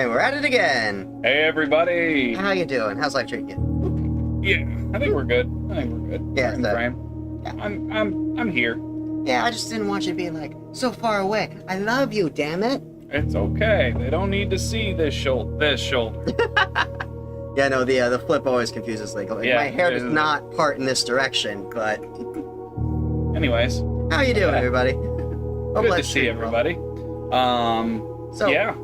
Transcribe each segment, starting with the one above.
And we're at it again. Hey everybody! How you doing? How's life treating you? Yeah, I think we're good. Yeah, Yeah. I'm here. Yeah, I just didn't want you to be like so far away. I love you, damn it. It's okay. They don't need to see this shoulder. Yeah, no, the flip always confuses me. Like, Yeah, my hair it does is. not part in this direction, but Anyways, how you doing, Yeah. everybody? Hope good to life's see treating you well. everybody. So, Yeah,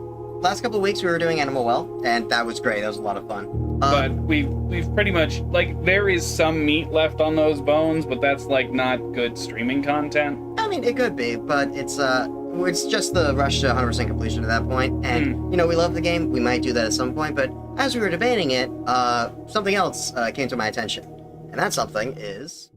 last couple of weeks we were doing Animal Well, and that was great. That was a lot of fun. but we've pretty much there is some meat left on those bones, but that's not good streaming content. I mean, it could be, but it's just the rush to 100% completion at that point. And, we love the game. We might do that at some point, but as we were debating it, something else came to my attention. And that something is...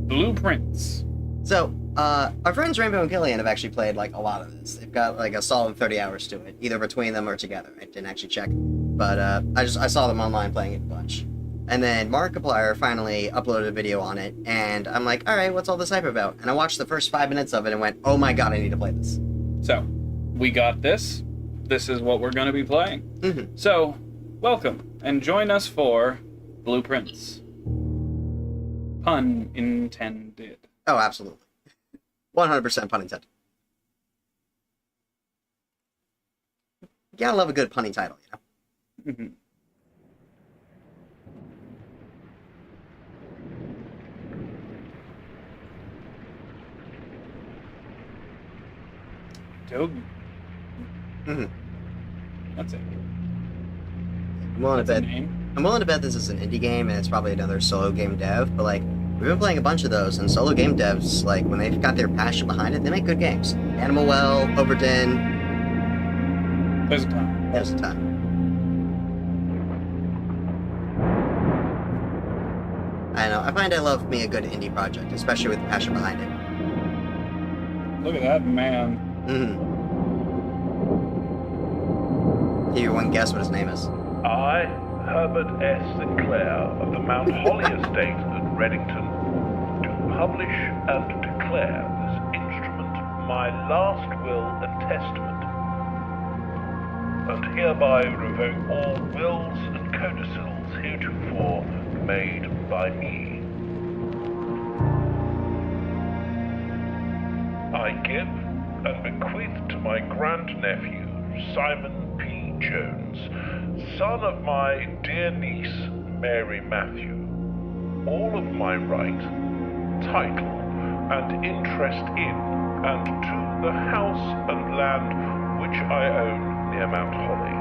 BluePrince. So, our friends Rainbow and Killian have actually played, a lot of this. They've got, a solid 30 hours to it, either between them or together. I didn't actually check. But, I saw them online playing it a bunch. And then Markiplier finally uploaded a video on it, and I'm like, alright, what's all this hype about? And I watched the first 5 minutes of it and went, oh my god, I need to play this. So, we got this. This is what we're going to be playing. Mm-hmm. So, welcome, and join us for BluePrince. Pun intended. Oh, absolutely. 100% pun intended. You gotta love a good punny title, you know? Mm-hmm. Doug. Mm-hmm. That's it. I'm willing to That's a bet. name. I'm willing to bet this is an indie game, and it's probably another solo game dev. But we've been playing a bunch of those, and solo game devs, when they've got their passion behind it, they make good games. Animal Well, Overdin. There's a time. There's a time. I know. I find I love me a good indie project, especially with passion behind it. Look at that man. Mm-hmm. Give you one guess what his name is. I, Herbert S. Sinclair of the Mount Holly Estate at Reddington, do publish and declare this instrument my last will and testament, and hereby revoke all wills and codicils heretofore made by me. I give and bequeath to my grandnephew, Simon P. Jones, son of my dear niece, Mary Matthew, all of my right, title, and interest in and to the house and land which I own near Mount Holly.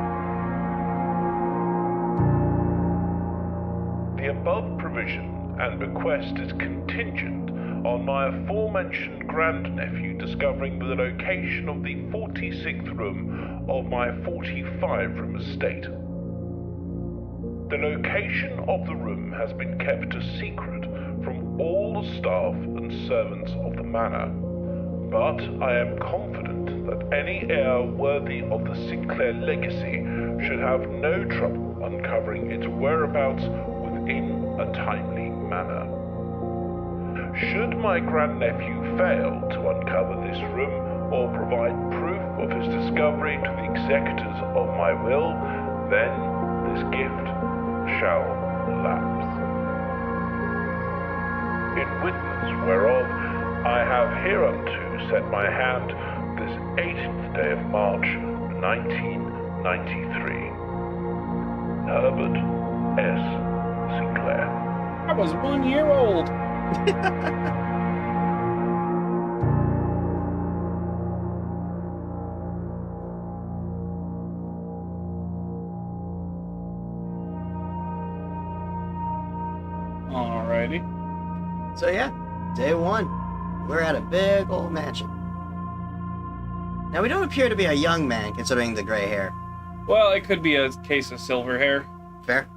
The above provision and bequest is contingent on my aforementioned grandnephew discovering the location of the 46th room of my 45-room estate. The location of the room has been kept a secret from all the staff and servants of the manor, but I am confident that any heir worthy of the Sinclair legacy should have no trouble uncovering its whereabouts within a timely manner. Should my grandnephew fail to uncover this room or provide proof of his discovery to the executors of my will, then this gift shall lapse. In witness whereof I have hereunto set my hand this 18th day of March, 1993. Herbert S. Sinclair. I was 1 year old. Alrighty. So yeah, day one. We're at a big old mansion. Now we don't appear to be a young man considering the gray hair. Well, it could be a case of silver hair. Fair?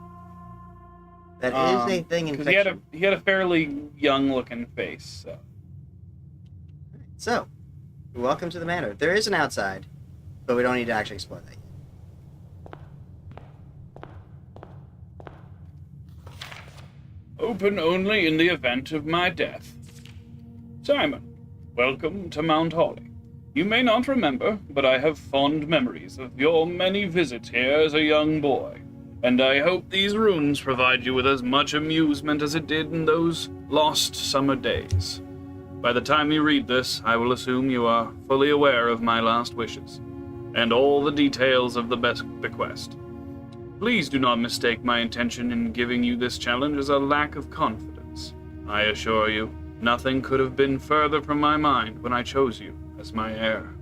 That is a thing in Because fiction. he had a fairly young-looking face. So. So, welcome to the manor. There is an outside, but we don't need to actually explore that yet. Open only in the event of my death. Simon, welcome to Mount Holly. You may not remember, but I have fond memories of your many visits here as a young boy, and I hope these rooms provide you with as much amusement as it did in those lost summer days. By the time you read this, I will assume you are fully aware of my last wishes, and all the details of the bequest. Please do not mistake my intention in giving you this challenge as a lack of confidence. I assure you, nothing could have been further from my mind when I chose you as my heir.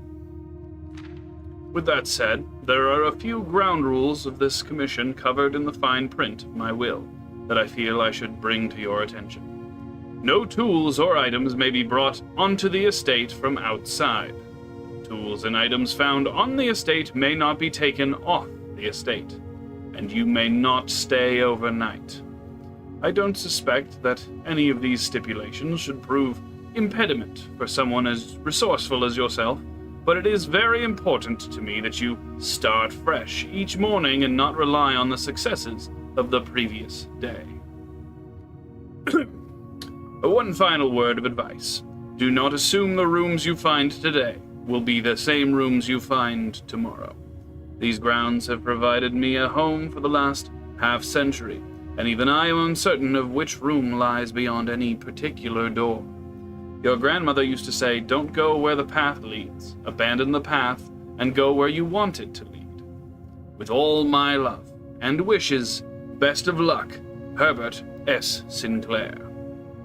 With that said, there are a few ground rules of this commission covered in the fine print of my will that I feel I should bring to your attention. No tools or items may be brought onto the estate from outside. Tools and items found on the estate may not be taken off the estate, and you may not stay overnight. I don't suspect that any of these stipulations should prove impediment for someone as resourceful as yourself, but it is very important to me that you start fresh each morning and not rely on the successes of the previous day. One final word of advice. Do not assume the rooms you find today will be the same rooms you find tomorrow. These grounds have provided me a home for the last half-century, and even I am uncertain of which room lies beyond any particular door. Your grandmother used to say, don't go where the path leads, abandon the path, and go where you want it to lead. With all my love and wishes, best of luck, Herbert S. Sinclair.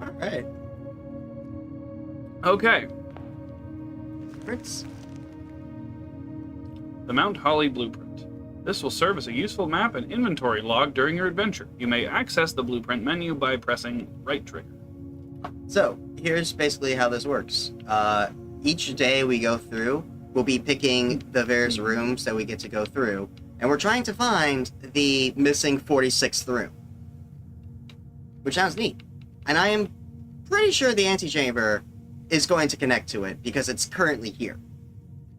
All right. Okay. Prince. The Mount Holly Blueprint. This will serve as a useful map and inventory log during your adventure. You may access the blueprint menu by pressing right trigger. So, here's basically how this works. Each day we go through, we'll be picking the various rooms that we get to go through, and we're trying to find the missing 46th room. Which sounds neat. And I am pretty sure the antechamber is going to connect to it, because it's currently here.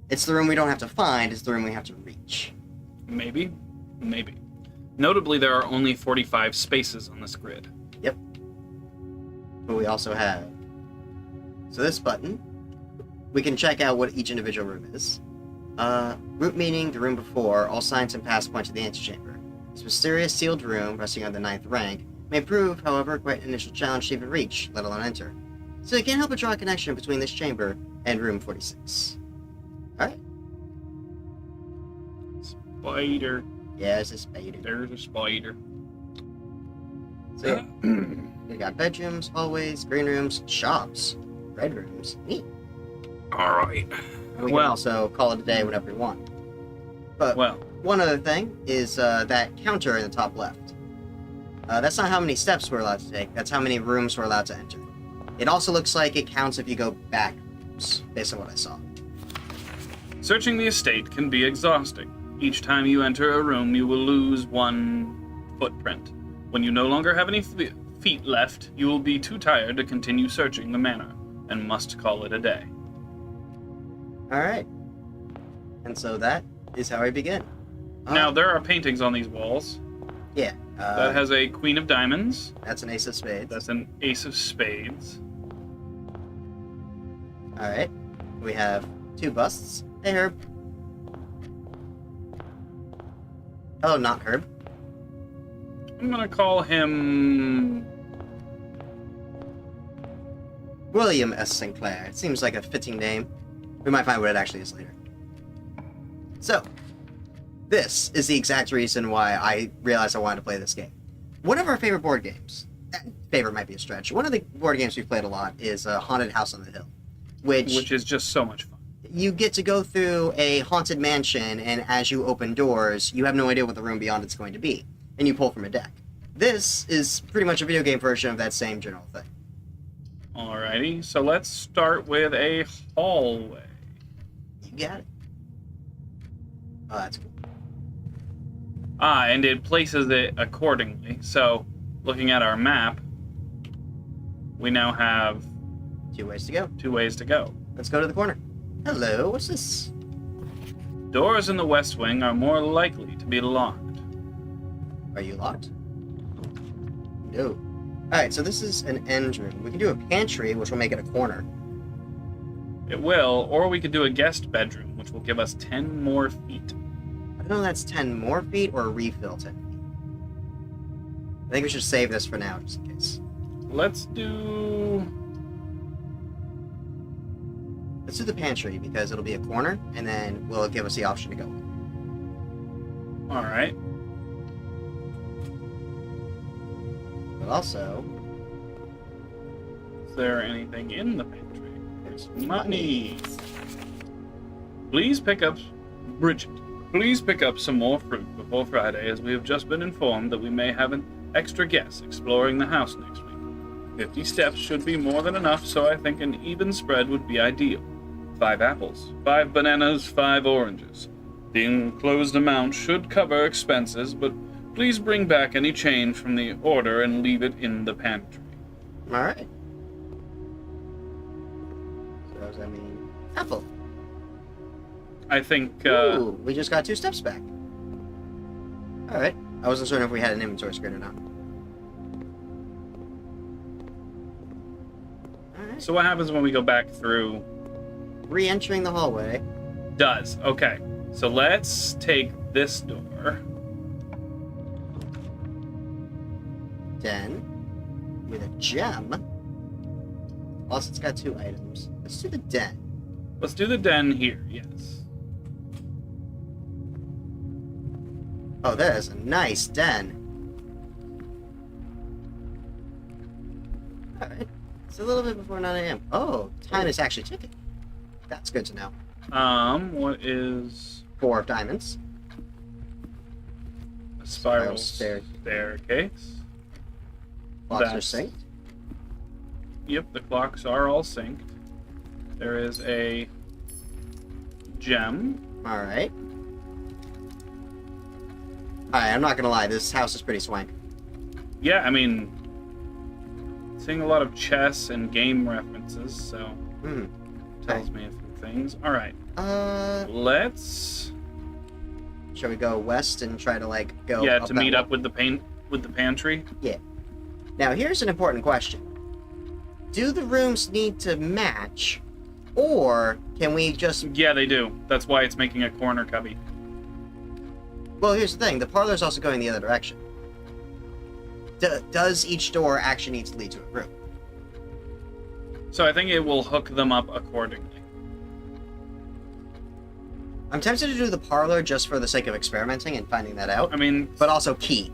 It's the room we don't have to find, it's the room we have to reach. Maybe. Notably, there are only 45 spaces on this grid. Yep. But we also have... So this button, we can check out what each individual room is. Root meaning the room before, all signs and paths point to the antechamber. This mysterious sealed room, resting on the 9th rank, may prove, however, quite an initial challenge to even reach, let alone enter. So you can't help but draw a connection between this chamber and room 46. Alright. Spider. Yeah, it's a spider. There's a spider. So yeah. We got bedrooms, hallways, green rooms, shops, red rooms. Neat. Alright. And we can also call it a day whenever we want. But one other thing is that counter in the top left. That's not how many steps we're allowed to take, that's how many rooms we're allowed to enter. It also looks like it counts if you go back rooms, based on what I saw. Searching the estate can be exhausting. Each time you enter a room, you will lose one footprint. When you no longer have any feet left, you will be too tired to continue searching the manor, and must call it a day. Alright. And so that is how I begin. Now, there are paintings on these walls. Yeah. That has a Queen of Diamonds. That's an Ace of Spades. That's an Ace of Spades. Alright. We have two busts. Hey, Herb. Hello, not Herb. I'm gonna call him... William S. Sinclair. It seems like a fitting name. We might find what it actually is later. So, this is the exact reason why I realized I wanted to play this game. One of our favorite board games, favorite might be a stretch, one of the board games we've played a lot is Haunted House on the Hill. Which is just so much fun. You get to go through a haunted mansion, and as you open doors, you have no idea what the room beyond it's going to be, and you pull from a deck. This is pretty much a video game version of that same general thing. Alrighty, so let's start with a hallway. You got it. Oh, that's cool. And it places it accordingly. So, looking at our map, we now have... Two ways to go. Two ways to go. Let's go to the corner. Hello, what's this? Doors in the west wing are more likely to be locked. Are you locked? No. Alright, so this is an end room. We can do a pantry, which will make it a corner. It will, or we could do a guest bedroom, which will give us 10 more feet. I don't know if that's 10 more feet or a refill 10 feet. I think we should save this for now, just in case. Let's do the pantry, because it'll be a corner, and then will give us the option to go. Alright. But also... Is there anything in the pantry? There's money. Please pick up... Bridget, please pick up some more fruit before Friday, as we have just been informed that we may have an extra guest exploring the house next week. 50 steps should be more than enough, so I think an even spread would be ideal. 5 apples, 5 bananas, 5 oranges. The enclosed amount should cover expenses, but please bring back any change from the order and leave it in the pantry. Alright. So does that mean apple? I think, Ooh, we just got 2 steps back. Alright. I wasn't certain if we had an inventory screen or not. Alright. So what happens when we go back through? Re-entering the hallway. Does. Okay. So let's take this door. Den. With a gem. Plus it's got 2 items. Let's do the den. Let's do the den here, yes. Oh, that is a nice den. Alright. It's a little bit before 9 a.m. Oh, time is actually ticking. That's good to know. What is 4 of diamonds. a spiral Staircase. Clocks are That's- synced. Yep, the clocks are all synced. There is a gem. Alright. Alright, I'm not gonna lie, this house is pretty swank. Yeah, I mean, seeing a lot of chess and game references, so Hmm. tells me a few things. All right, Uh, let's shall we go west and try to like go? to that meet wall? up with the pantry. Now, here's an important question: do the rooms need to match, or can we just? Yeah, they do. That's why it's making a corner cubby. Well, here's the thing: the parlor's also going the other direction. Does each door actually need to lead to a room? So I think it will hook them up accordingly. I'm tempted to do the parlor just for the sake of experimenting and finding that out, I mean, but also key.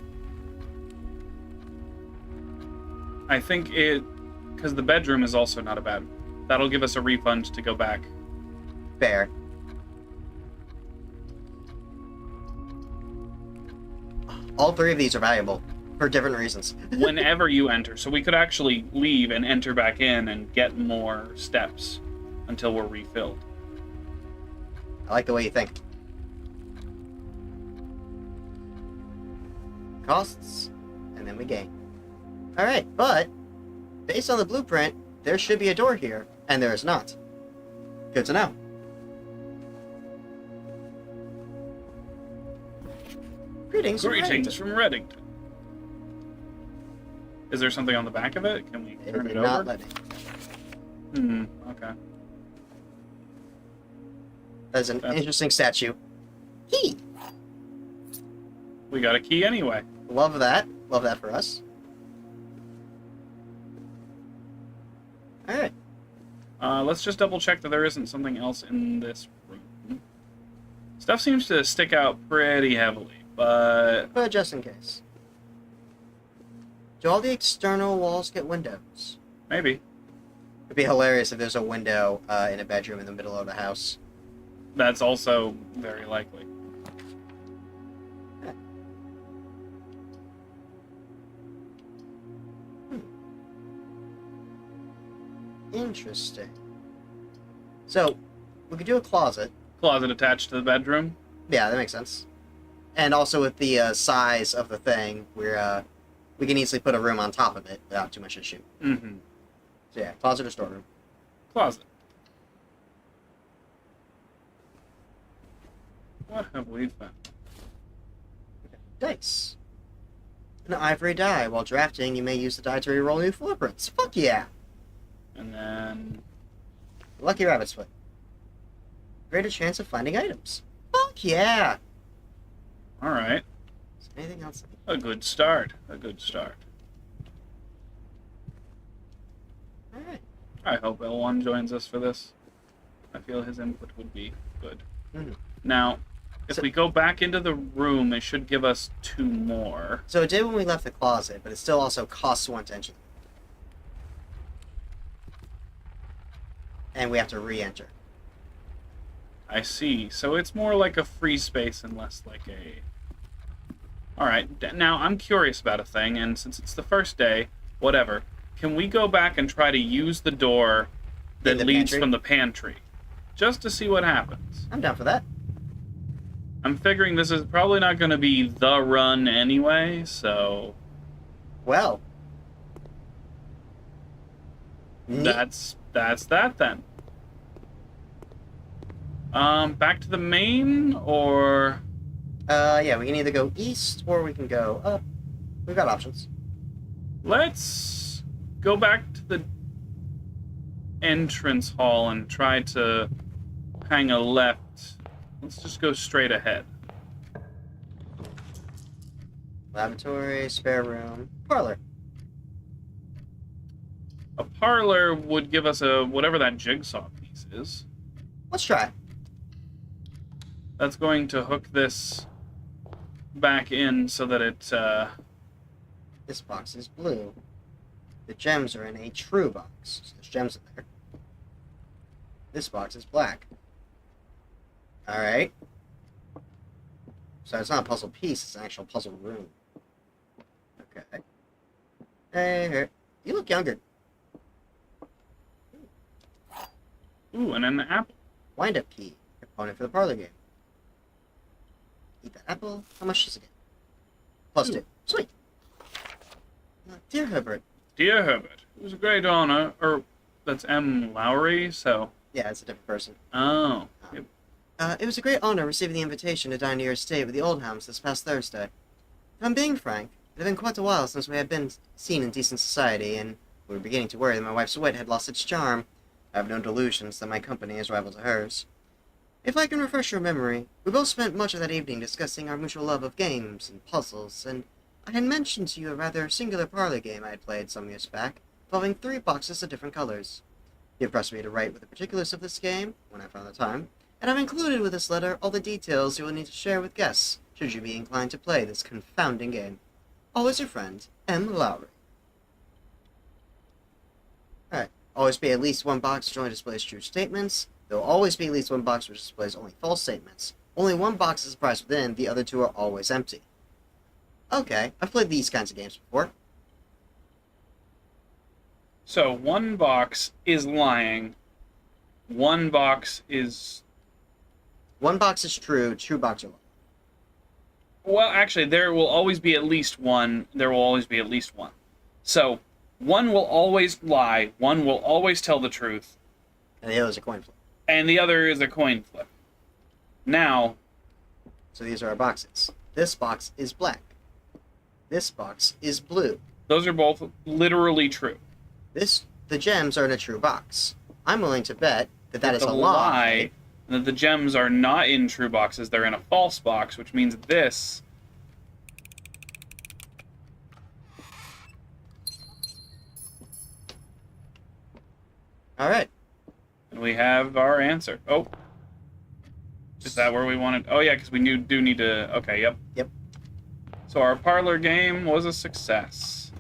I think because the bedroom is also not a bad. That'll give us a refund to go back. Fair. All 3 of these are valuable for different reasons. Whenever you enter. So we could actually leave and enter back in and get more steps until we're refilled. I like the way you think. Costs, and then we gain. Alright, but based on the blueprint, there should be a door here, and there is not. Good to know. Greetings, Greetings from Reddington. Is there something on the back of it? Can we It turn did it not over? let me. Okay. That's an interesting statue. Key! We got a key anyway. Love that. Love that for us. Alright. Let's just double check that there isn't something else in this room. Stuff seems to stick out pretty heavily, but But just in case. Do all the external walls get windows? maybe. It'd be hilarious if there's a window in a bedroom in the middle of the house. That's also very likely. Interesting. So, we could do a closet. Closet attached to the bedroom. Yeah, that makes sense. And also with the size of the thing, we can easily put a room on top of it without too much issue. Mm-hmm. So yeah, closet or storeroom. Closet. What have we found? Dice. An ivory die. While drafting, you may use the die to reroll new blueprints. Fuck yeah! And then Lucky rabbit's foot. Greater chance of finding items. Fuck yeah! All right. Is there anything else? A good start. A good start. Alright. I hope L1 joins us for this. I feel his input would be good. Mm-hmm. Now, if we go back into the room, it should give us 2 more. So it did when we left the closet, but it still also costs 1 to enter. And we have to re-enter. I see. So it's more like a free space and less like a... Alright, now I'm curious about a thing, and since it's the first day, whatever, can we go back and try to use the door that leads from the pantry? Just to see what happens. I'm down for that. I'm figuring this is probably not going to be the run anyway, so... Well. That's that then. Back to the main, or... Yeah, we can either go east, or we can go up. We've got options. Let's go back to the entrance hall and try to hang a left. Let's just go straight ahead. Laboratory, spare room, parlor. A parlor would give us a whatever that jigsaw piece is. Let's try. That's going to hook this back in so that it, This box is blue. The gems are in a true box, so there's gems in there. This box is black. Alright. So it's not a puzzle piece, it's an actual puzzle room. Okay. Hey, you look younger. Ooh, and an apple. Wind-up key. Component for the parlor game. Eat that apple. How much does it get? Plus 2. Sweet. Dear Herbert. Dear Herbert, it was a great honor, or that's M. Lowry, so... Yeah, it's a different person. Oh. It was a great honor receiving the invitation to dine to your estate with the Oldhams this past Thursday. If I'm being frank, it had been quite a while since we had been seen in decent society, and we were beginning to worry that my wife's wit had lost its charm. I have no delusions that my company is rival to hers. If I can refresh your memory, we both spent much of that evening discussing our mutual love of games and puzzles, and I had mentioned to you a rather singular parlor game I had played some years back, involving 3 boxes of different colors. You have pressed me to write with the particulars of this game, when I found the time, and I've included with this letter all the details you will need to share with guests, should you be inclined to play this confounding game. Always your friend, M. Lowry. Alright, always be at least 1 box which only displays true statements. There will always be at least 1 box which displays only false statements. Only 1 box is surprised within, the other 2 are always empty. Okay, I've played these kinds of games before. So, 1 box is lying. 1 box is... 1 box is true, 2 boxes are lying. Well, actually, there will always be at least 1. There will always be at least 1. So, 1 will always lie, 1 will always tell the truth. And the other is a coin flip. And the other is a coin flip. Now... So these are our boxes. This box is black. This box is blue. Those are both literally true. The gems are in a true box. I'm willing to bet that that is a lie. And that the gems are not in true boxes, they're in a false box, which means this... Alright. And we have our answer. Oh. Is that where we wanted... Oh, yeah, because we do need to... Okay, yep. Yep. So our parlor game was a success.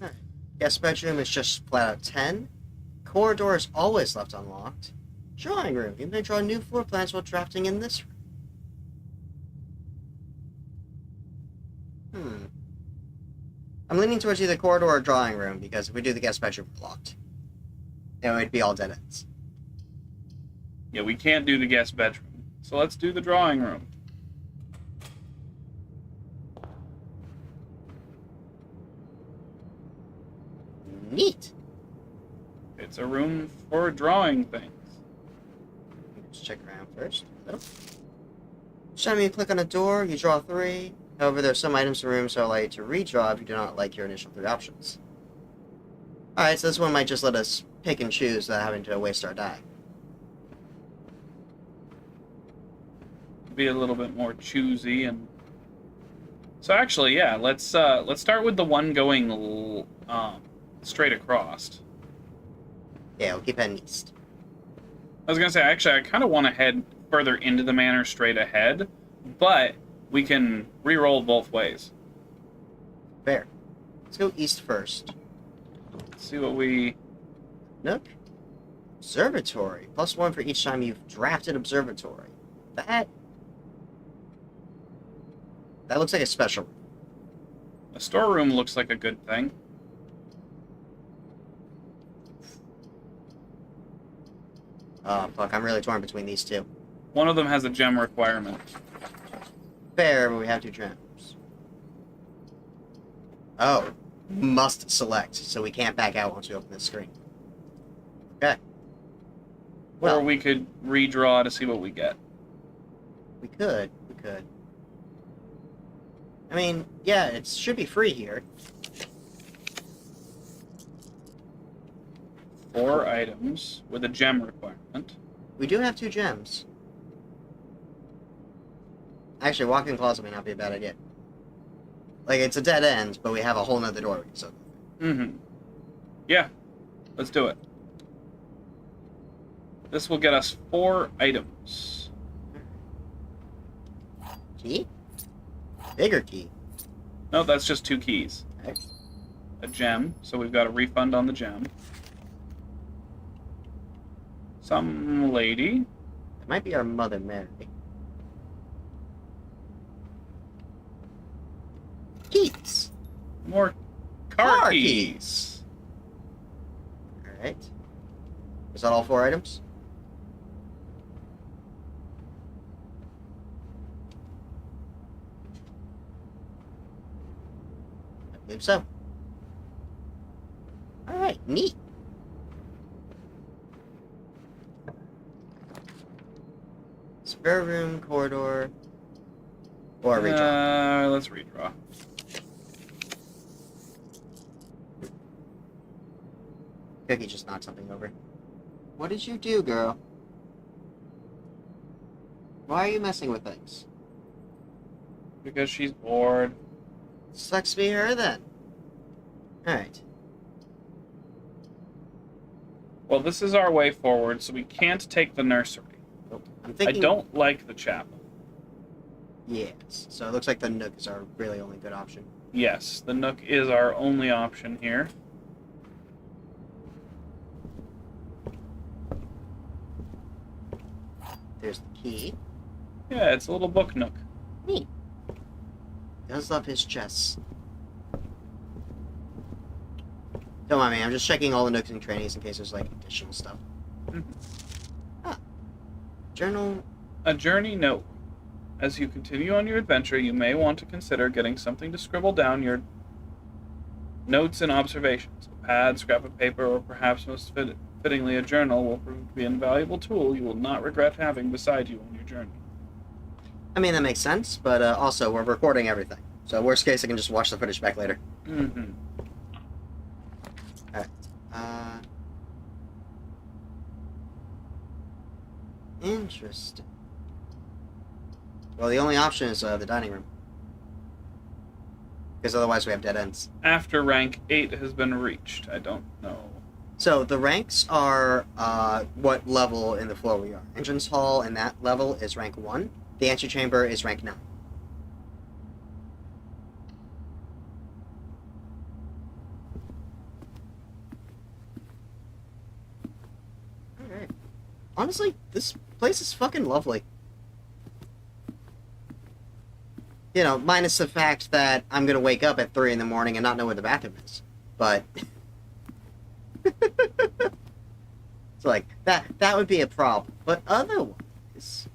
Alright. Guest bedroom is just flat out 10. Corridor is always left unlocked. Drawing room. You may draw new floor plans while drafting in this room. I'm leaning towards either corridor or drawing room, because if we do the guest bedroom, we're locked. It would be all dead ends. Yeah, we can't do the guest bedroom. So let's do the drawing room. Neat. It's a room for drawing things. Let's check around first. Each time you click on a door, you draw 3. However, there are some items in the room so allow you to redraw if you do not like your initial 3 options. Alright, so this one might just let us pick and choose without having to waste our die. Be a little bit more choosy and. So actually, yeah, let's start with the one going straight across. Yeah, we'll keep heading east. I was gonna say, actually, I kind of want to head further into the manor straight ahead, but we can re-roll both ways. Fair. Let's go east first. Let's see what we... Nook. Observatory. +1 for each time you've drafted observatory. That looks like a special. A storeroom looks like a good thing. Oh, fuck. I'm really torn between these two. One of them has a gem requirement. Fair, but we have 2 gems. Oh. Must select, so we can't back out once we open the screen. Okay. Well, Or we could redraw to see what we get. we could. I mean, yeah, it should be free here. 4 items with a gem requirement. We do have 2 gems. Actually, walk-in closet may not be a bad idea. Like, it's a dead end, but we have a whole nother doorway, so... Mm-hmm. Yeah. Let's do it. This will get us 4 items. Key? Bigger key. No, that's just 2 keys. Okay. A gem, so we've got a refund on the gem. Some lady. It might be our Mother Mary. Keys! More car keys. Alright. Is that all 4 items? I believe so. Alright, neat. Spare room, corridor, or redraw. Let's redraw. Cookie just knocked something over. What did you do, girl? Why are you messing with things? Because she's bored. Sucks to be her then. Alright. Well, this is our way forward, so we can't take the nursery. I'm thinking... I don't like the chapel. Yes. So it looks like the Nook is our really only good option. Yes, the Nook is our only option here. There's the key. Yeah, it's a little book Nook. Neat. Does love his chests. Don't mind me, I'm just checking all the nooks and crannies in case there's like additional stuff. Mhm. Ah. Journal. A journey note. As you continue on your adventure, you may want to consider getting something to scribble down your notes and observations. A pad, scrap of paper, or perhaps most fittingly a journal will prove to be an invaluable tool you will not regret having beside you on your journey. I mean, that makes sense, but also we're recording everything. So worst case, I can just watch the footage back later. Mm-hmm. Alright. Interesting. Well, the only option is the dining room. Because otherwise we have dead ends. After rank 8 has been reached. I don't know. So the ranks are what level in the floor we are. Entrance hall and that level is rank 1. The antechamber is rank 9. Alright. Honestly, this place is fucking lovely. You know, minus the fact that I'm gonna wake up at 3 in the morning and not know where the bathroom is. But... it's like, that would be a problem. But otherwise...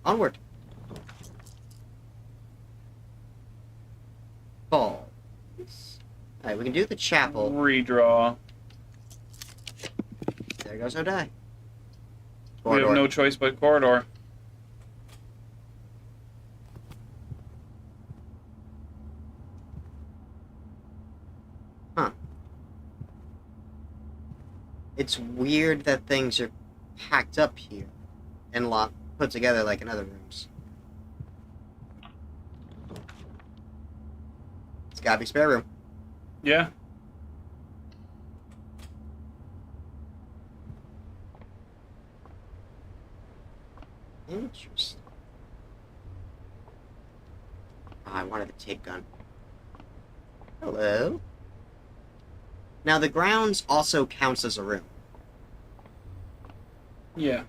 Onward. Balls. Alright, we can do the chapel. Redraw. There goes our die. We have no choice but corridor. Huh. It's weird that things are packed up here and put together like in other rooms. It's gotta be spare room. Yeah. Interesting. Oh, I wanted the tape gun. Hello. Now the grounds also counts as a room. Yeah.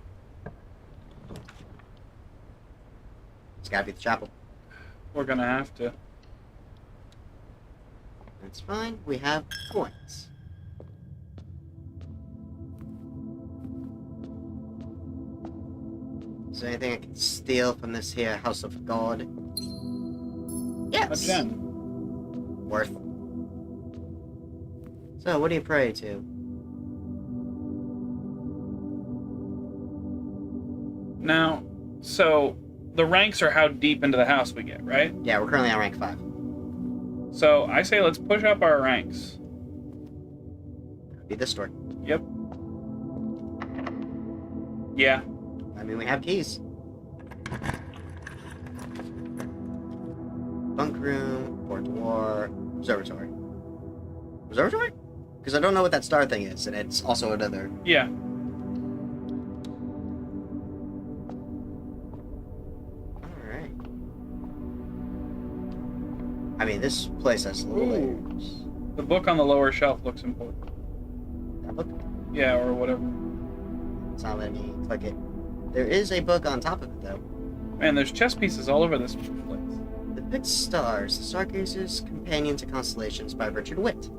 It's gotta be the chapel. We're gonna have to. That's fine. We have coins. Is there anything I can steal from this here House of God? Yes. A gem. Worth. So, what do you pray to? Now, so the ranks are how deep into the house we get, right? Yeah, we're currently on rank 5. So I say let's push up our ranks. Be this door. Yep. Yeah. I mean, we have keys. Bunk room, port war, observatory. Observatory? Because I don't know what that star thing is, and it's also another. Yeah. Alright. I mean, this place has layers. The book on the lower shelf looks important. That book? Yeah, or whatever. It's not letting me click it. There is a book on top of it, though. Man, there's chess pieces all over this place. The Fixed Stars, The Stargazer's Companion to Constellations by Richard Witt.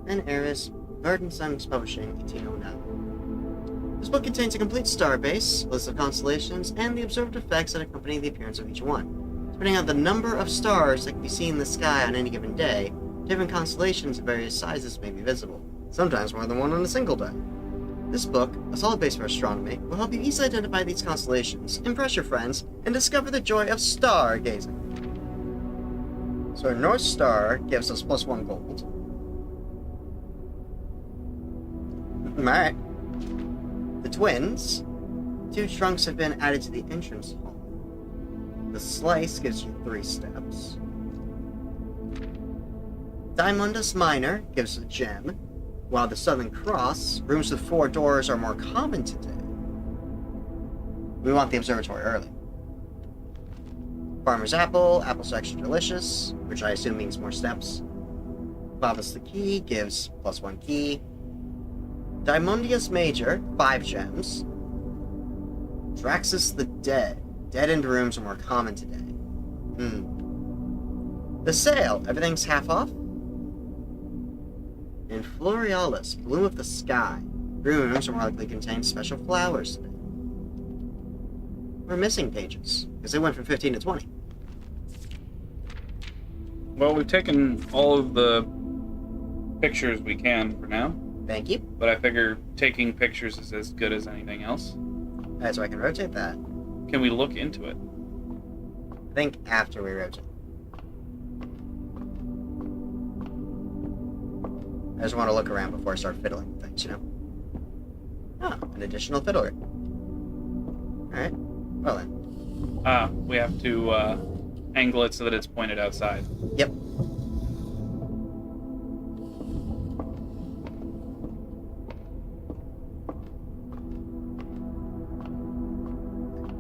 And Eris, Bird and Sons Publishing, 1809. This book contains a complete star base, list of constellations, and the observed effects that accompany the appearance of each one. Depending on the number of stars that can be seen in the sky on any given day, different constellations of various sizes may be visible, sometimes more than one on a single day. This book, a solid base for astronomy, will help you easily identify these constellations, impress your friends, and discover the joy of stargazing. So our North Star gives us +1 gold. Alright. The twins. 2 trunks have been added to the entrance hall. The slice gives you 3 steps. Diamondus Minor gives a gem, while the Southern Cross, rooms with 4 doors, are more common today. We want the observatory early. Farmer's Apple, apple's extra delicious, which I assume means more steps. Clavus the Key gives +1 key. Diamondius Major, 5 gems. Draxus the Dead. Dead-end rooms are more common today. The Sale, everything's half off. And Florealis, Bloom of the Sky. Rooms are more likely to contain special flowers today. We're missing pages, because they went from 15 to 20. Well, we've taken all of the pictures we can for now. Thank you. But I figure taking pictures is as good as anything else. Alright, so I can rotate that. Can we look into it? I think after we rotate. I just want to look around before I start fiddling with things, you know? Oh, an additional fiddler. Alright. Well then. We have to angle it so that it's pointed outside. Yep.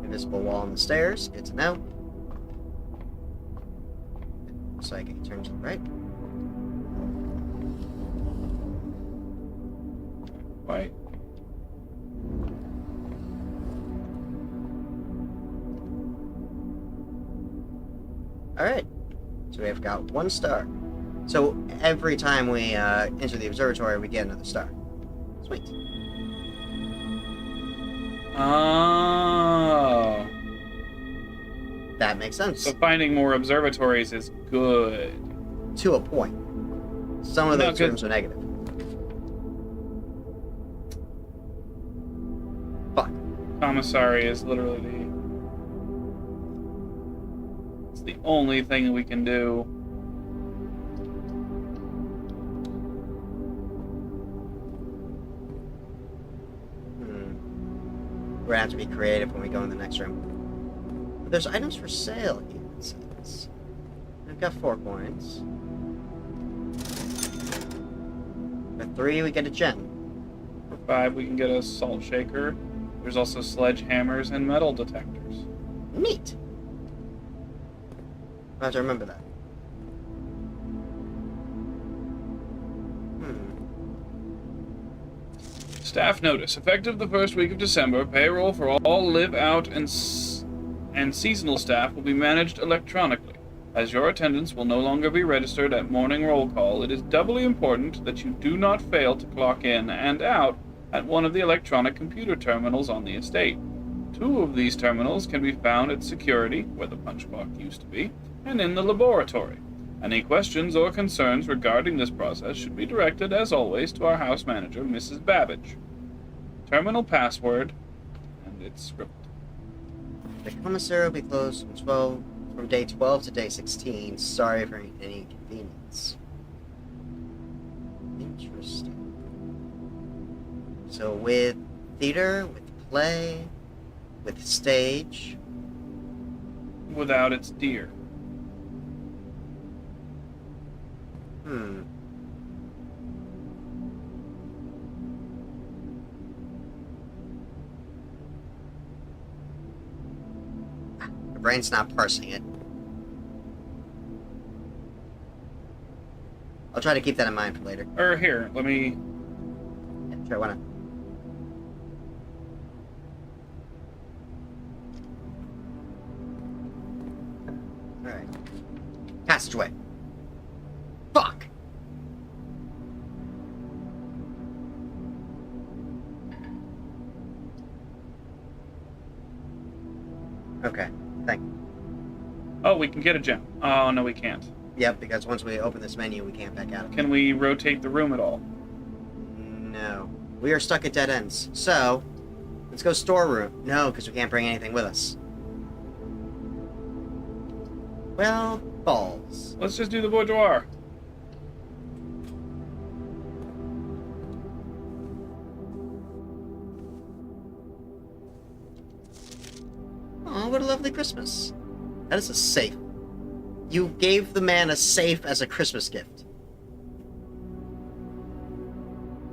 Invisible wall on the stairs. Good to know. So I can turn to the right. Right. Alright. So we have got 1 star. So every time we enter the observatory, we get another star. Sweet. Oh. That makes sense. So finding more observatories is good. To a point. Some of No, those good. rooms are negative. Fuck. Commissary is literally it's the only thing that we can do. We're gonna have to be creative when we go in the next room. But there's items for sale here, it says. We've got 4 coins. For 3, we get a gem. For 5, we can get a salt shaker. There's also sledgehammers and metal detectors. Neat. I have to remember that. Staff notice. Effective the first week of December, payroll for all live-out and seasonal staff will be managed electronically. As your attendance will no longer be registered at morning roll call, it is doubly important that you do not fail to clock in and out at one of the electronic computer terminals on the estate. 2 of these terminals can be found at security, where the punch clock used to be, and in the laboratory. Any questions or concerns regarding this process should be directed, as always, to our house manager, Mrs. Babbage. Terminal password, and it's scripted. The commissary will be closed from day 12 to day 16. Sorry for any inconvenience. Interesting. So with theater, with play, with stage. Without its deer. My brain's not parsing it. I'll try to keep that in mind for later. Here, let me... Yeah, sure, why not? Alright. Passageway. Fuck! Okay, thank you. Oh, we can get a gem. Oh, no, we can't. Yep, because once we open this menu, we can't back out of it. Can we rotate the room at all? No. We are stuck at dead ends. So, let's go storeroom. No, because we can't bring anything with us. Well, balls. Let's just do the boudoir. Oh, what a lovely Christmas. That is a safe. You gave the man a safe as a Christmas gift. Is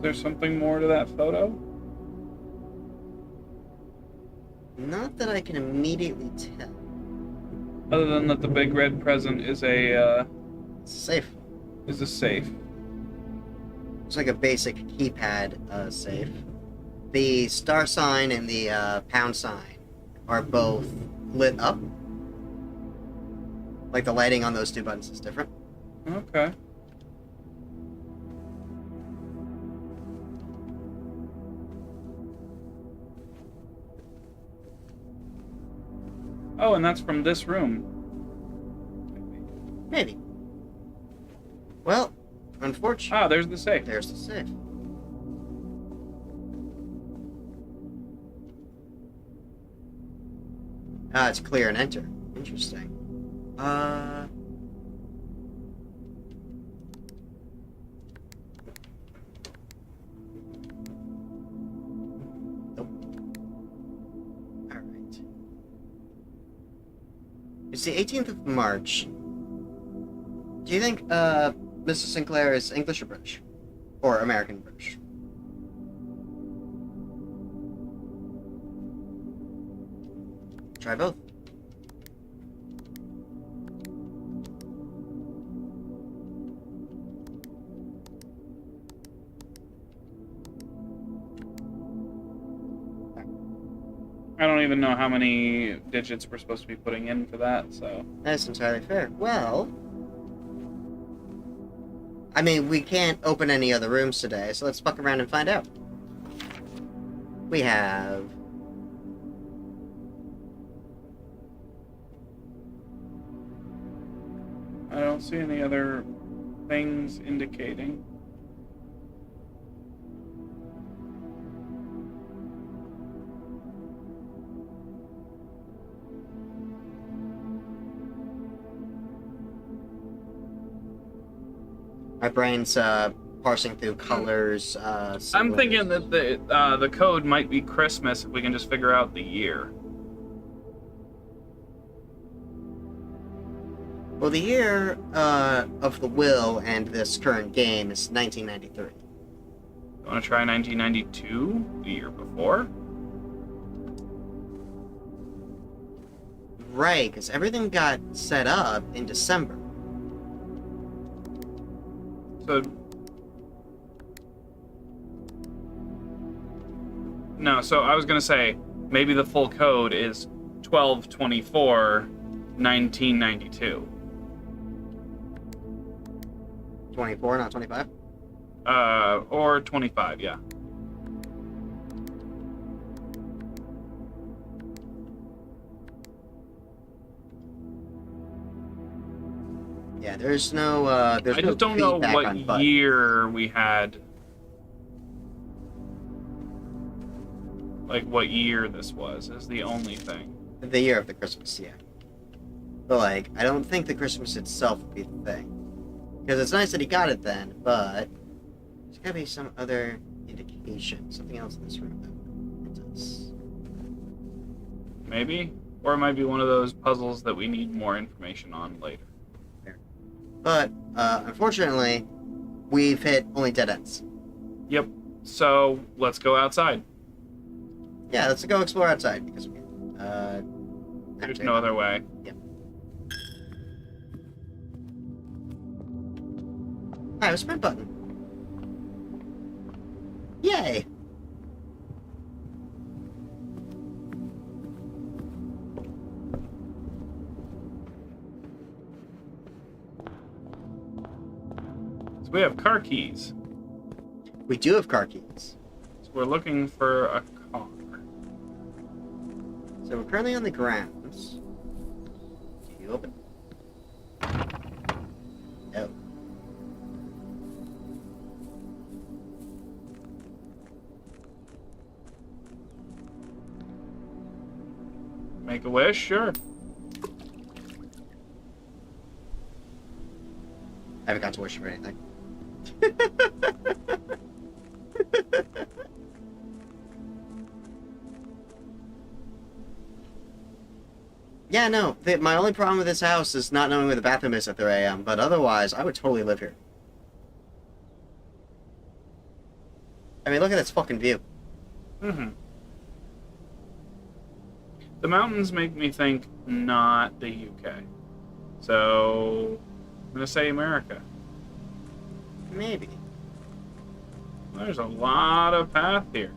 there something more to that photo? Not that I can immediately tell. Other than that the big red present is a, It's a safe. is a safe. It's like a basic keypad safe. The star sign and the pound sign are both lit up. Like the lighting on those 2 buttons is different. Okay. Oh, and that's from this room. Maybe. Well, unfortunately. Ah, there's the safe. There's the safe. Ah, it's clear and enter. Interesting. Nope. Alright. It's the 18th of March. Do you think, Mrs. Sinclair is English or British? Or American British? Try both. I don't even know how many digits we're supposed to be putting in for that, so... That's entirely fair. Well... I mean, we can't open any other rooms today, so let's fuck around and find out. We have... I don't see any other things indicating. My brain's parsing through colors. I'm thinking that the code might be Christmas if we can just figure out the year. Well, the year of the will and this current game is 1993. You want to try 1992, the year before? Right, because everything got set up in December. So... No, so I was going to say, maybe the full code is 12/24/1992. 24, not 25? Or 25, yeah. Yeah, there's no I just don't know what year we had. Like, what year this was is the only thing. The year of the Christmas, yeah. But, like, I don't think the Christmas itself would be the thing. Because it's nice that he got it then, but there's gotta be some other indication. Something else in this room that does. Maybe? Or it might be one of those puzzles that we need more information on later. But, unfortunately, we've hit only dead ends. Yep. So, let's go outside. Yeah, let's go explore outside, because there's no other way. Yep. I have a sprint button. Yay! So we have car keys. We do have car keys. So we're looking for a car. So we're currently on the grounds. Can you open? No. Make a wish? Sure. I haven't got to wish for anything. Yeah, no. My only problem with this house is not knowing where the bathroom is at 3 a.m., but otherwise, I would totally live here. I mean, look at this fucking view. Mm-hmm. The mountains make me think not the UK. So, I'm going to say America. Maybe. There's a lot of path here.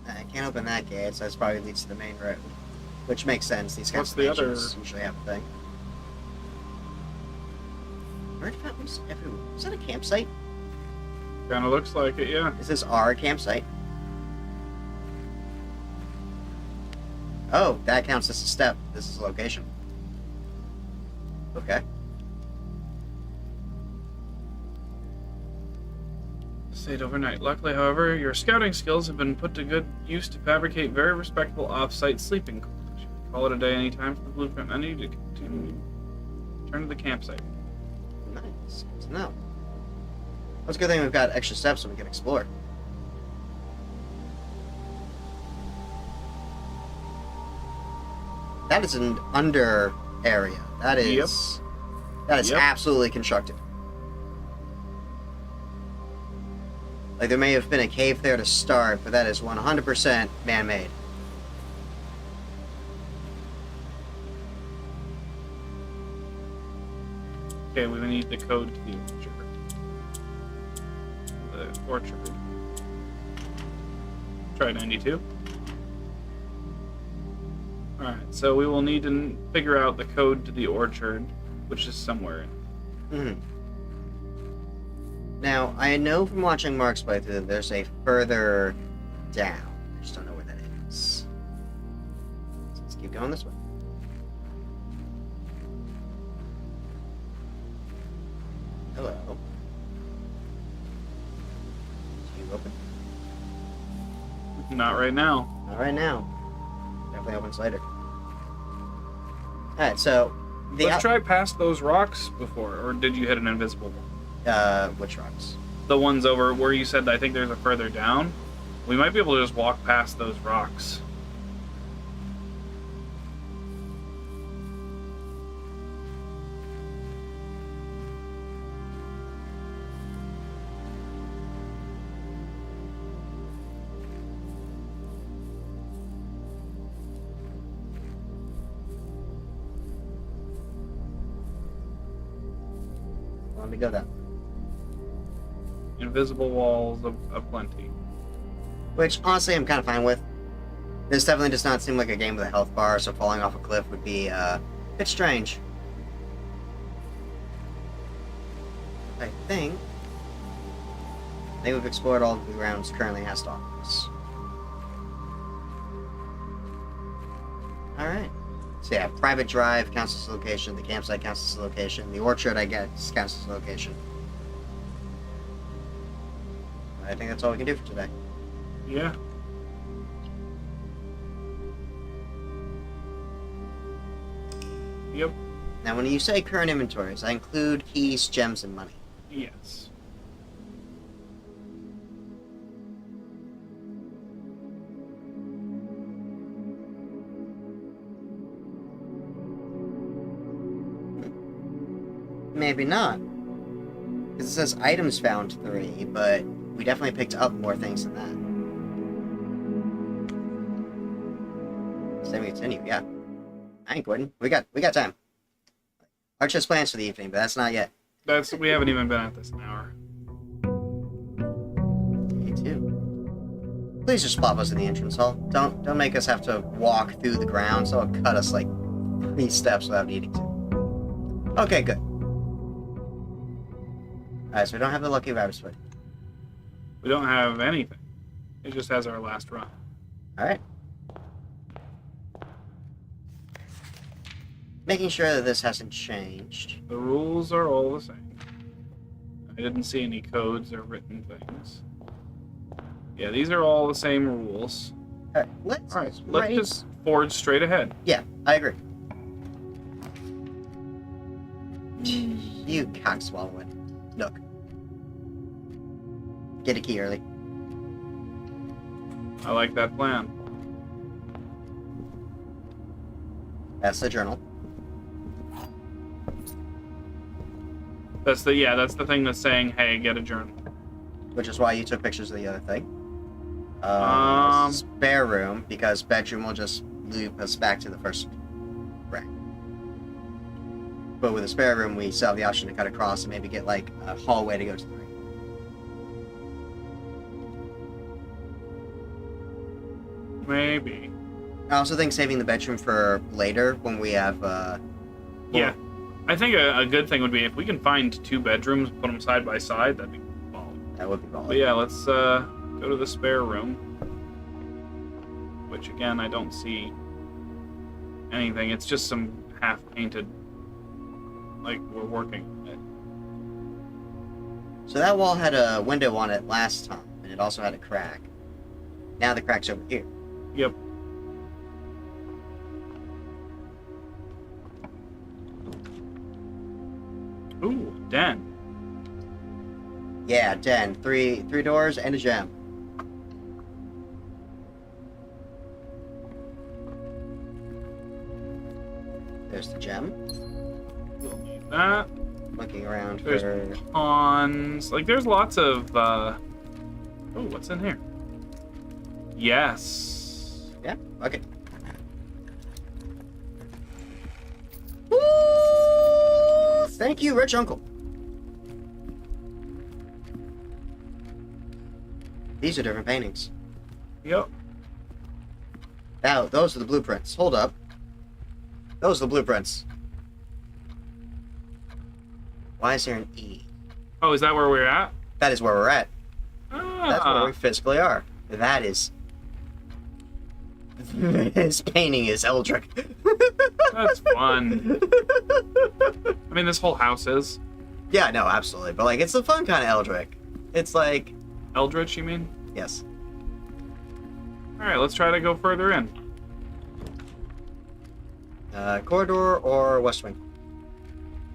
I can't open that gate, so that probably leads to the main road. Which makes sense. These kinds of mansions usually have a thing. Bird fountains everywhere. Is that a campsite? Kind of looks like it, yeah. Is this our campsite? Oh, that counts as a step. This is a location. Okay. Stayed overnight. Luckily, however, your scouting skills have been put to good use to fabricate very respectable off-site sleeping quarters. You can call it a day anytime for the blueprint menu to continue. Return to the campsite. Nice. Good to know. That's a good thing we've got extra steps so we can explore. That is an under area. That is... Yep. That is Yep. absolutely constructed. Like, there may have been a cave there to start, but that is 100% man-made. Okay, we need the code to the orchard. The orchard. Try 92. Alright, so we will need to figure out the code to the orchard, which is somewhere in. Mm-hmm. Now, I know from watching Mark's playthrough that there's a further down. I just don't know where that is. So let's keep going this way. Hello. Is you open? Not right now. Not right now. Definitely opens later. Alright, so Let's try past those rocks before, or did you hit an invisible one? Which rocks? The ones over where you said I think there's a further down. We might be able to just walk past those rocks. Let me go down. Invisible walls of plenty. Which, honestly, I'm kind of fine with. This definitely does not seem like a game with a health bar, so falling off a cliff would be a bit strange. I think we've explored all the grounds currently has to offer us. Alright. So yeah, private drive counts as a location, the campsite counts as a location, the orchard, I guess, counts as a location. I think that's all we can do for today. Yeah. Yep. Now, when you say current inventories, I include keys, gems, and money. Yes. Maybe not. Because it says items found 3, but we definitely picked up more things than that. So we continue, yeah. I ain't quitting. We got time. Arch has plans for the evening, but that's not yet. We haven't even been at this an hour. Me too. Please just plop us in the entrance hall. Don't make us have to walk through the grounds. It'll cut us like 3 steps without needing to. Okay, good. Alright, so we don't have the lucky rabbit's foot. We don't have anything. It just has our last run. Alright. Making sure that this hasn't changed. The rules are all the same. I didn't see any codes or written things. Yeah, these are all the same rules. Alright, let's just forge straight ahead. Yeah, I agree. You cockswallow it. Look. Get a key early. I like that plan. That's the journal. That's the thing that's saying, hey, get a journal. Which is why you took pictures of the other thing. Spare room, because bedroom will just loop us back to the first rack. But with a spare room, we still have the option to cut across and maybe get like a hallway to go to the ring. Maybe. I also think saving the bedroom for later when we have. Yeah. I think a good thing would be if we can find 2 bedrooms, put them side by side, that'd be baller. That would be baller. But yeah, let's go to the spare room. Which again, I don't see anything. It's just some half-painted, like we're working on it. So that wall had a window on it last time, and it also had a crack. Now the crack's over here. Yep. Ooh, den. Yeah, den. Three doors and a gem. There's the gem. We'll need that. Looking around There's for... pawns. Like, there's lots of, Oh, what's in here? Yes. Yeah? Okay. Woo! Thank you, rich uncle. These are different paintings. Yep. Now, those are the blueprints. Hold up. Those are the blueprints. Why is there an E? Oh, is that where we're at? That is where we're at. Ah. That's where we physically are. That is... This painting is Eldrick. That's fun. I mean, this whole house is. Yeah, no, absolutely. But, like, it's the fun kind of Eldrick. It's like... Eldritch, you mean? Yes. Alright, let's try to go further in. Corridor or west wing?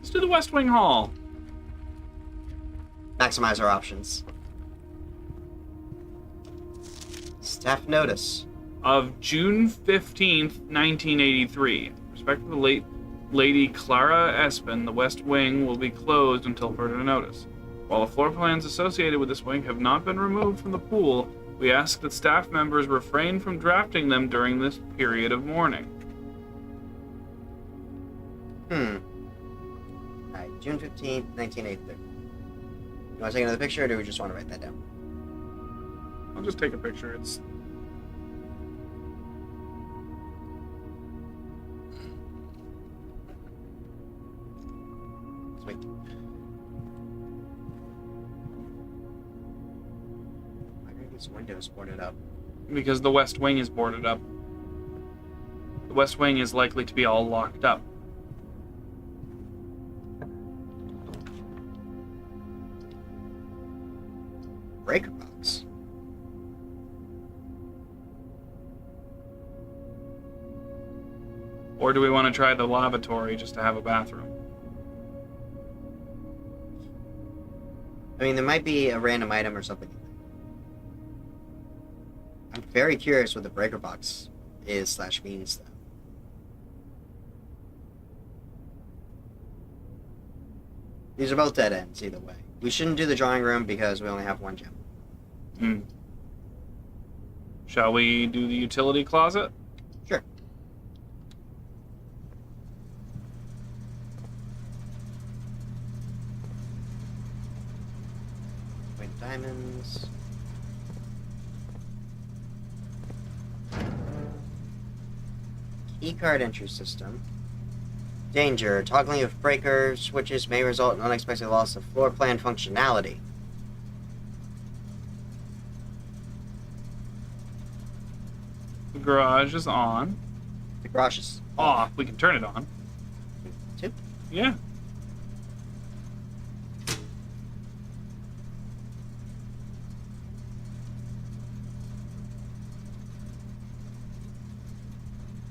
Let's do the West Wing Hall. Maximize our options. Staff notice. Of June 15th, 1983. With respect to the late Lady Clara Espin, the West Wing will be closed until further notice. While the floor plans associated with this wing have not been removed from the pool, we ask that staff members refrain from drafting them during this period of mourning. Alright, June 15th, 1983. You want to take another picture, or do we just want to write that down? I'll just take a picture. It's Sweet. Why are these windows boarded up? because the West Wing is boarded up. The West Wing is likely to be all locked up. Breaker box. Or do we want to try the lavatory just to have a bathroom? I mean, there might be a random item or something. I'm very curious what the breaker box is / means, though. These are both dead ends, either way. We shouldn't do the drawing room because we only have one gem. Shall we do the utility closet? Sure. Wait, diamonds. Keycard entry system. Danger. Toggling of breaker switches may result in unexpected loss of floor plan functionality. The garage is on. The garage is Off. We can turn it on. too. Yeah.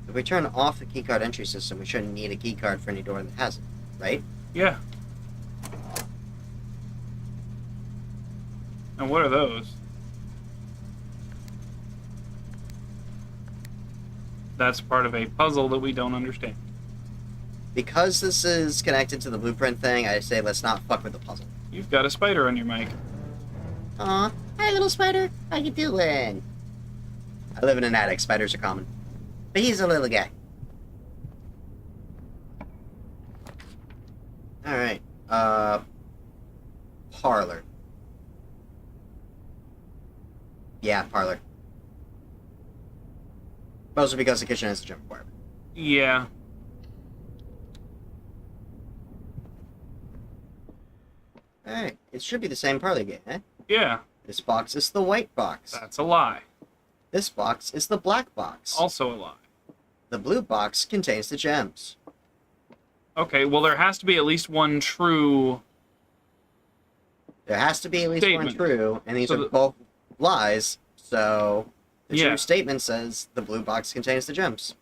If we turn off the keycard entry system, we shouldn't need a keycard for any door that has it, right? Yeah. And what are those? That's part of a puzzle that we don't understand. Because this is connected to the blueprint thing, I say let's not fuck with the puzzle. You've got a spider on your mic. Aw, hi little spider, how you doing? I live in an attic, spiders are common. But he's a little guy. Alright, parlor. Yeah, parlor. Mostly because the kitchen has a gym requirement. Yeah. Alright, it should be the same parlor game, eh? Yeah. This box is the white box. That's a lie. This box is the black box. Also a lie. The blue box contains the gems. Okay, well, there has to be at least one true... There has to be at least Statement. one true, and these So are both lies, so the Yeah. true statement says the blue box contains the gems.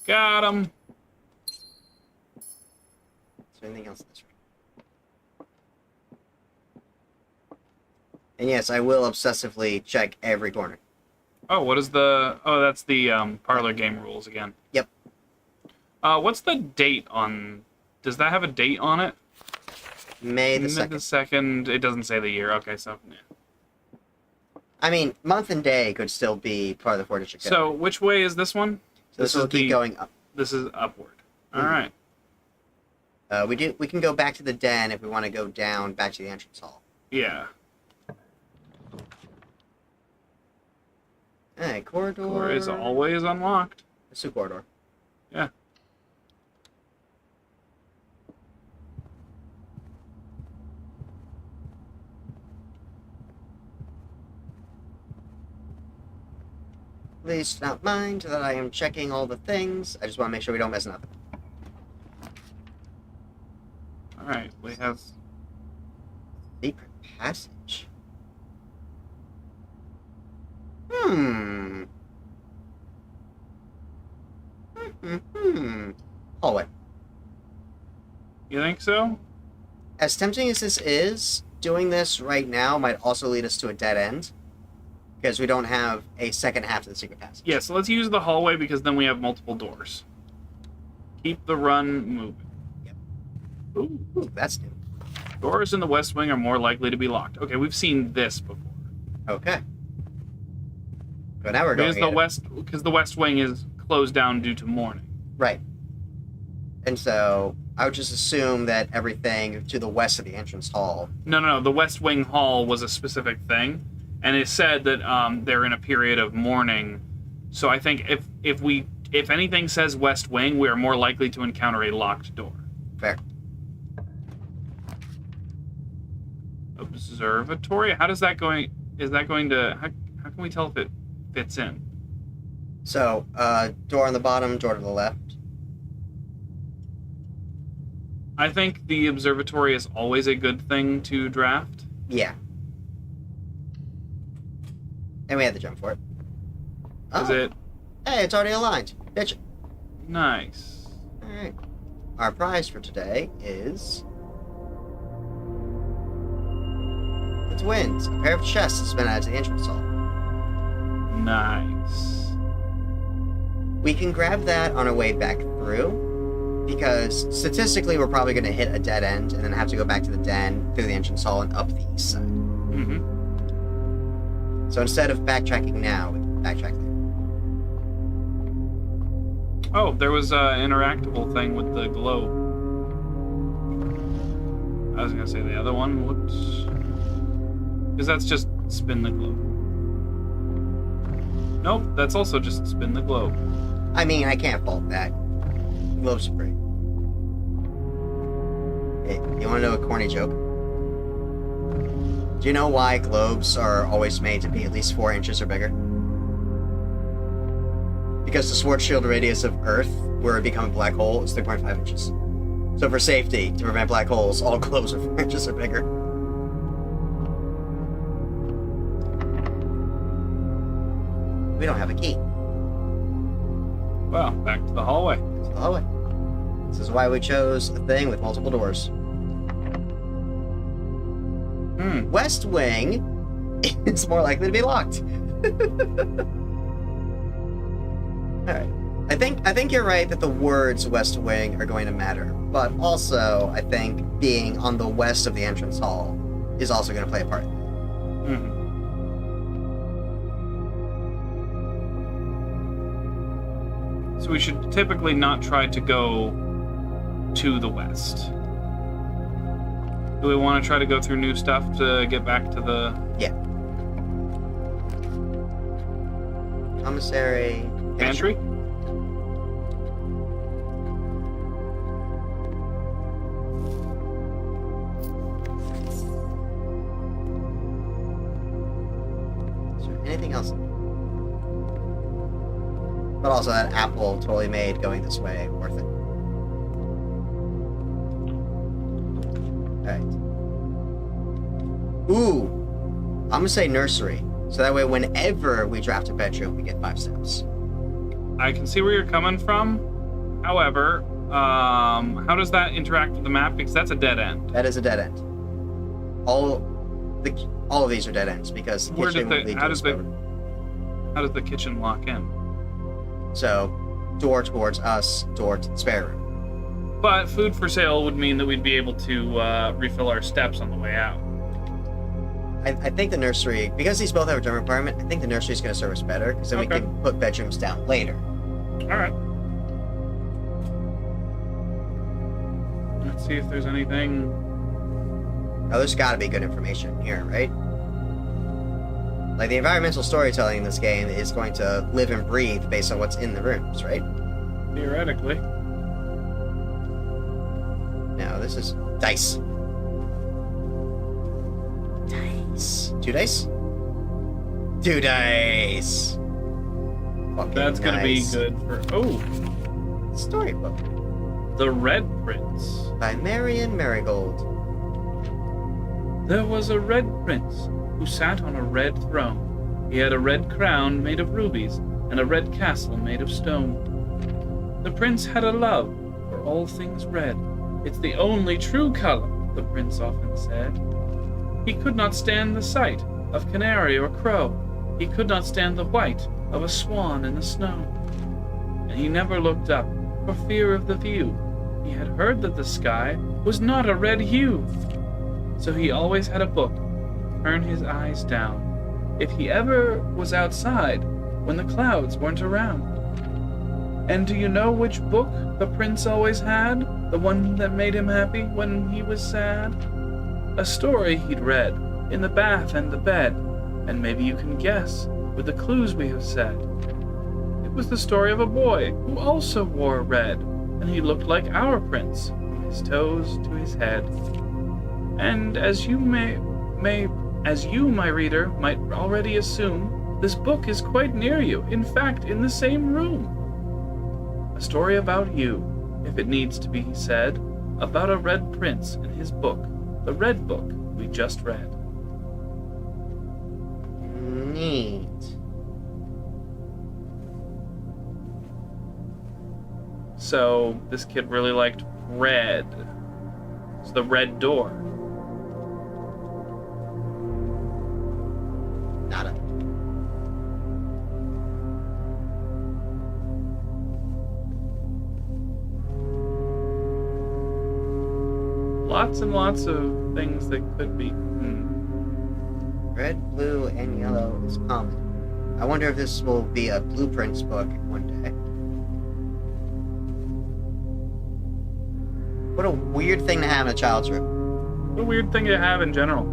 Got him. Is there anything else in this room? And yes, I will obsessively check every corner. Oh, what is the... Oh, that's the parlor game rules again. Yep. What's the date on... Does that have a date on it? May the May 2nd. the 2nd. It doesn't say the year. Okay, so... Yeah. I mean, month and day could still be part of the Fortitude Code. So, which way is this one? So this will is keep going up. This is upward. Mhm. Alright. We can go back to the den if we want to go down back to the entrance hall. Yeah. Alright, corridor. Door is always unlocked. Let's do corridor. Yeah. Please not mind that I am checking all the things. I just want to make sure we don't miss nothing. Alright, we have... Secret passage. Hallway. You think so? As tempting as this is, doing this right now might also lead us to a dead end. Because we don't have a second half to the secret passage. Yeah, so let's use the hallway because then we have multiple doors. Keep the run moving. Yep. Ooh. That's new. Doors in the West Wing are more likely to be locked. Okay, we've seen this before. Okay. But now we're going because the West Wing is closed down due to mourning. Right. And so I would just assume that everything to the west of the entrance hall. No. The West Wing hall was a specific thing, and it said that they're in a period of mourning. So I think if anything says West Wing, we are more likely to encounter a locked door. Fair. Observatory? How does that going? Is that going to? How can we tell if it fits in? So, door on the bottom, door to the left. I think the observatory is always a good thing to draft. Yeah. And we had to jump for it. Is it? Hey, it's already aligned. Bitch. Nice. Alright. Our prize for today is... the twins. A pair of chests has been added to the entrance hall. Nice. We can grab that on our way back through, because statistically we're probably going to hit a dead end and then have to go back to the den, through the entrance hall, and up the east side. Mm-hmm. So instead of backtracking now, we can backtrack later. Oh, there was an interactable thing with the globe. I was going to say the other one looked... because that's just spin the globe. Nope, that's also just spin the globe. I mean, I can't fault that. Globes are pretty. Hey, you want to know a corny joke? Do you know why globes are always made to be at least 4 inches or bigger? Because the Schwarzschild shield radius of Earth, where it becomes a black hole, is 3.5 inches. So for safety, to prevent black holes, all globes are 4 inches or bigger. We don't have a key. Well, back to the hallway. It's the hallway. This is why we chose a thing with multiple doors. West Wing is more likely to be locked. Alright. I think you're right that the words West Wing are going to matter, but also I think being on the west of the entrance hall is also going to play a part. Mm-hmm. So we should typically not try to go to the west. Do we want to try to go through new stuff to get back to the... Yeah. Commissary... Pantry? Is there anything else? But also that apple totally made going this way worth it. Alright. Ooh! I'm gonna say nursery. So that way whenever we draft a bedroom, we get 5 steps. I can see where you're coming from. However, how does that interact with the map? Because that's a dead end. That is a dead end. All of these are dead ends because the kitchen would lead to a discovery. How does the kitchen lock in? So, door towards us, door to the spare room. But food for sale would mean that we'd be able to refill our steps on the way out. I think the nursery, because these both have a dorm requirement, I think the nursery is going to serve us better, because then we can put bedrooms down later. Alright. Let's see if there's anything... Oh, there's got to be good information here, right? Like, the environmental storytelling in this game is going to live and breathe based on what's in the rooms, right? Theoretically. No, this is dice. Dice. 2 dice? 2 dice! Fucking That's gonna be nice. good for... Oh! Storybook. The Red Prince. By Marion Marigold. There was a red prince who sat on a red throne. He had a red crown made of rubies and a red castle made of stone. The prince had a love for all things red. It's the only true color, the prince often said. He could not stand the sight of canary or crow. He could not stand the white of a swan in the snow. And he never looked up for fear of the view. He had heard that the sky was not a red hue. So he always had a book to turn his eyes down if he ever was outside when the clouds weren't around. And do you know which book the prince always had? The one that made him happy when he was sad? A story he'd read in the bath and the bed, and maybe you can guess with the clues we have said. It was the story of a boy who also wore red, and he looked like our prince from his toes to his head. And as you my reader, might already assume, this book is quite near you, in fact, in the same room. A story about you, if it needs to be said, about a red prince and his book, the red book we just read. Neat. So, this kid really liked red. It's the red door. Nada. Lots and lots of things that could be. Red, blue, and yellow is common. I wonder if this will be a BluePrince book one day. What a weird thing to have in a child's room. What a weird thing to have in general.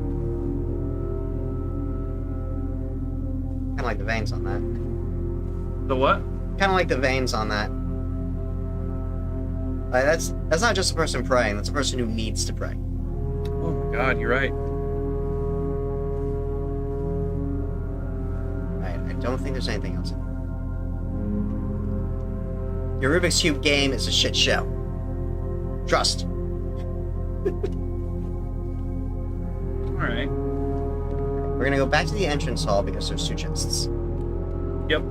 Kind of like the veins on that. The what? Kind of like the veins on that. Like that's not just a person praying. That's a person who needs to pray. Oh my God, you're right. Right. I don't think there's anything else. Your Rubik's Cube game is a shit show. Trust. Alright. We're gonna go back to the entrance hall because there's two chests. Yep.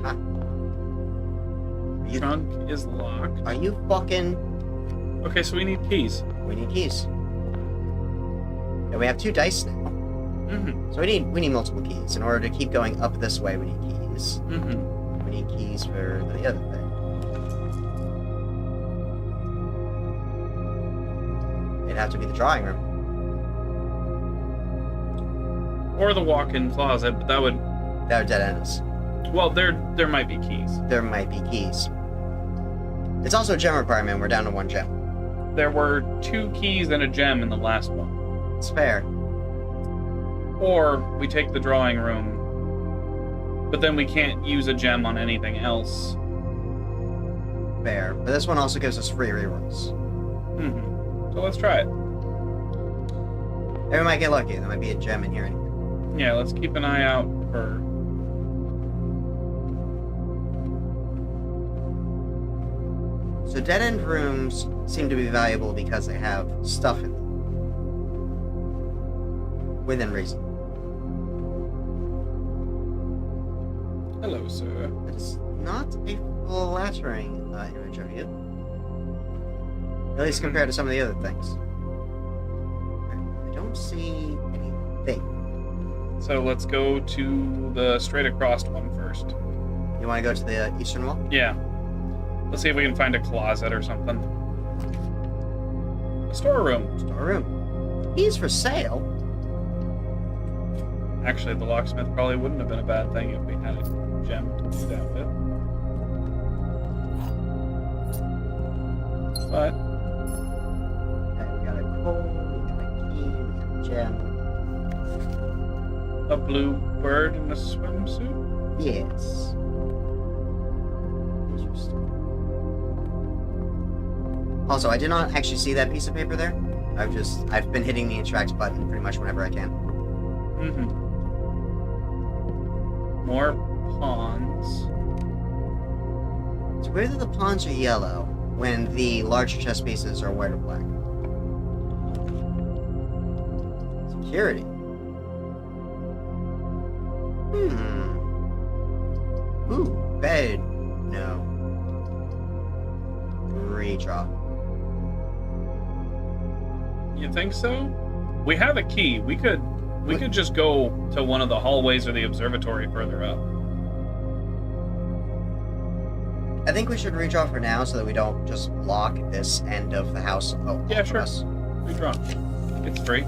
Huh? Trunk is locked. Are you fucking... Okay, so we need keys. We need keys. And we have 2 dice now. Mm-hmm. So we need multiple keys. In order to keep going up this way, we need keys. Mm-hmm. We need keys for the other thing. It'd have to be the drawing room. Or the walk-in closet, but that would... That would dead end us. Well, there might be keys. There might be keys. It's also a gem requirement. We're down to 1 gem. There were 2 keys and a gem in the last one. It's fair. Or we take the drawing room, but then we can't use a gem on anything else. Fair. But this one also gives us free rerolls. So let's try it. And we might get lucky. There might be a gem in here. Yeah, let's keep an eye out for... So dead-end rooms seem to be valuable because they have stuff in them. Within reason. Hello, sir. It's not a flattering image of you. At least compared to some of the other things. I don't see anything. So let's go to the straight across one first. You want to go to the eastern wall? Yeah. Let's see if we can find a closet or something. A storeroom. Storeroom. Keys for sale? Actually, the locksmith probably wouldn't have been a bad thing if we had a gem to do that with. But Okay, we got a coal, we got a key, we got a gem. a blue bird in a swimsuit? Yes. Interesting. Also, I did not actually see that piece of paper there. I've been hitting the interact button pretty much whenever I can. Mm-hmm. More pawns. So whether the pawns are yellow when the larger chess pieces are white or black. security. Ooh, bed. No. Redraw. You think so? We have a key. We could just go to one of the hallways or the observatory further up. I think we should redraw for now so that we don't just block this end of the house. Oh, Yeah, sure. Us. Redraw. It's free.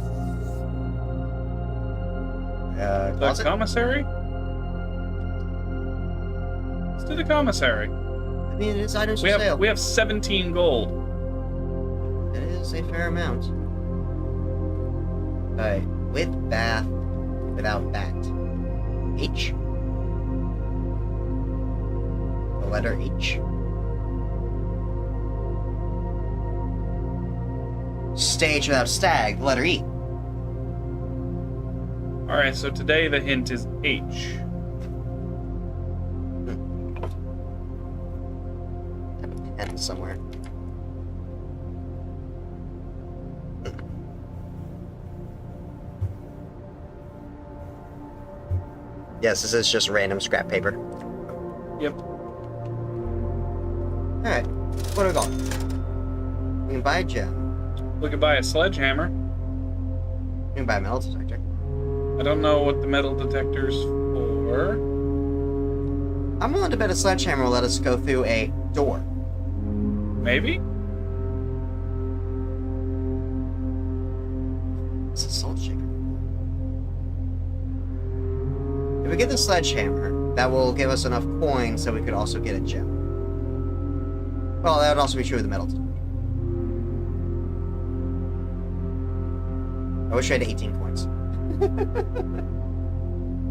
The Closet? commissary? Let's do the commissary. I mean, it is items for We sale. have 17 gold. It is a fair amount. Alright, with bath, without bat. H. The letter H. Stage without stag, the letter E. Alright, so today the hint is H. Pen somewhere. Yes, this is just random scrap paper. Yep. Alright, what do we got? We can buy a gem. We could buy a sledgehammer. We can buy a metal detector. I don't know what the metal detector's for. I'm willing to bet a sledgehammer will let us go through a door. Maybe? It's a salt shaker. If we get the sledgehammer, that will give us enough coins so we could also get a gem. Well, that would also be true of the metal detector. I wish I had 18 coins.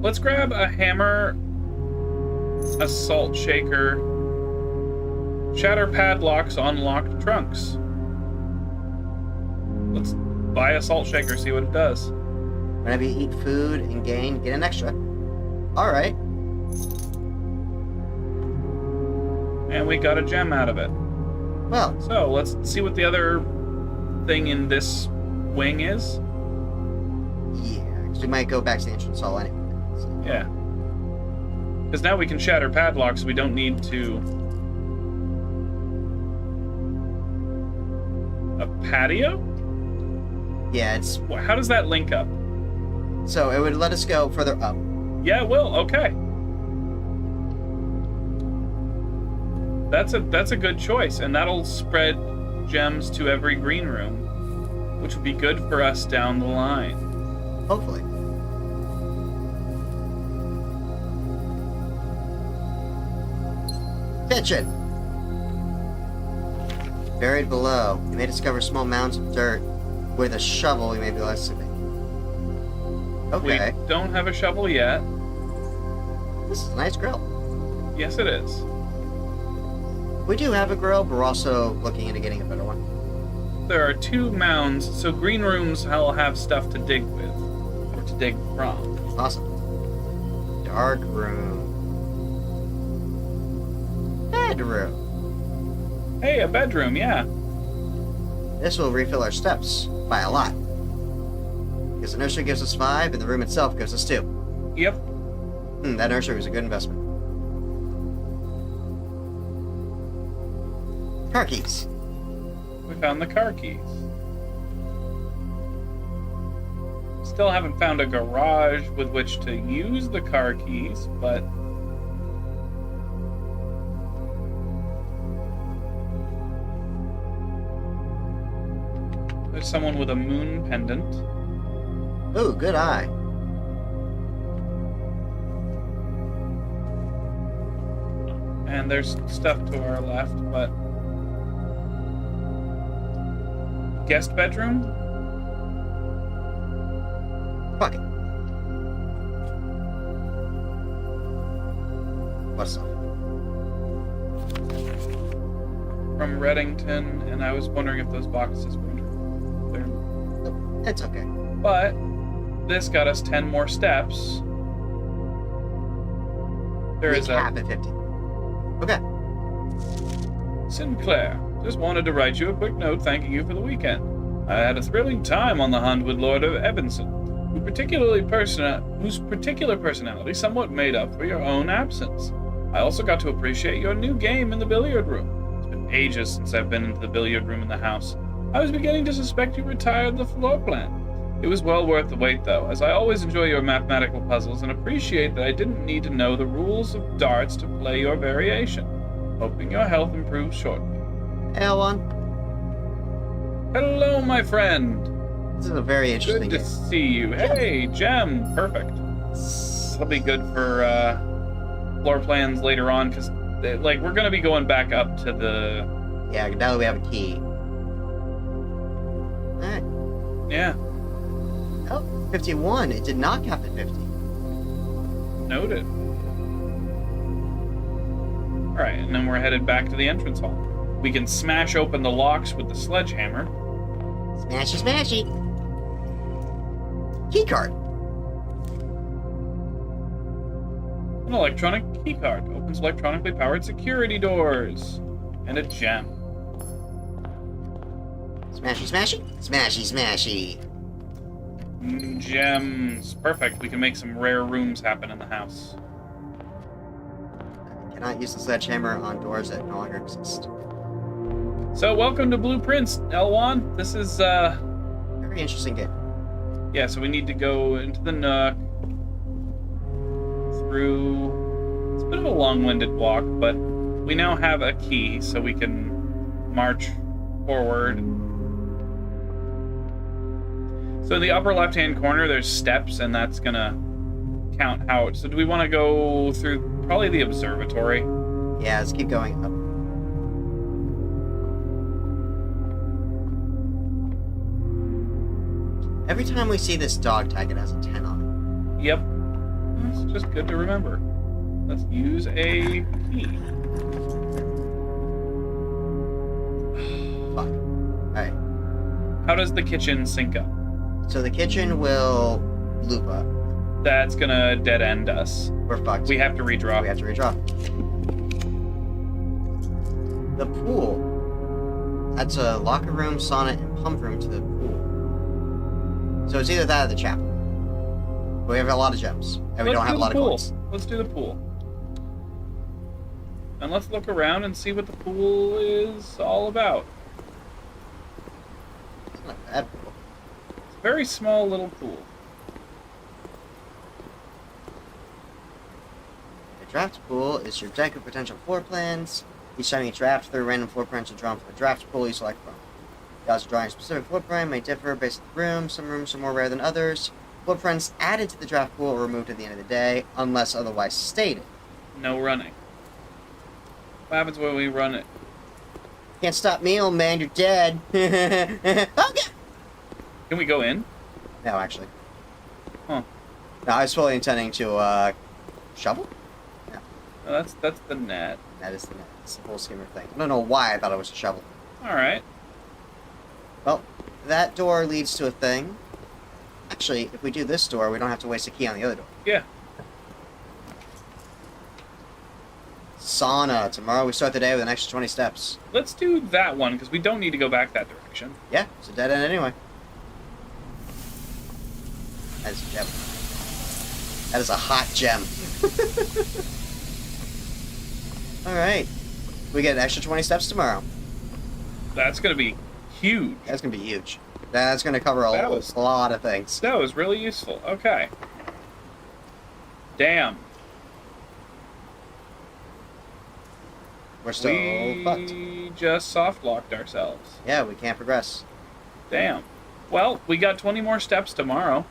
Let's grab a hammer, a salt shaker, shatter padlocks, unlocked trunks. Let's buy a salt shaker, see what it does. Whenever you eat food and gain, get an extra. Alright. And we got a gem out of it. Well, So let's see what the other thing in this wing is. yeah, because we might go back to the entrance hall anyway. So. Yeah. Because now we can shatter padlocks, we don't need to... A patio? Yeah, it's... How does that link up? So it would let us go further up. Yeah, it will. Okay. That's a good choice, and that'll spread gems to every green room, which would be good for us down the line. Hopefully. Kitchen! Buried below, you may discover small mounds of dirt. With a shovel, you may be less of it. Okay. We don't have a shovel yet. This is a nice grill. Yes, it is. We do have a grill, but we're also looking into getting a better one. There are 2 mounds, so green rooms will have stuff to dig with, or to dig from. Awesome. Dark room. Bedroom. Hey, a bedroom, yeah. This will refill our steps by a lot. Because the nursery gives us 5, and the room itself gives us 2. Yep. That nursery was a good investment. Car keys. We found the car keys. Still haven't found a garage with which to use the car keys, but... There's someone with a moon pendant. Ooh, good eye. And there's stuff to our left, but... Guest bedroom? Fuck it. What's up? From Reddington, and I was wondering if those boxes were there. It's okay. But this got us 10 more steps. There We is cap a at 50. Okay. Sinclair. Just wanted to write you a quick note thanking you for the weekend. I had a thrilling time on the hunt with Lord of Evanson. whose particular personality somewhat made up for your own absence. I also got to appreciate your new game in the billiard room. It's been ages since I've been into the billiard room in the house. I was beginning to suspect you retired the floor plan. It was well worth the wait, though, as I always enjoy your mathematical puzzles and appreciate that I didn't need to know the rules of darts to play your variation. Hoping your health improves shortly. Hey, L1. Hello, my friend. This is a very interesting Good to game. see you. Hey, Gem. Perfect. That'll be good for floor plans later on, because we're going to be going back up to the... Yeah, now that we have a key. Alright. Yeah. Oh, 51. It did not cap at 50. Noted. Alright, and then we're headed back to the entrance hall. We can smash open the locks with the sledgehammer. Smashy, smashy. Key card. An electronic keycard opens electronically powered security doors. And a gem. Smashy, smashy. Smashy, smashy. Gems. Perfect. We can make some rare rooms happen in the house. Cannot use the sledgehammer on doors that no longer exist. So, welcome to BluePrince, L1. This is, Very interesting game. yeah, so we need to go into the nook. Through... It's a bit of a long-winded walk, but we now have a key, so we can march forward. So in the upper left-hand corner, there's steps, and that's gonna count how... So do we want to go through probably the observatory? Yeah, let's keep going up. Every time we see this dog tag, it has a 10 on Yep. That's just good to remember. Let's use a key. it. Fuck. Alright. How does the kitchen sync up? So the kitchen will loop up. That's gonna dead end us. We're fucked. We have to redraw. We have to redraw. The pool. That's a locker room, sauna, and pump room to the pool. So it's either that or the chapel. But we have a lot of gems. And we Let's don't have do a lot the of pool. coins. Let's do the pool. And let's look around and see what the pool is all about. It's not a bad pool. It's a very small little pool. The draft pool is your deck of potential floor plans. Each time you draft, 3 random floor plans are drawn from the draft pool you select from. The odds of drawing a specific floor plan may differ based on the room. Some rooms are more rare than others. Floor plans added to the draft pool are removed at the end of the day, unless otherwise stated. No running. What happens when we run it? Can't stop me, old man, you're dead. Okay! Can we go in? No, actually. Huh. No, I was fully intending to, shovel? No, that's the net. That is the whole skimmer thing. I don't know why I thought it was a shovel. Alright. Well, that door leads to a thing. Actually, if we do this door, we don't have to waste a key on the other door. Yeah. Sauna. Tomorrow we start the day with an extra 20 steps. Let's do that one, because we don't need to go back that direction. Yeah, it's a dead end anyway. That is a gem. That is a hot gem. Alright. We get an extra 20 steps tomorrow. That's going to be huge. That's going to be huge. That's going to cover a lot of things. That was really useful. Okay. Damn. We're still fucked. We just soft-locked ourselves. Yeah, we can't progress. Damn. Well, we got 20 more steps tomorrow.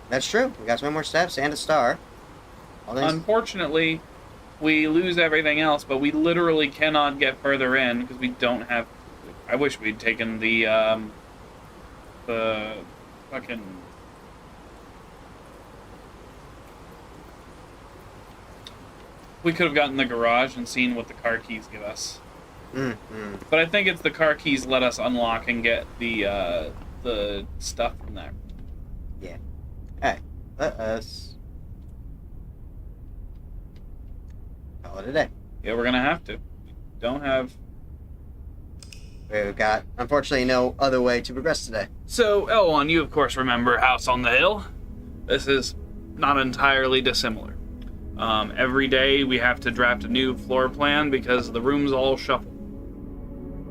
That's true. We got 20 more steps and a star. All these... Unfortunately, we lose everything else, but we literally cannot get further in because we don't have... I wish we'd taken the fucking... We could have gotten the garage and seen what the car keys give us. But I think it's the car keys let us unlock and get the stuff from there. Yeah. Alright. Let us... call it a day. Yeah, we're gonna have to. We don't have... We've got, unfortunately, no other way to progress today. So, L1, you of course remember House on the Hill. This is not entirely dissimilar. Every day we have to draft a new floor plan because the rooms all shuffle.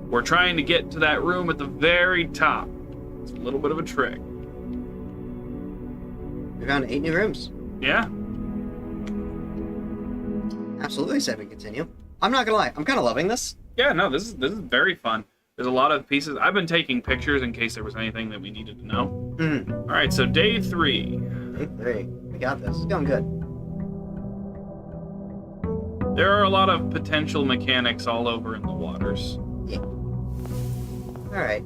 We're trying to get to that room at the very top. It's a little bit of a trick. We found 8 new rooms. Yeah. Absolutely said we continue. I'm not gonna lie, I'm kind of loving this. Yeah, no, this is very fun. There's a lot of pieces. I've been taking pictures in case there was anything that we needed to know. Mm. All right, so day 3. Day 3. We got this. It's going good. There are a lot of potential mechanics all over in the waters. Yeah. Alright.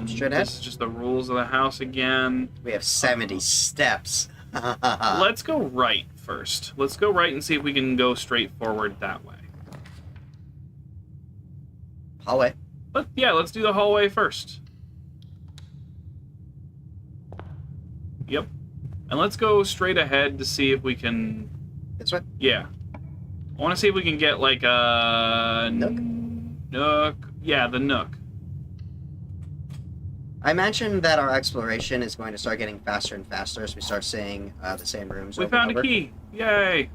Straight ahead. This is just the rules of the house again. We have 70 steps. Let's go right first. Let's go right and see if we can go straight forward that way. Hallway. Let's do the hallway first. Yep. And let's go straight ahead to see if we can... This way? Yeah. I want to see if we can get, like, a... Nook? Yeah, the nook. I mentioned that our exploration is going to start getting faster and faster as we start seeing the same rooms. We over and found a over. key. Yay.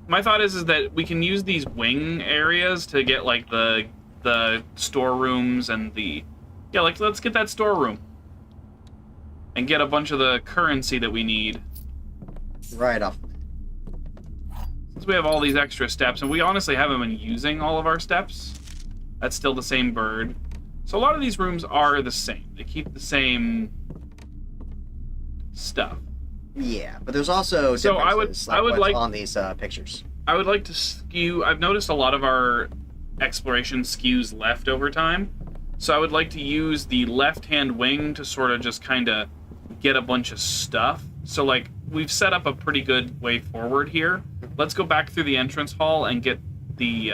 My thought is that we can use these wing areas to get, like, the storerooms and the... Yeah, like, let's get that storeroom. And get a bunch of the currency that we need. Right off. Since we have all these extra steps, and we honestly haven't been using all of our steps. That's still the same bird. So a lot of these rooms are the same. They keep the same stuff. Yeah, but there's also So differences, I would what's like on these pictures. I would like to skew... I've noticed a lot of our exploration skews left over time. So I would like to use the left-hand wing to sort of just kind of get a bunch of stuff. So, like, we've set up a pretty good way forward here. Let's go back through the entrance hall and get the...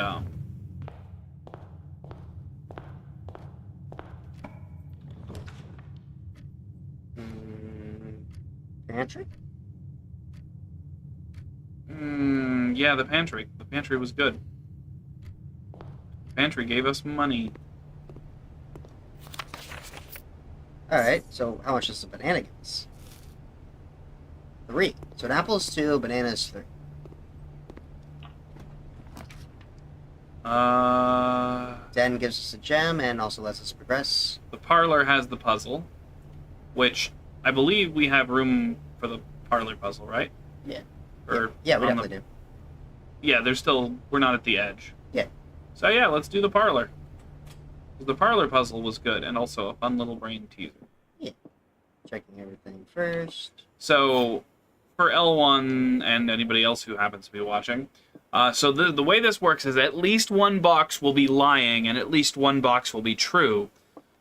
Pantry? Yeah, the pantry. The pantry was good. The pantry gave us money. Alright, so how much does the banana give us? 3. So an apple is 2, banana is 3. Den gives us a gem and also lets us progress. The parlor has the puzzle, which I believe we have room for the parlor puzzle, right? Yeah. Or yeah, we on definitely do. Yeah, we're not at the edge. Yeah. So yeah, let's do the parlor. The parlor puzzle was good, and also a fun little brain teaser. Yeah. Checking everything first. So, for L1 and anybody else who happens to be watching, so the way this works is at least one box will be lying, and at least one box will be true,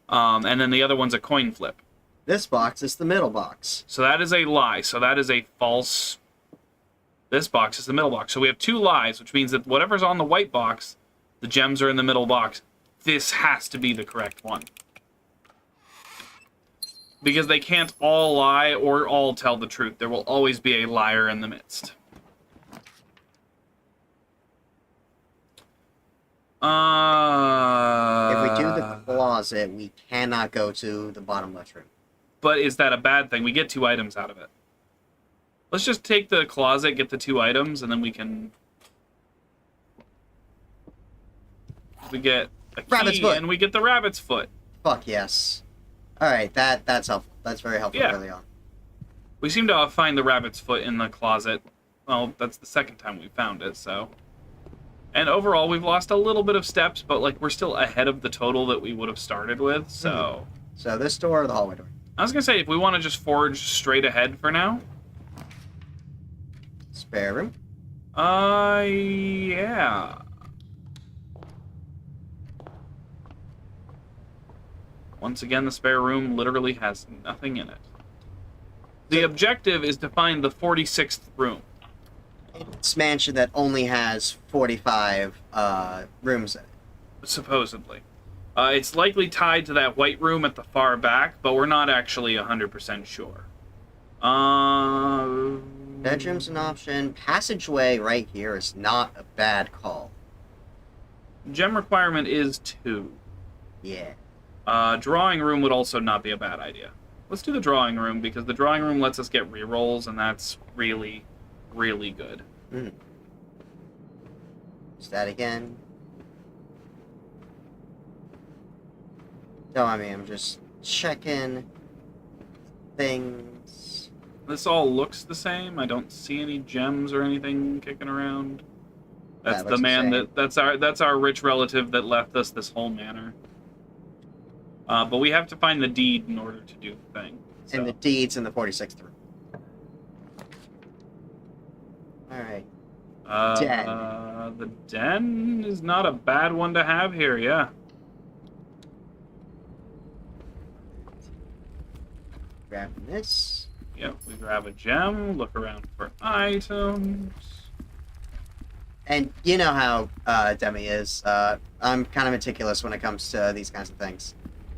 and then the other one's a coin flip. This box is the middle box. So that is a lie. So that is a false... This box is the middle box. So we have 2 lies, which means that whatever's on the white box, the gems are in the middle box. This has to be the correct one. Because they can't all lie or all tell the truth. There will always be a liar in the midst. If we do the closet, we cannot go to the bottom left room. But is that a bad thing? We get 2 items out of it. Let's just take the closet, get the 2 items, and then we can... We get a key, Rabbit's foot. and we get the rabbit's foot. Fuck yes. Alright, that's helpful. That's very helpful Yeah. early on. We seem to find the rabbit's foot in the closet. Well, that's the second time we found it, so... And overall, we've lost a little bit of steps, but, like, we're still ahead of the total that we would have started with, so... So this door or the hallway door? I was gonna say, if we want to just forge straight ahead for now... Spare room? Yeah. Once again, the spare room literally has nothing in it. The objective is to find the 46th room. It's mansion that only has 45 rooms in it. Supposedly. It's likely tied to that white room at the far back, but we're not actually 100% sure. Bedroom's an option. Passageway right here is not a bad call. Gem requirement is 2. Yeah. Drawing room would also not be a bad idea. Let's do the drawing room, because the drawing room lets us get rerolls, and that's really, really good. Is that again? Don't mind me, I'm just checking things. This all looks the same. I don't see any gems or anything kicking around. That's the man that's our rich relative that left us this whole manor. But we have to find the deed in order to do the thing. So. And the deed's in the 46th room. Alright. Den. The den is not a bad one to have here, yeah. Grabbing this. Yep, we grab a gem, look around for items. And you know how Demi is. I'm kind of meticulous when it comes to these kinds of things.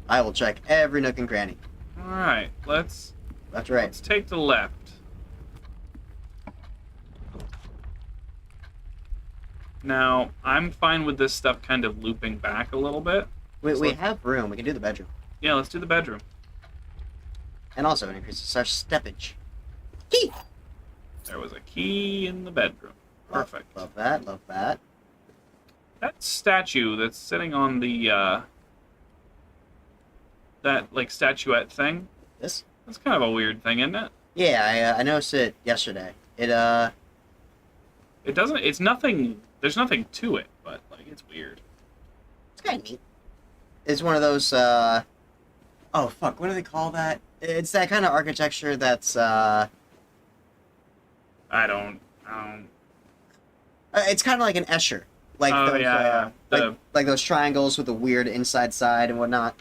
I will check every nook and cranny. Alright, let's take the left. Now, I'm fine with this stuff kind of looping back a little bit. We have room. We can do the bedroom. Yeah, let's do the bedroom. And also, it increases our steppage. Key! There was a key in the bedroom. Perfect. Love that, love that. That statue that's sitting on the, that, like, statuette thing. This? That's kind of a weird thing, isn't it? Yeah, I noticed it yesterday. It doesn't, it's nothing, there's nothing to it, but, like, it's weird. It's kind of neat. It's one of those, oh, fuck, what do they call that? It's that kind of architecture that's, I don't... It's kind of like an Escher. Like those, yeah. Like those triangles with the weird inside side and whatnot.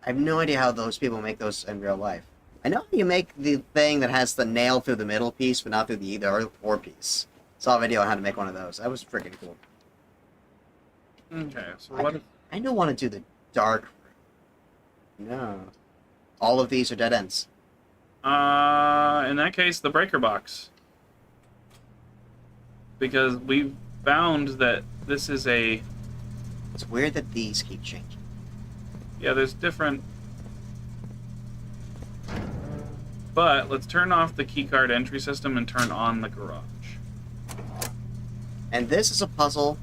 I have no idea how those people make those in real life. I know how you make the thing that has the nail through the middle piece, but not through the either or piece. Saw a video on how to make one of those. That was freaking cool. Okay, so what... I don't want to do the dark room. No. All of these are dead ends. In that case, the breaker box. Because we've found that this is a... It's weird that these keep changing. Yeah, there's different... But let's turn off the keycard entry system and turn on the garage. And this is a puzzle.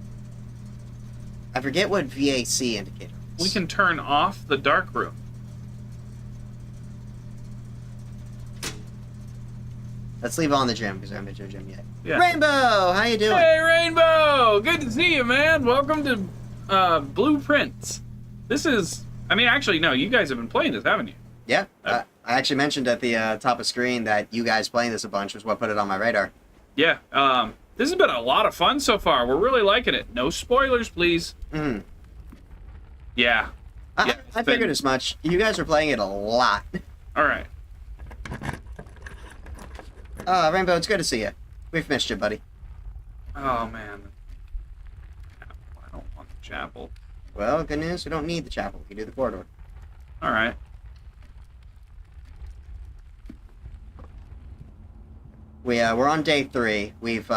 I forget what VAC indicator is. We can turn off the dark room. Let's leave on the gym, because I haven't been to a gym yet. Yeah. Rainbow! How you doing? Hey, Rainbow! Good to see you, man! Welcome to BluePrince. This is... I mean, actually, no, you guys have been playing this, haven't you? Yeah. I actually mentioned at the top of screen that you guys playing this a bunch was what put it on my radar. Yeah, this has been a lot of fun so far. We're really liking it. No spoilers, please. Yeah. I figured as much. You guys are playing it a lot. Alright. Rainbow, it's good to see you. We've missed you, buddy. Oh, man. I don't want the chapel. Well, good news, we don't need the chapel. We can do the corridor. Alright. We're on day 3. We've,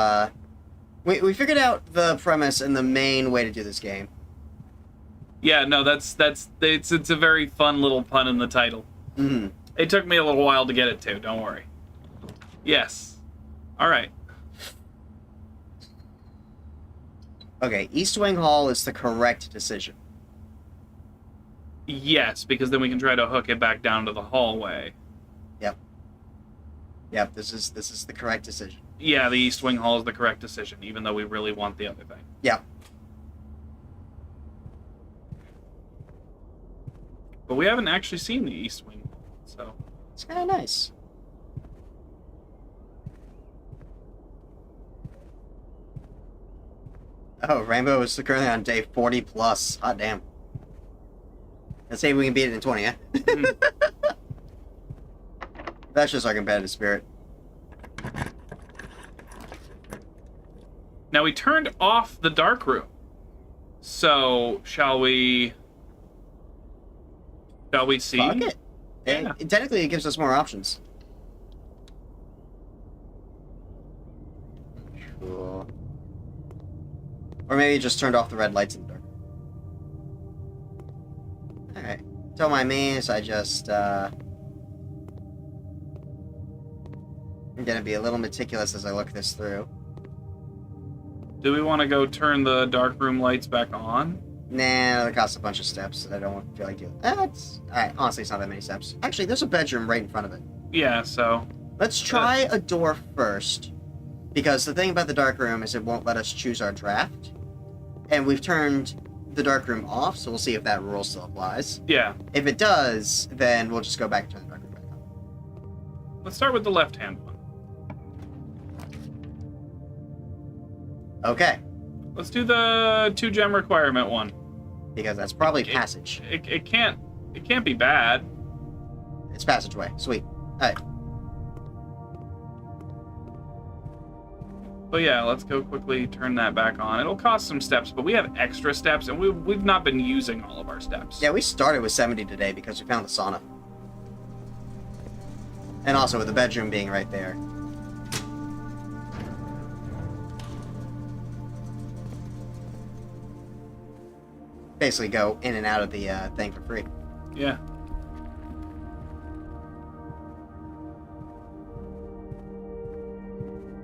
we figured out the premise and the main way to do this game. Yeah, no, it's a very fun little pun in the title. Mm-hmm. It took me a little while to get it to, don't worry. Yes. Alright. Okay, East Wing Hall is the correct decision. Yes, because then we can try to hook it back down to the hallway. Yep, this is the correct decision. Yeah, the East Wing Hall is the correct decision, even though we really want the other thing. Yep. But we haven't actually seen the East Wing, so... It's kind of nice. Oh, Rainbow is currently on day 40 plus. Hot damn. Let's see if we can beat it in 20, yeah? That's just our competitive spirit. Now, we turned off the dark room. So, shall we see? Fuck it. Yeah. Technically, it gives us more options. Cool. Or maybe it just turned off the red lights in the dark. Alright. Don't mind me as I just, I'm gonna be a little meticulous as I look this through. Do we want to go turn the dark room lights back on? Nah, that costs a bunch of steps. I don't feel like doing that. Alright, honestly, it's not that many steps. Actually, there's a bedroom right in front of it. Yeah, so... Let's try a door first. Because the thing about the dark room is it won't let us choose our draft. And we've turned the dark room off, so we'll see if that rule still applies. Yeah. If it does, then we'll just go back and turn the dark room back on. Let's start with the left-hand one. Okay. Let's do the 2-gem requirement one. Because that's probably passage. It can't be bad. It's passageway. Sweet. Alright. But yeah, let's go quickly turn that back on. It'll cost some steps, but we have extra steps, and we've not been using all of our steps. Yeah, we started with 70 today because we found the sauna. And also with the bedroom being right there. Basically go in and out of the thing for free. Yeah.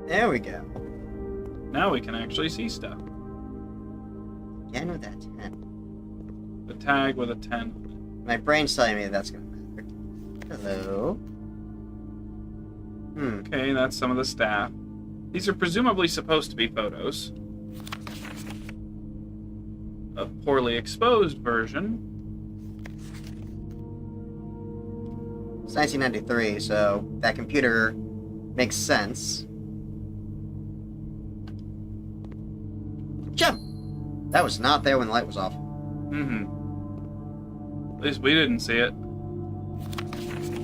There we go. Now we can actually see stuff. Again with that 10. The tag with a 10. My brain's telling me that's going to matter. Hello. Okay, that's some of the staff. These are presumably supposed to be photos. A poorly exposed version. It's 1993, so that computer makes sense. Gem! That was not there when the light was off. Mm-hmm. At least we didn't see it.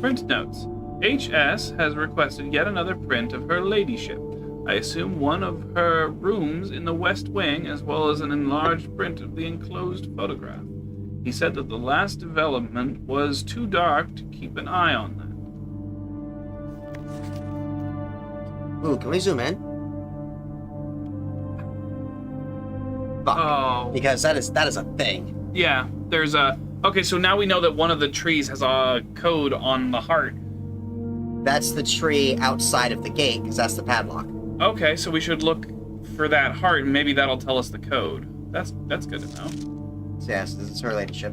Print notes. HS has requested yet another print of her ladyship. I assume one of her rooms in the West Wing, as well as an enlarged print of the enclosed photograph. He said that the last development was too dark to keep an eye on that. Ooh, can we zoom in? Fuck. Oh. Because that is a thing. Yeah, there's a... Okay, so now we know that one of the trees has a code on the heart. That's the tree outside of the gate, because that's the padlock. Okay, so we should look for that heart, and maybe that'll tell us the code. That's good to know. So yes, this is her ladyship.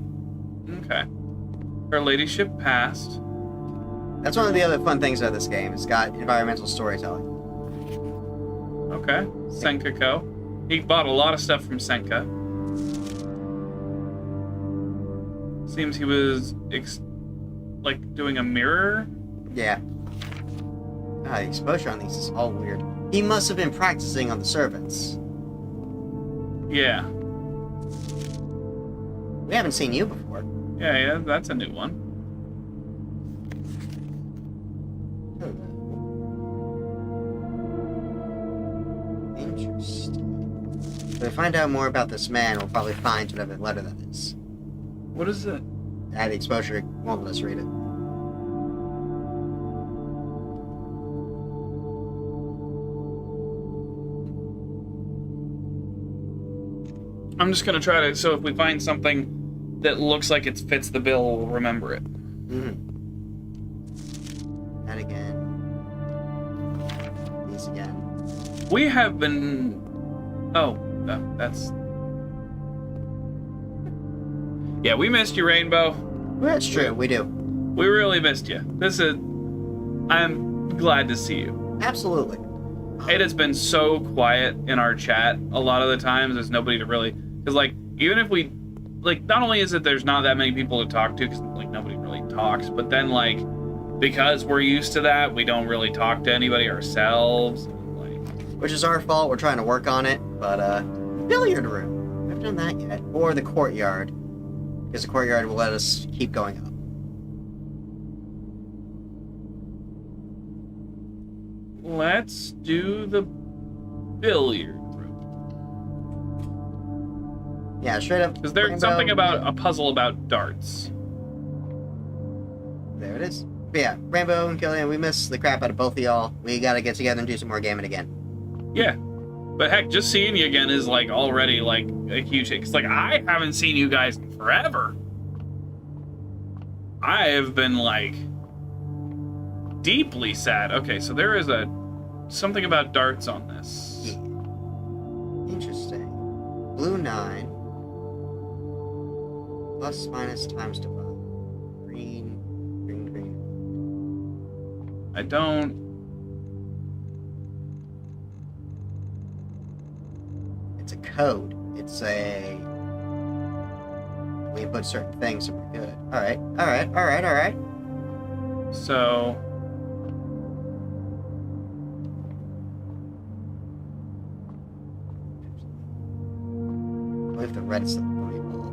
Okay. Her ladyship passed. That's one of the other fun things of this game. It's got environmental storytelling. Okay. Senka Co. He bought a lot of stuff from Senka. Seems he was, doing a mirror? Yeah. Ah, the exposure on these is all weird. He must have been practicing on the servants. Yeah. We haven't seen you before. Yeah, that's a new one. Hello. Interesting. If we find out more about this man, we'll probably find whatever letter that is. What is it? The exposure won't let us read it. I'm just gonna try to, so if we find something that looks like it fits the bill, we'll remember it. That again. These again. We have been... Oh, that's... Yeah, we missed you, Rainbow. Well, that's true, we do. We really missed you. I'm glad to see you. Absolutely. It has been so quiet in our chat a lot of the times. There's nobody to really... Because, even if we... not only is it there's not that many people to talk to, because, nobody really talks, but then, because we're used to that, we don't really talk to anybody ourselves. Which is our fault, we're trying to work on it, but, billiard room. I haven't done that yet. Or the courtyard. Because the courtyard will let us keep going up. Let's do the billiard room. Yeah, straight up. Because there's something about a puzzle about darts. There it is. But yeah, Rainbow and Killian, we miss the crap out of both of y'all. We gotta get together and do some more gaming again. Yeah. But heck, just seeing you again is, already, a huge hit. Because, I haven't seen you guys in forever. I have been, like, deeply sad. Okay, so there is something about darts on this. Yeah. Interesting. Blue 9. Plus minus times divide. Green. I don't... It's a code. It's a... We input certain things and we're good. Alright. So... I believe the red is the 3 ball.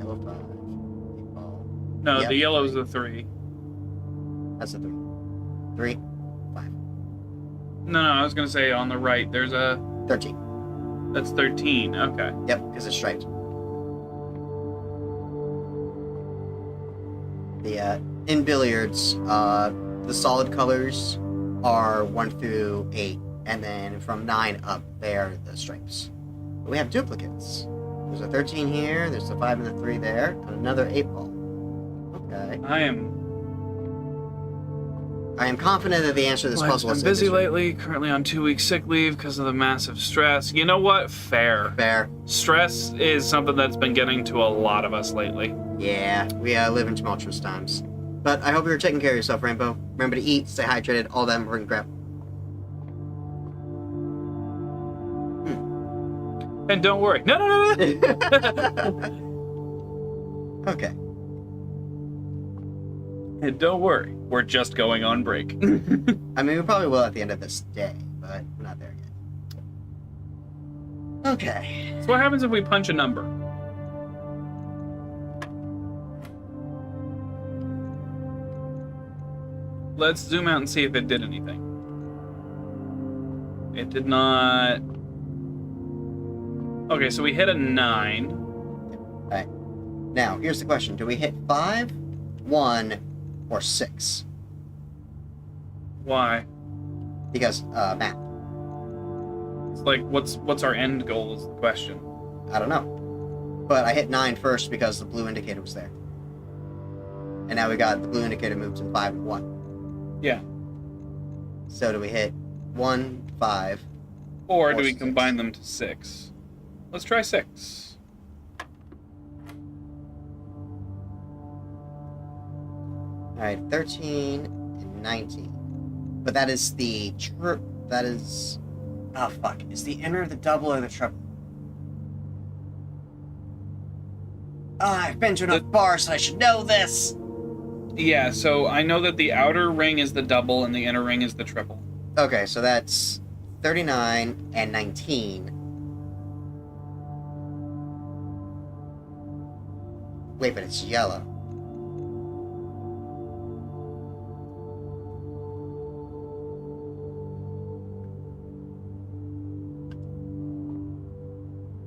Yellow 5. 8 ball. No, Yep, the yellow's 3. the 3. That's a 3. 3. 5. No, I was gonna say on the right, there's a... 13. That's 13, okay. Yep, because it's striped. In billiards, the solid colors are 1 through 8, and then from 9 up, they're the stripes. But we have duplicates. There's a 13 here, there's a 5 and a 3 there, and another 8 ball. Okay. I am confident that the answer to this puzzle I'm is busy lately, currently on 2 weeks sick leave because of the massive stress. You know what? Fair. Fair. Stress is something that's been getting to a lot of us lately. Yeah, we live in tumultuous times. But I hope you're taking care of yourself, Rainbow. Remember to eat, stay hydrated, all that important crap. And don't worry. No. Okay. And don't worry. We're just going on break. I mean, we probably will at the end of this day, but we're not there yet. Okay. So what happens if we punch a number? Let's zoom out and see if it did anything. It did not... Okay, so we hit a 9. Alright. Now, here's the question. Do we hit 5, 1, or 6? Why? Because, math. It's like, what's our end goal is the question. I don't know. But I hit 9 first because the blue indicator was there. And now we got the blue indicator moved to 5 and 1. Yeah. So do we hit 1, 5? Or do we 6? combine them to 6? Let's try 6. Alright, 13 and 19. But that is the that is... Oh, fuck. Is the inner the double or the treble? I've been to enough bars, I should know this! Yeah, so I know that the outer ring is the double and the inner ring is the triple. Okay, so that's 39 and 19. Wait, but it's yellow.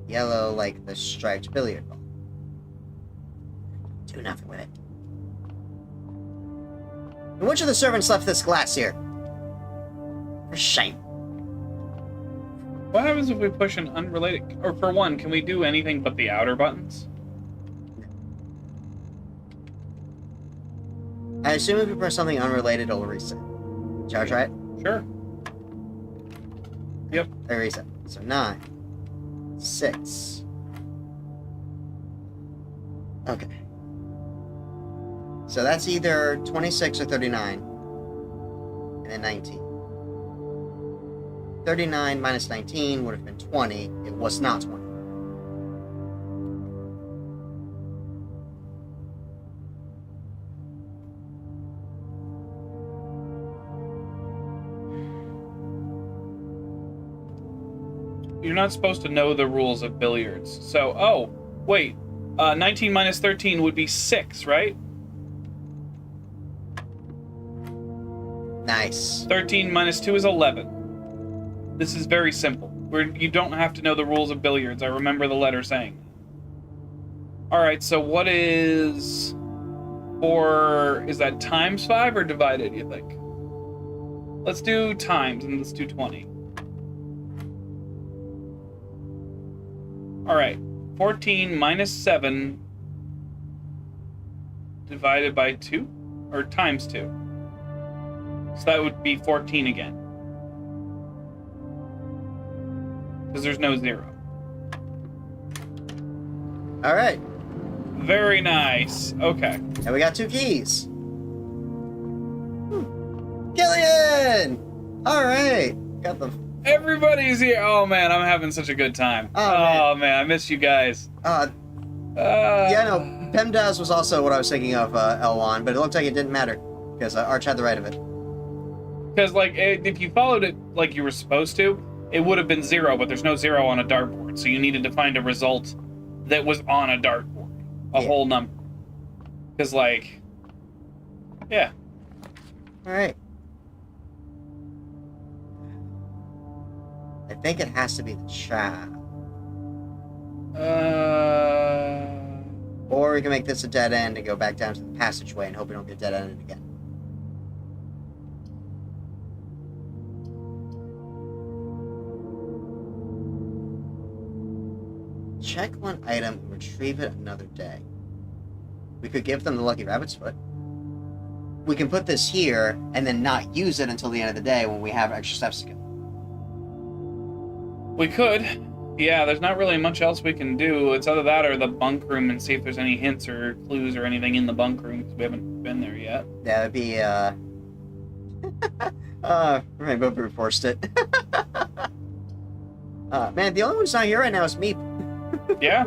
Yellow like the striped billiard ball. Do nothing with it. And which of the servants left this glass here? For shame. What happens if we push an unrelated... Or for one, can we do anything but the outer buttons? I assume if we press something unrelated, it'll reset. Shall I try it? Sure. Yep. I reset. So 9. 6. Okay. So that's either 26 or 39. And then 19. 39 minus 19 would have been 20. It was not 20. You're not supposed to know the rules of billiards. So, oh, wait. 19 minus 13 would be 6, right? Nice. 13 minus 2 is 11. This is very simple. You don't have to know the rules of billiards. I remember the letter saying. Alright, so what is... Is that times 5 or divided, you think? Let's do times, and let's do 20. Alright, 14 minus 7 divided by 2? Or times 2? So that would be 14 again. Because there's no 0. All right. Very nice. Okay. And we got 2 keys. Killian! All right. Got the... Everybody's here. Oh, man, I'm having such a good time. Oh, man, I miss you guys. Yeah, no, PEMDAS was also what I was thinking of, L1, but it looked like it didn't matter, because Arch had the right of it. Because, like, if you followed it like you were supposed to, it would have been 0, but there's no 0 on a dartboard, so you needed to find a result that was on a dartboard. A whole number. Because, like... Yeah. Alright. I think it has to be the child. Or we can make this a dead end and go back down to the passageway and hope we don't get dead ended again. Check one item and retrieve it another day. We could give them the Lucky Rabbit's Foot. We can put this here and then not use it until the end of the day when we have extra steps to go. We could. Yeah, there's not really much else we can do. It's either that or the bunk room and see if there's any hints or clues or anything in the bunk room, because we haven't been there yet. That would be, Rainbow Brute forced it. Man, the only one who's not here right now is Meep. Yeah.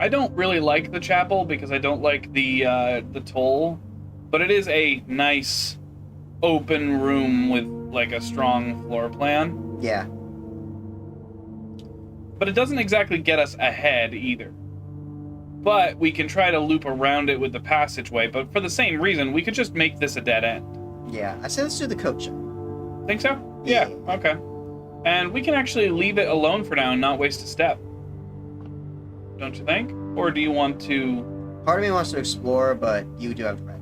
I don't really like the chapel because I don't like the toll, but it is a nice open room with like a strong floor plan. Yeah. But it doesn't exactly get us ahead either. But we can try to loop around it with the passageway, but for the same reason, we could just make this a dead end. Yeah, I say let's do the coach. Think so? Yeah, okay. And we can actually leave it alone for now and not waste a step. Don't you think? Or do you want to... Part of me wants to explore, but you do have the right.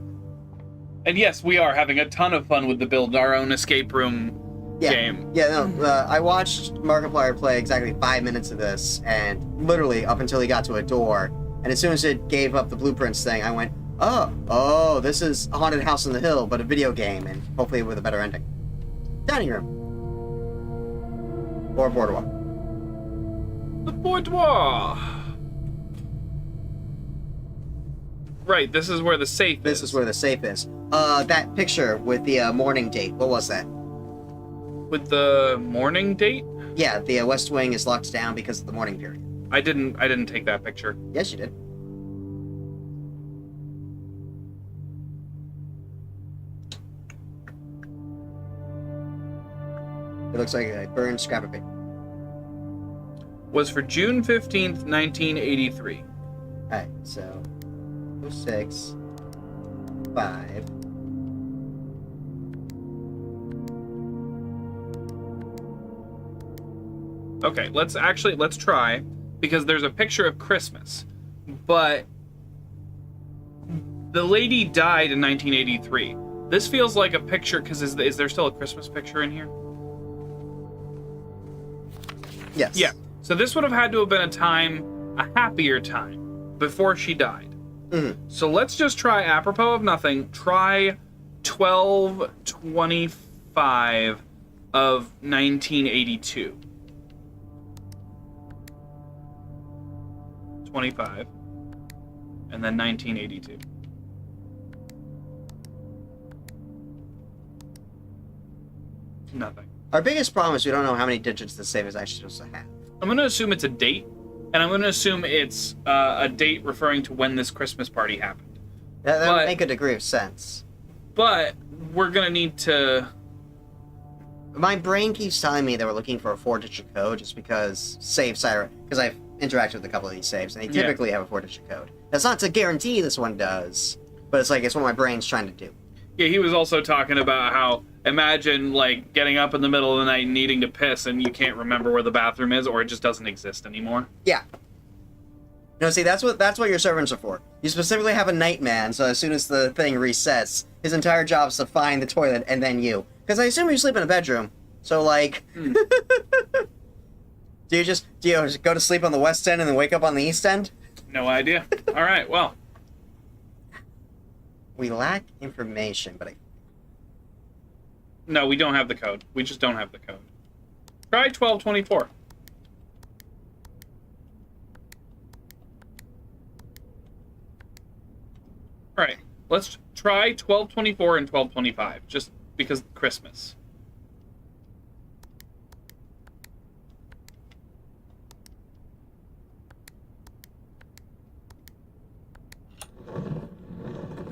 And yes, we are having a ton of fun with the build our own escape room game. Yeah, no, I watched Markiplier play exactly 5 minutes of this, and literally up until he got to a door, and as soon as it gave up the BluePrince thing, I went, oh, this is a Haunted House on the Hill, but a video game, and hopefully with a better ending. Dining room. Or boardwalk. The boudoir! Right, this is where the safe is. This is where the safe is. That picture with the morning date, what was that? With the morning date? Yeah, the West Wing is locked down because of the morning period. I didn't take that picture. Yes, you did. It looks like a burned scrap of paper. Was for June 15th, 1983. Alright, so 06, 5. Okay, let's try, because there's a picture of Christmas, but the lady died in 1983. This feels like a picture, because is there still a Christmas picture in here? Yes. Yeah, so this would have had to have been a happier time, before she died. Mm-hmm. So let's just try, apropos of nothing, try 12/25 of 1982. 25, and then 1982. Nothing. Our biggest problem is we don't know how many digits the save is actually supposed to have. I'm going to assume it's a date, and I'm going to assume it's a date referring to when this Christmas party happened. That would make a degree of sense. But we're going to need to... My brain keeps telling me that we're looking for a 4-digit code just because save Siren, because I've interacted with a couple of these saves, and they typically have a 4-digit code. That's not to guarantee this one does, but it's like, it's what my brain's trying to do. Yeah, he was also talking about how, imagine, like, getting up in the middle of the night and needing to piss, and you can't remember where the bathroom is, or it just doesn't exist anymore. Yeah. No, see, that's what your servants are for. You specifically have a nightman, so as soon as the thing resets, his entire job is to find the toilet, and then you. Because I assume you sleep in a bedroom, so, like... Do you just go to sleep on the West End and then wake up on the East End? No idea. All right, well. We lack information, but No, we don't have the code. We just don't have the code. Try 1224. All right, let's try 1224 and 1225, just because Christmas.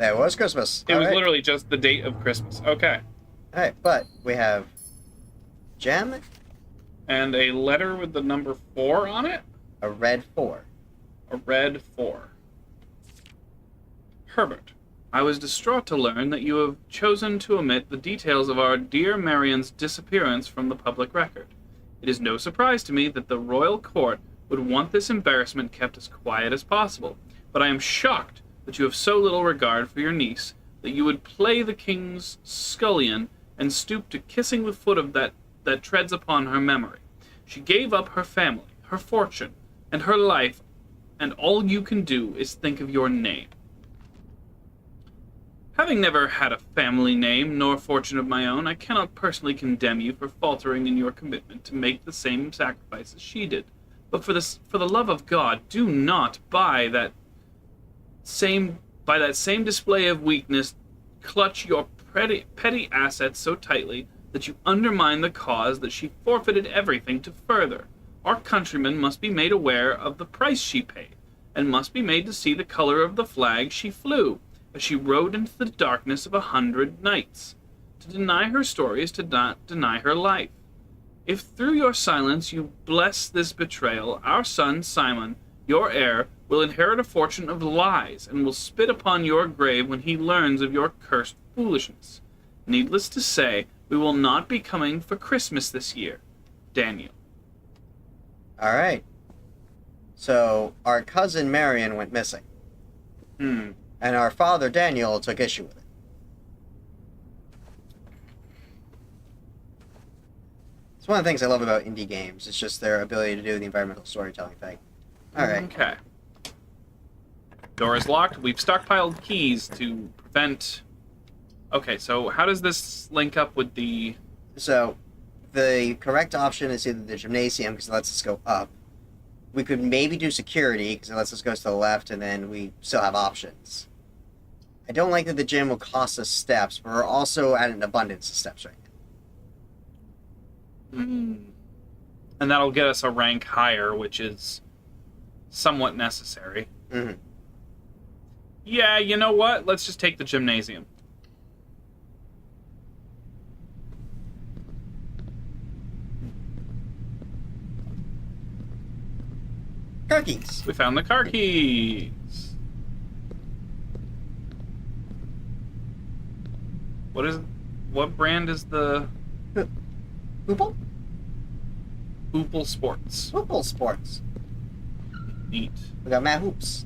that was Christmas. It was literally just the date of Christmas. Okay. All right, but we have gem, And a letter with the number 4 on it? a red 4. A red 4. Herbert, I was distraught to learn that you have chosen to omit the details of our dear Marion's disappearance from the public record. It is no surprise to me that the royal court would want this embarrassment kept as quiet as possible, but I am shocked that you have so little regard for your niece that you would play the king's scullion and stoop to kissing the foot of that treads upon her memory. She gave up her family, her fortune, and her life, and all you can do is think of your name. Having never had a family name nor fortune of my own, I cannot personally condemn you for faltering in your commitment to make the same sacrifices she did. But for the love of God, do not by that same display of weakness clutch your petty assets so tightly that you undermine the cause that she forfeited everything to further. Our countrymen must be made aware of the price she paid, and must be made to see the color of the flag she flew, as she rode into the darkness of 100 nights. To deny her story is to not deny her life. If through your silence you bless this betrayal, our son Simon, your heir, will inherit a fortune of lies, and will spit upon your grave when he learns of your cursed foolishness. Needless to say, we will not be coming for Christmas this year. Daniel. All right. So our cousin Marion went missing. And our father Daniel took issue with it. It's one of the things I love about indie games. It's just their ability to do the environmental storytelling thing. All right. Okay. Door is locked. We've stockpiled keys to prevent... Okay, so how does this link up with the... So the correct option is either the gymnasium, because it lets us go up. We could maybe do security, because it lets us go to the left, and then we still have options. I don't like that the gym will cost us steps, but we're also at an abundance of steps right now. And that'll get us a rank higher, which is somewhat necessary. Mm-hmm. Yeah, you know what? Let's just take the gymnasium. Car keys. We found the car keys. What brand is the... Hoople? Hoople Sports. Hoople Sports. Neat. We got Matt Hoops.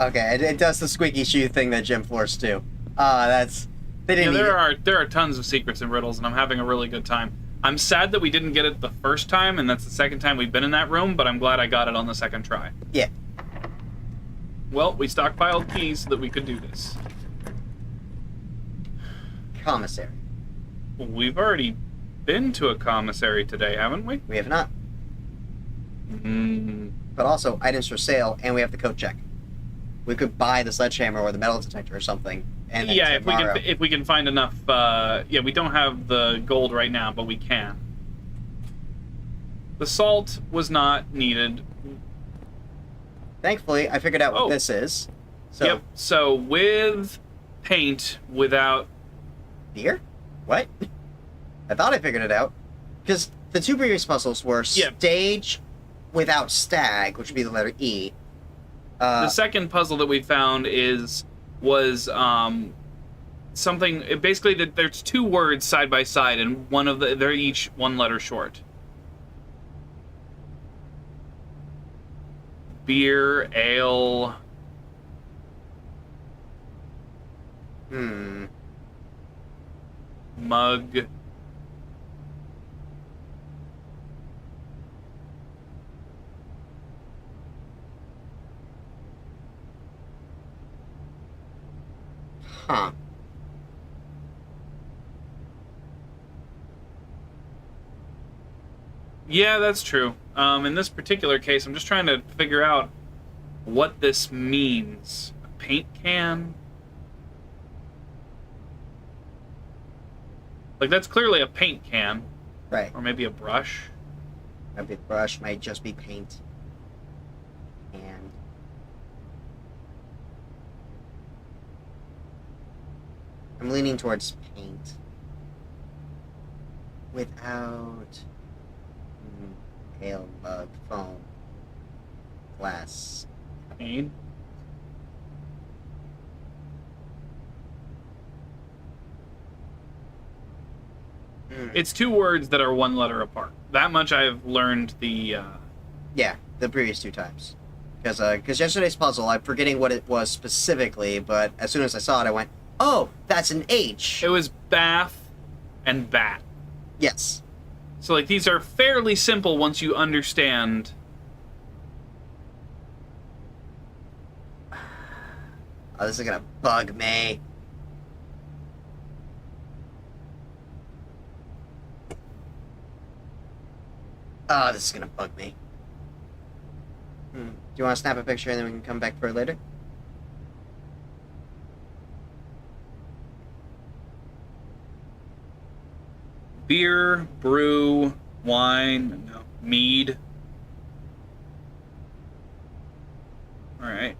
Okay, it does the squeaky shoe thing that gym floors do. That's... They didn't there are tons of secrets and riddles, and I'm having a really good time. I'm sad that we didn't get it the first time, and that's the second time we've been in that room, but I'm glad I got it on the second try. Yeah. Well, we stockpiled keys so that we could do this. Commissary. We've already been to a commissary today, haven't we? We have not. But also, items for sale, and we have the code check. We could buy the sledgehammer or the metal detector or something. And then Yeah, tomorrow. if we can find enough. Yeah, we don't have the gold right now, but we can. The salt was not needed. Thankfully, I figured out what this is. So, Yep. So with paint, without... Beer? What? I thought I figured it out. Because the two previous puzzles were stage without stag, which would be the letter E. The second puzzle that we found was something... Basically, there's two words side by side, and they're each one letter short. Beer, ale... mug. Huh. Yeah, that's true. In this particular case, I'm just trying to figure out what this means. A paint can? Like, that's clearly a paint can. Right. Or maybe a brush. Might be brush, might just be paint. And I'm leaning towards paint. Without pale mug, foam, glass. Paint? It's two words that are one letter apart. That much I've learned the... Yeah, the previous two times. Because yesterday's puzzle, I'm forgetting what it was specifically, but as soon as I saw it, I went, oh, that's an H. It was bath and bat. Yes. So, like, these are fairly simple once you understand. Oh, this is gonna bug me. Oh, this is gonna bug me. Do you want to snap a picture and then we can come back for it later? Beer, brew, wine, no, mead. Alright.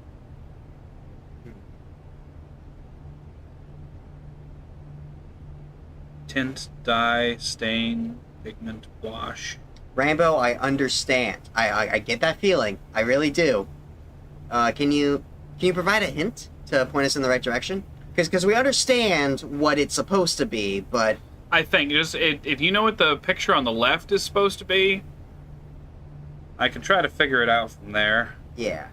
Tint, dye, stain, pigment, wash. Rainbow, I understand. I get that feeling. I really do. Can you provide a hint to point us in the right direction? Because we understand what it's supposed to be, but I think just if you know what the picture on the left is supposed to be, I can try to figure it out from there. yeah.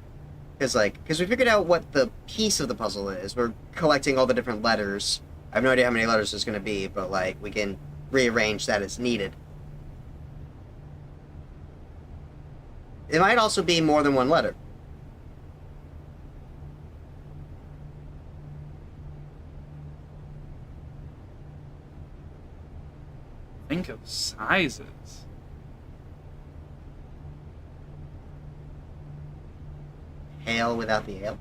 Because we figured out what the piece of the puzzle is. We're collecting all the different letters. I have no idea how many letters there's going to be, but like we can rearrange that as needed. It might also be more than one letter. Think of sizes. Hail without the ale.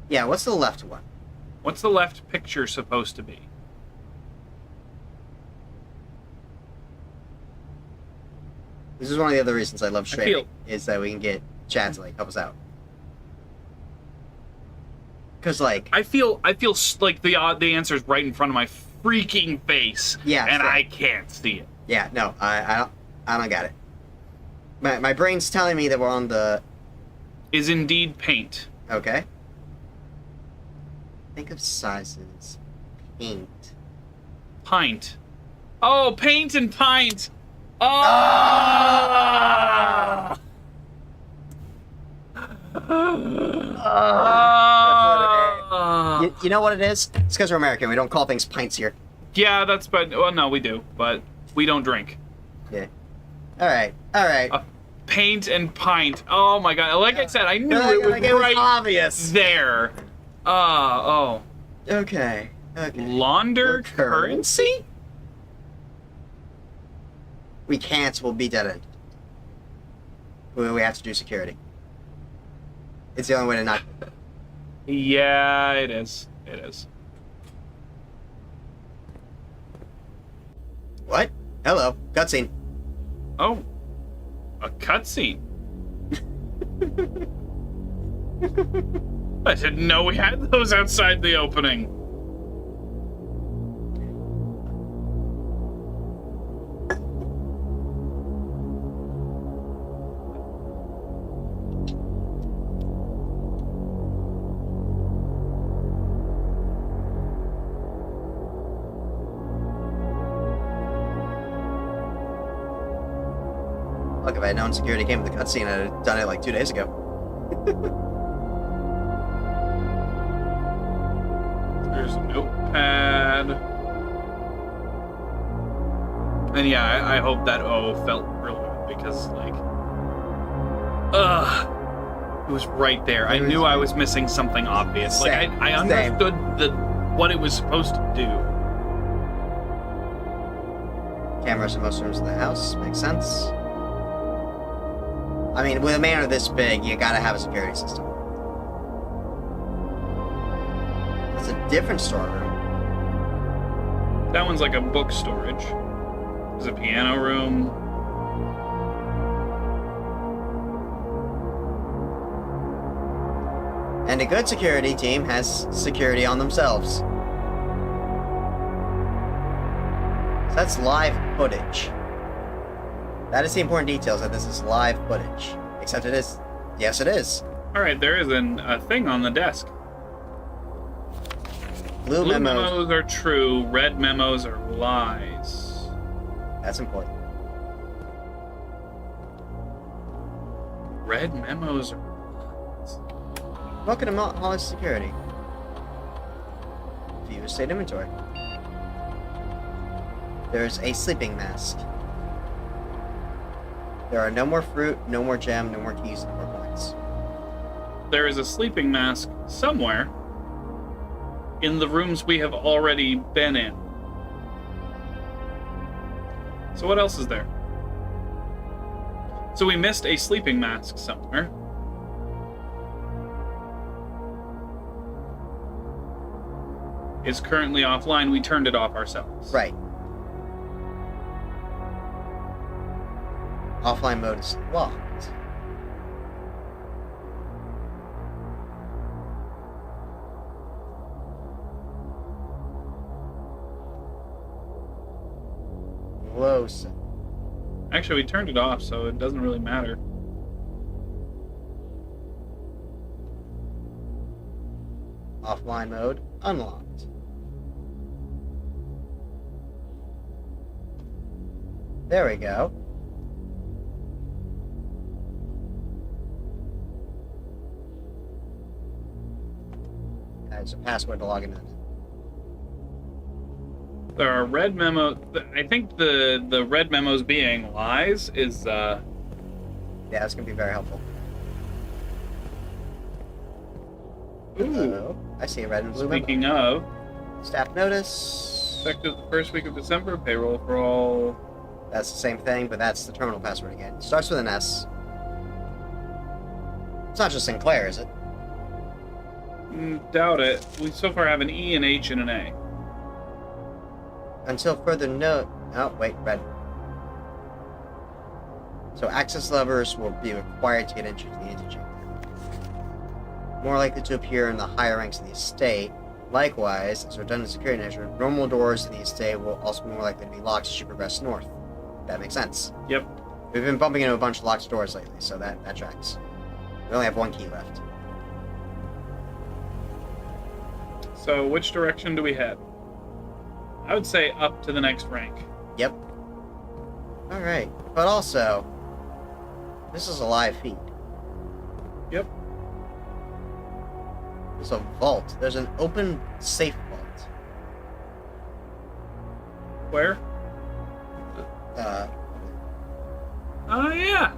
Yeah, what's the left one? What's the left picture supposed to be? This is one of the other reasons I love feel- streaming, is that we can get chat to like help us out. Because like, I feel like the answer's right in front of my freaking face. Yeah, and same. I can't see it. yeah, no, I don't got it. My brain's telling me that we're on the Is indeed paint. okay. Think of sizes. Paint. Pint. Oh, paint and pint. Oh! Ah! You know what it is? It's because we're American. We don't call things pints here. Yeah, well, no, we do, but we don't drink. Yeah. All right. All right. Paint and pint. Oh my god! Like I said, I knew it was Like, it was right obvious. there. Oh. Okay. Okay. Launder Currency? currency? We can't. We'll be dead end. We have to do security. It's the only way to not. Yeah, it is. It is. What? Hello. Cutscene. Oh, a cutscene. I didn't know we had those outside the opening. Look, If I had known security came with the cutscene, I'd have done it like 2 days ago. There's a notepad. And yeah, I hope that O felt real good because, like, it was right there. I knew I was missing something obvious. Like, I understood what it was supposed to do. Cameras in most rooms of the house. Makes sense. I mean, with a manor this big, you gotta have a security system. It's a different storeroom. That one's like a book storage. There's a piano room. And a good security team has security on themselves. So that's live footage. That is the important details, that this is live footage. Except it is. Yes, it is. Alright, there is a thing on the desk. Blue memos are true, red memos are lies. That's important. Red memos are lies. Welcome to Hollis Security. View state inventory. There's a sleeping mask. There are no more fruit, no more gem, no more keys, no more points. There is a sleeping mask somewhere in the rooms we have already been in. So what else is there? So we missed a sleeping mask somewhere. It's currently offline. We turned it off ourselves. Right. Offline mode is locked. Close. Actually, we turned it off, so it doesn't really matter. Offline mode unlocked. There we go. That's a password to log in. There are red memos. I think the red memos being lies is Yeah, that's gonna be very helpful. Ooh. I see a red and blue Speaking memo. of, Staff notice. effective the first week of December, payroll for all. That's the same thing, but that's the terminal password again. Starts with an S. It's not just Sinclair, is it? Doubt it. We so far have an E, an H, and an A. Until further note. Oh, wait, red. So access levers will be required to get into the interchange. More likely to appear in the higher ranks of the estate. Likewise, as a redundant security measure, normal doors to the estate will also be more likely to be locked as you progress north. That makes sense. Yep. We've been bumping into a bunch of locked doors lately, so that tracks. We only have one key left. So which direction do we head? I would say up to the next rank. Yep. Alright. But also, this is a live feed. Yep. There's a vault. There's an open safe vault. Where? Oh, yeah.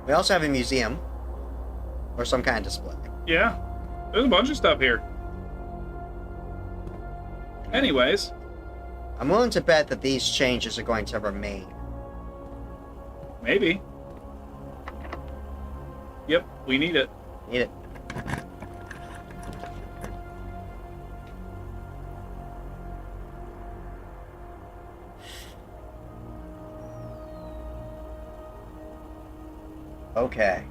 We also have a museum. Or some kind of display. Yeah. There's a bunch of stuff here. Anyways. I'm willing to bet that these changes are going to remain. Maybe. Yep, we need it. Need it. Okay.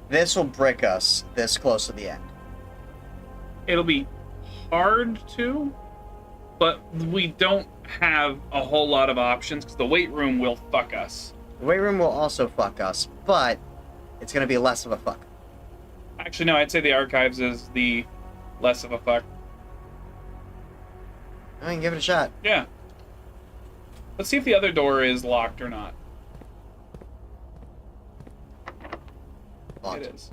This will brick us this close to the end. It'll be hard to, but we don't have a whole lot of options because the weight room will fuck us. The weight room will also fuck us, but it's going to be less of a fuck. Actually, no, I'd say the archives is the less of a fuck. I can give it a shot. Yeah. Let's see if the other door is locked or not. Locked. It is.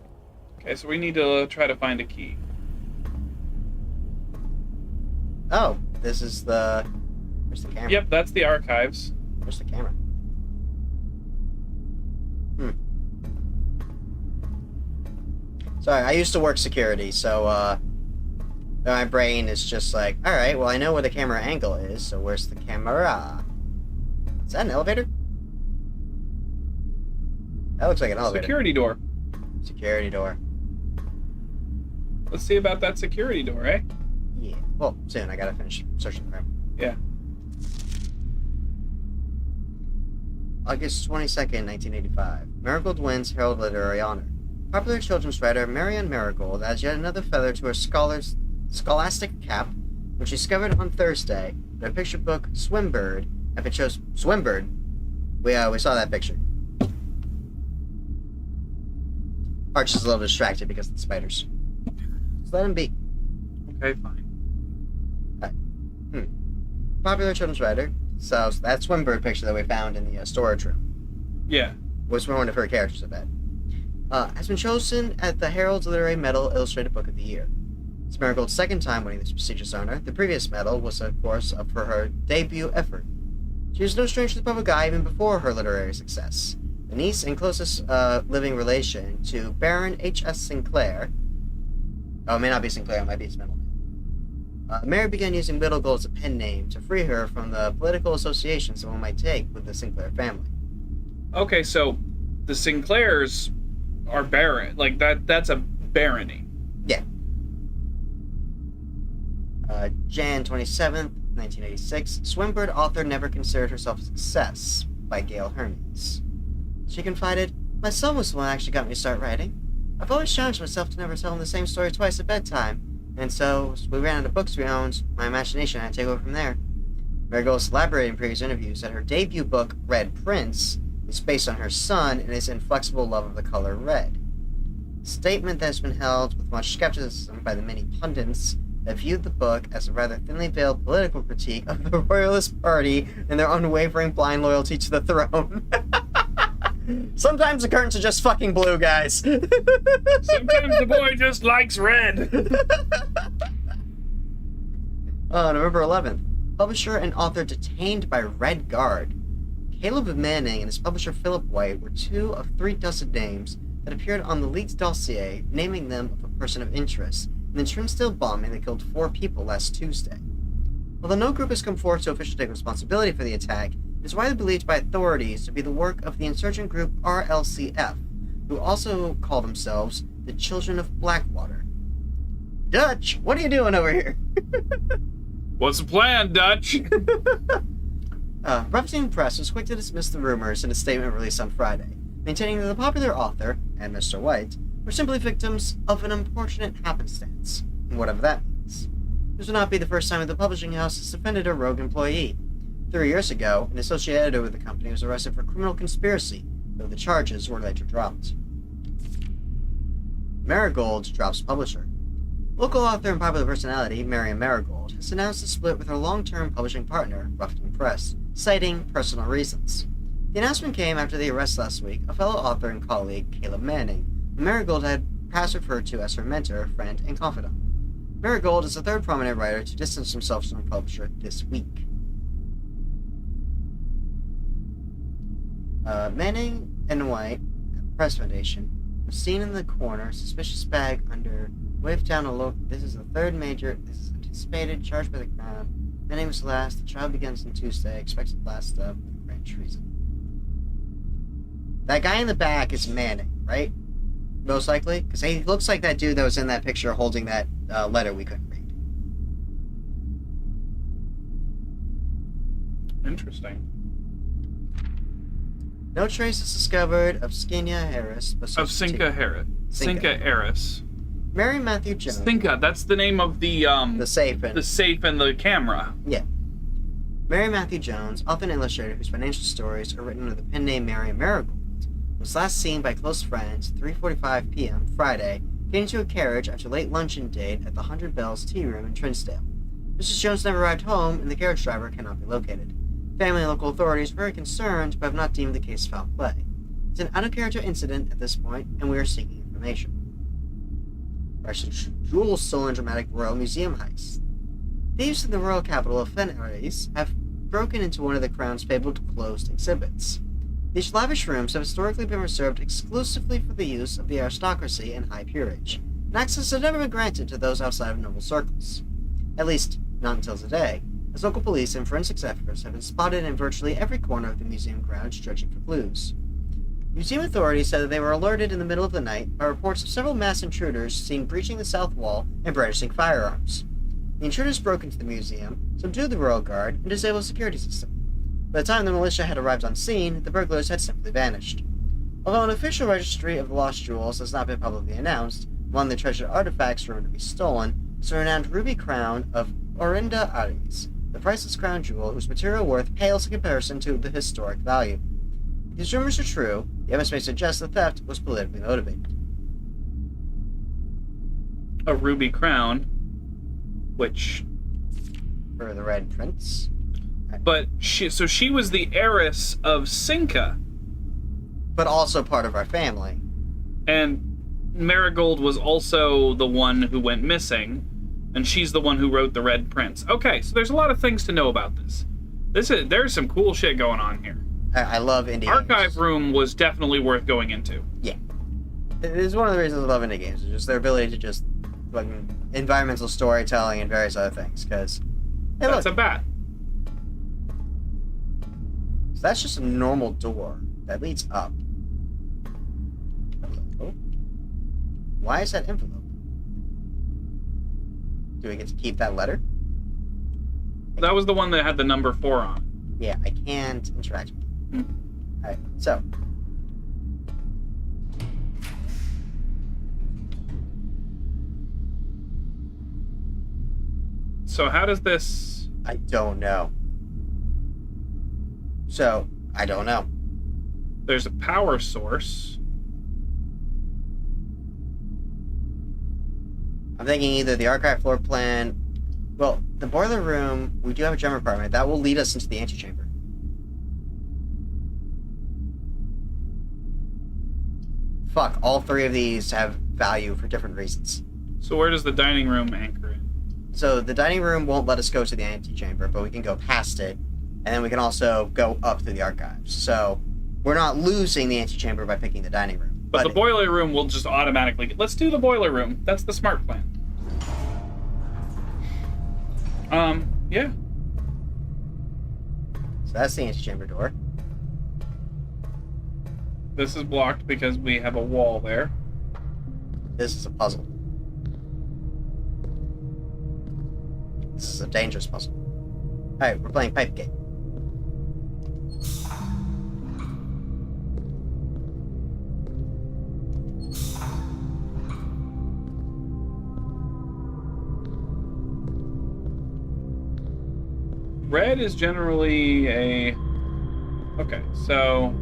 Okay, so we need to try to find a key. Oh, this is the... Where's the camera? Yep, that's the archives. Where's the camera? Sorry, I used to work security, so, my brain is just like, alright, well, I know where the camera angle is, so where's the camera? Is that an elevator? That looks like an elevator. Security door. Security door. Let's see about that security door, eh? Yeah. Well, soon. I gotta finish searching the room. Yeah. August 22nd, 1985. Marigold wins Herald Literary Honor. Popular children's writer Marianne Marigold adds yet another feather to her scholastic cap, which she discovered on Thursday in her picture book Swimbird. If it shows Swimbird, we saw that picture. Arch is a little distracted because of the spiders. Just let him be. Okay, fine. Popular children's writer. So that Swimbird picture that we found in the storage room Yeah. was one of her characters, I bet. Has been chosen at the Herald's Literary Medal Illustrated Book of the Year. It's Marigold's second time winning this prestigious honor. The previous medal was, of course, for her debut effort. She was no stranger to the public eye even before her literary success. The niece and closest living relation to Baron H.S. Sinclair. Oh, it may not be Sinclair, it might be his middle name. Mary began using Marigold as a pen name to free her from the political associations someone might take with the Sinclair family. Okay, so the Sinclairs are baron. Like, that's a barony. Yeah. Jan 27th, 1986. Swimbird author never considered herself a success by Gail Hermes. She confided, "My son was the one who actually got me to start writing. I've always challenged myself to never tell him the same story twice at bedtime, and so we ran out of books we owned. My imagination had to take over from there." Marigold elaborated in previous interviews that her debut book, Red Prince, is based on her son and his inflexible love of the color red. A statement that has been held with much skepticism by the many pundits that viewed the book as a rather thinly veiled political critique of the Royalist Party and their unwavering blind loyalty to the throne. Sometimes the curtains are just fucking blue, guys. Sometimes the boy just likes red. November 11th. Publisher and author detained by Red Guard. Caleb Manning and his publisher Philip White were 2 of 3 dozen names that appeared on the Leeds dossier, naming them of a person of interest in the Trinsdale bombing that killed 4 people last Tuesday. Although no group has come forward to officially take responsibility for the attack, it is widely believed by authorities to be the work of the insurgent group RLCF, who also call themselves the Children of Blackwater. Dutch, what are you doing over here? What's the plan, Dutch? Ruffian Press was quick to dismiss the rumors in a statement released on Friday, maintaining that the popular author and Mr. White were simply victims of an unfortunate happenstance, whatever that means. This would not be the first time that the publishing house has defended a rogue employee. 3 years ago, an associate editor with the company was arrested for criminal conspiracy, though the charges were later dropped. Marigold drops publisher. Local author and popular personality Marianne Marigold has announced a split with her long-term publishing partner, Ruffian Press, citing personal reasons. The announcement came after the arrest last week of fellow author and colleague Caleb Manning, who Marigold had past referred to as her mentor, friend, and confidant. Marigold is the 3rd prominent writer to distance himself from the publisher this week. Manning and White, Press Foundation, was seen in the corner, suspicious bag under Wavetown. This is the 3rd major. This is anticipated, charged by the Crown. Manning was the last. The trial begins on Tuesday. Expected last with grand treason. That guy in the back is Manning, right? Most likely, because he looks like that dude that was in that picture holding that letter we couldn't read. Interesting. No traces discovered of Skinya Harris. Of Cinca Harris. Cinca Harris. Mary Matthew Jones. Cinca, that's the name of the safe and... the safe and the camera. Yeah. Mary Matthew Jones, author and illustrator whose financial stories are written under the pen name Marianne Marigold, was last seen by close friends at 3:45 p.m. Friday, getting into a carriage after a late luncheon date at the 100 Bells Tea Room in Trinsdale. Mrs. Jones never arrived home, and the carriage driver cannot be located. Family and local authorities are very concerned, but have not deemed the case foul play. It's an out-of-character incident at this point, and we are seeking information. Jewel stolen dramatic royal museum heist. Thieves in the royal capital of Fenris have broken into one of the crown's fabled closed exhibits. These lavish rooms have historically been reserved exclusively for the use of the aristocracy and high peerage, and access has never been granted to those outside of noble circles. At least, not until today, as local police and forensics experts have been spotted in virtually every corner of the museum grounds searching for clues. Museum authorities said that they were alerted in the middle of the night by reports of several masked intruders seen breaching the south wall and brandishing firearms. The intruders broke into the museum, subdued the royal guard, and disabled the security system. By the time the militia had arrived on scene, the burglars had simply vanished. Although an official registry of the lost jewels has not been publicly announced, among the treasured artifacts rumored to be stolen is the renowned ruby crown of Orinda Ares, the priceless crown jewel whose material worth pales in comparison to the historic value. If these rumors are true, the evidence may suggest the theft was politically motivated. A ruby crown, which... For the Red Prince. But she was the heiress of Cinca. But also part of our family. And Marigold was also the one who went missing, and she's the one who wrote The Red Prince. Okay, so there's a lot of things to know about this. There's some cool shit going on here. I love indie Archive games. room was definitely worth going into. Yeah. It is one of the reasons I love indie games. It's just their ability to just fucking environmental storytelling and various other things. Because hey, That's look, a bat. so that's just a normal door that leads up. Hello. Why is that envelope? Do we get to keep that letter? That was the one that had the number 4 on. Yeah, I can't interact with it. Alright, so. So how does this... I don't know. So, I don't know. There's a power source. I'm thinking either the archive floor plan... Well, the boiler room, we do have a gem apartment. That will lead us into the antechamber. Fuck, all three of these have value for different reasons. So where does the dining room anchor in? So the dining room won't let us go to the antechamber, but we can go past it, and then we can also go up through the archives. So we're not losing the antechamber by picking the dining room. But the boiler room will just automatically... Let's do the boiler room. That's the smart plan. Yeah. So that's the antechamber door. This is blocked because we have a wall there. This is a puzzle. This is a dangerous puzzle. Alright, we're playing Pipe Game. Red is generally a... Okay, so...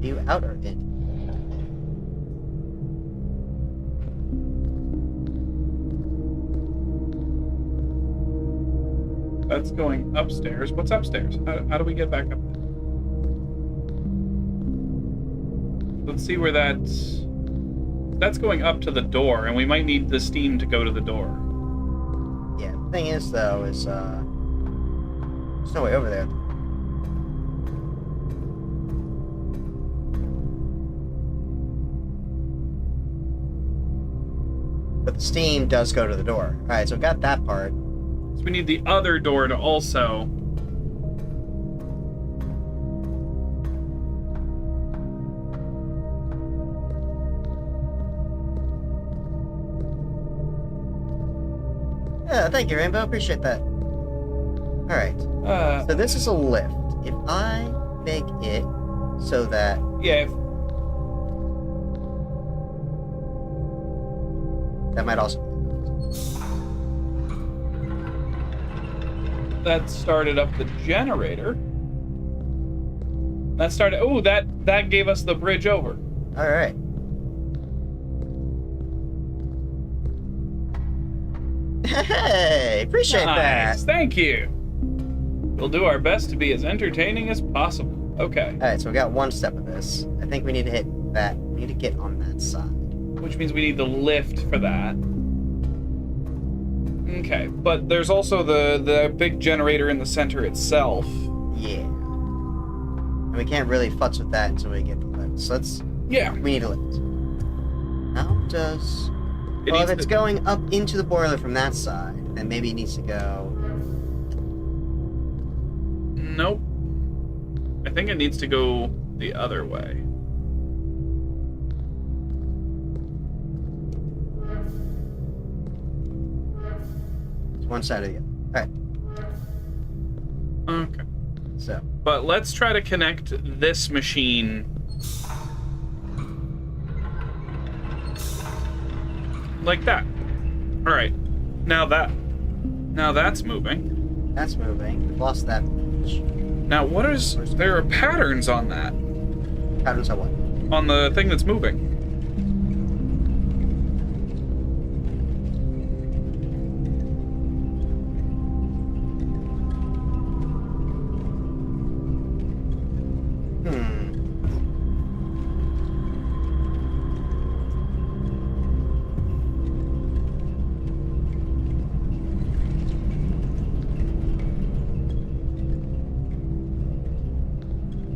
Are you out or in? That's going upstairs. What's upstairs? How do we get back up there? Let's see where that's... That's going up to the door, and we might need the steam to go to the door. Yeah, the thing is, though, is, there's no way over there. But the steam does go to the door. Alright, so we got that part. So we need the other door to also... Yeah, thank you, Rainbow. Appreciate that. Alright. So this is a lift. If I make it so that... Yeah, That might also... that started up the generator. That started... Oh, that that gave us the bridge over. All right. Hey, appreciate that. Nice, thank you. We'll do our best to be as entertaining as possible. Okay. All right, so we got one step of this. I think we need to hit that. We need to get on that side. Which means we need the lift for that. Okay, but there's also the big generator in the center itself. Yeah. And we can't really futz with that until we get the lift. So let's... Yeah. We need a lift. How does... It well, if needs it's to- going up into the boiler from that side, then maybe it needs to go... Nope. I think it needs to go the other way. It's one side or the other. Alright, Okay. so... But let's try to connect this machine like that. All right. Now that's moving. That's moving. We've lost that. Now there are patterns on that. Patterns on what? On the thing that's moving.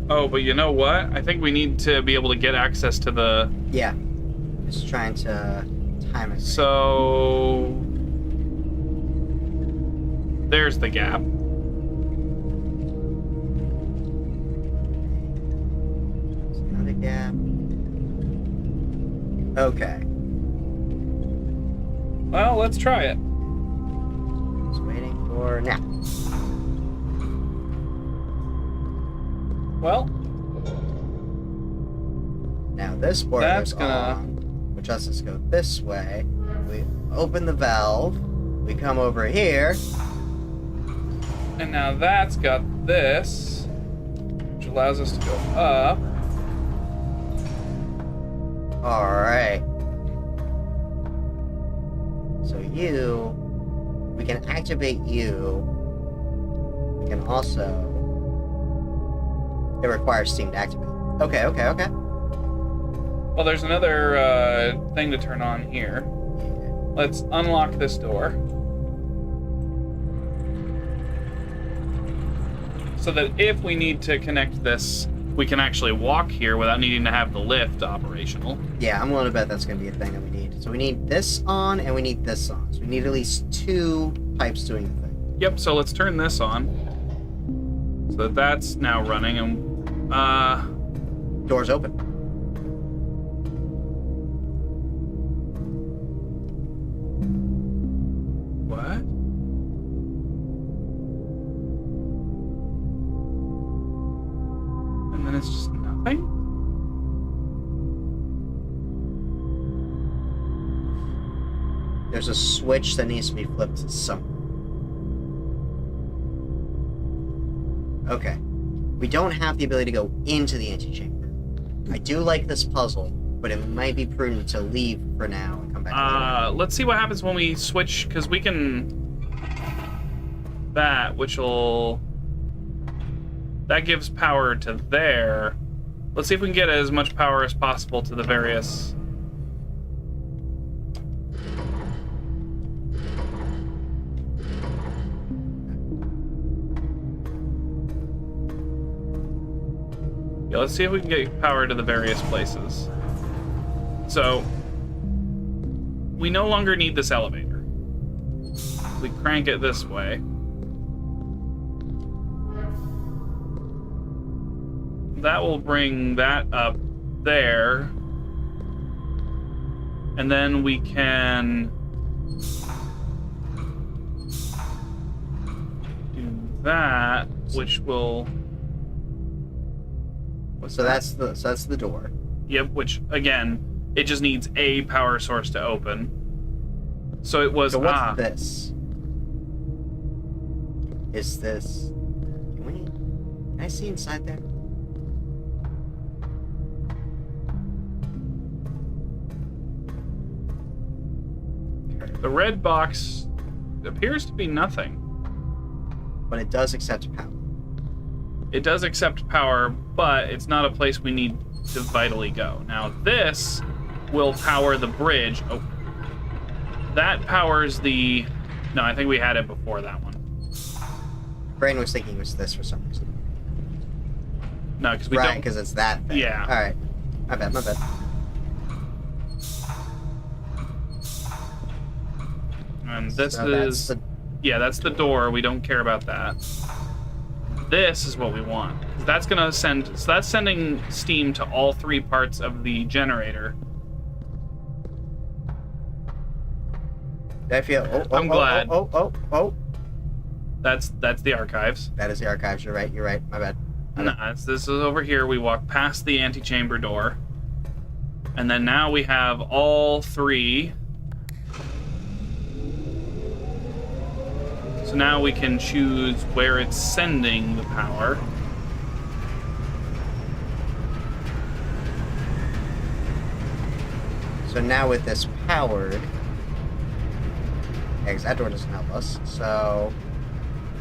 Oh, but you know what? I think we need to be able to get access to the... Yeah. Just trying to time it. So... There's the gap. There's another gap. Okay. Well, let's try it. Just waiting for now. Well, Now this boiler's That's gonna- on, which lets us go this way. We open the valve. We come over here. and now that's got this, which allows us to go up. All right. So we can activate you. We can also. It requires Steam to activate. Okay. Well, there's another thing to turn on here. Let's unlock this door. So that if we need to connect this, we can actually walk here without needing to have the lift operational. Yeah, I'm willing to bet that's going to be a thing that we need. So we need this on and we need this on. So we need at least 2 pipes doing the thing. Yep, so let's turn this on. So that that's now running, and Doors open. what? And then it's just nothing? There's a switch that needs to be flipped somewhere. Okay. We don't have the ability to go into the antechamber. I do like this puzzle, but it might be prudent to leave for now and come back later. Let's see what happens when we switch, because we can... That, which will... That gives power to there. Let's see if we can get as much power as possible to the various... Yeah, let's see if we can get power to the various places. So, we no longer need this elevator. We crank it this way. That will bring that up there. And then we can do that, which will... So that's the door. Yep, which, again, it just needs a power source to open. So it was... So what's this? Is this... Can I see inside there? The red box appears to be nothing. But it does accept power. It does accept power, but it's not a place we need to vitally go. Now, this will power the bridge. Oh. That powers the... No, I think we had it before that one. Brain was thinking it was this for some reason. No, because we right, don't... because it's that thing. Yeah. Alright. My bad. And this So is... that's Yeah, that's the door. We don't care about that. This is what we want. That's gonna send... So that's sending steam to all 3 parts of the generator. I feel... I'm glad. Oh. That's the archives. That is the archives. You're right. My bad. Nah, this is over here. We walk past the antechamber door. And then now we have all 3. So now we can choose where it's sending the power. So now with this powered... Yeah, 'cause that door doesn't help us, so...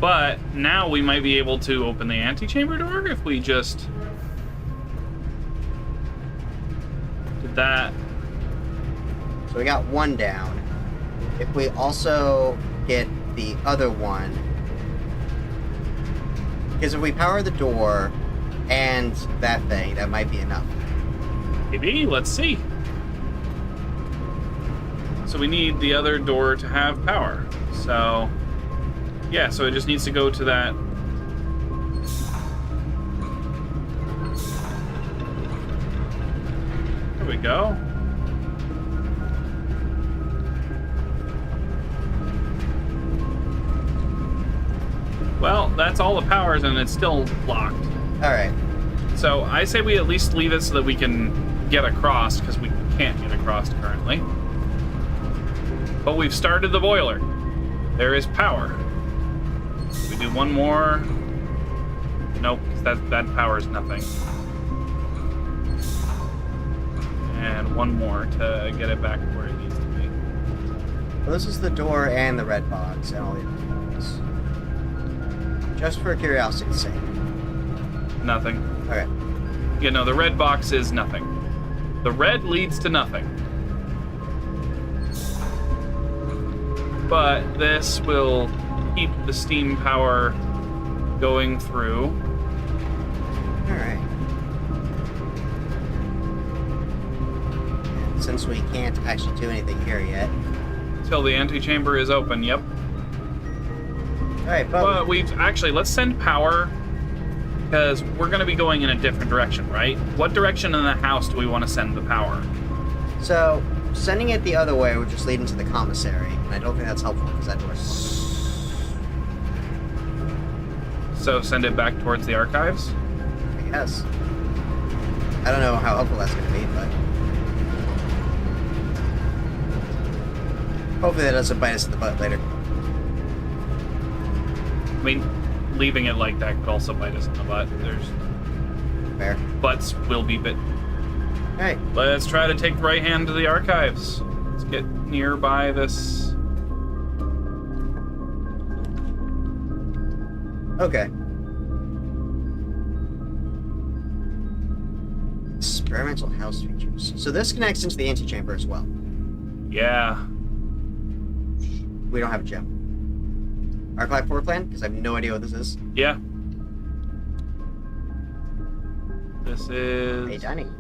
But now we might be able to open the antechamber door if we just did that. So we got one down. If we also get the other one... Because if we power the door and that thing, that might be enough. Maybe, let's see. So we need the other door to have power. So... Yeah, so it just needs to go to that. There we go. Well, that's all the powers and it's still locked. Alright. So I say we at least leave it so that we can get across, because we can't get across currently. But we've started the boiler. There is power. We do one more. Nope, because that powers nothing. And one more to get it back where it needs to be. Well, this is the door and the red box and all the other things. Just for curiosity's sake. Nothing. Okay. Yeah, no, the red box is nothing. The red leads to nothing. But this will keep the steam power going through. Alright. Since we can't actually do anything here yet. Until the antechamber is open, yep. Alright, But we've actually, let's send power, because we're going to be going in a different direction, right? What direction in the house do we want to send the power? So, sending it the other way would just lead into the commissary, and I don't think that's helpful because that door's closed. So send it back towards the archives? I guess. I don't know how helpful that's going to be, but... Hopefully that doesn't bite us in the butt later. I mean, leaving it like that could also bite us in the butt. There's... Fair. Butts will be bit. Alright. Let's try to take the right hand to the archives. Let's get nearby this... Okay. Experimental house features. So this connects into the antechamber as well. Yeah. We don't have a gem. Archive floor plan? Because I have no idea what this is. Yeah. This is... Hey, dining.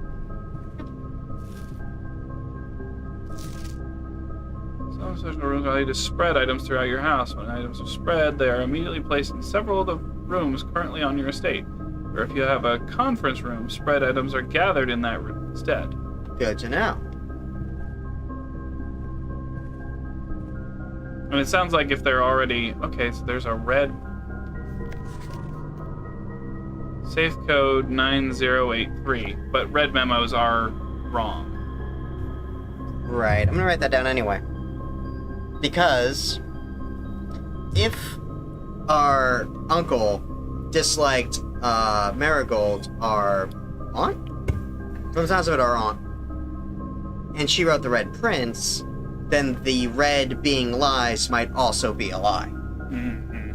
Some social rooms allow you to spread items throughout your house. When items are spread, they are immediately placed in several of the rooms currently on your estate. Or if you have a conference room, spread items are gathered in that room instead. Good to know. And it sounds like if they're already... Okay, so there's a red... Safe code 9083, but red memos are wrong. Right. I'm gonna write that down anyway. Because... if our uncle disliked Marigold, our aunt? From the sounds of it, our aunt. And she wrote the Red Prince, then the red being lies might also be a lie. Mm-hmm.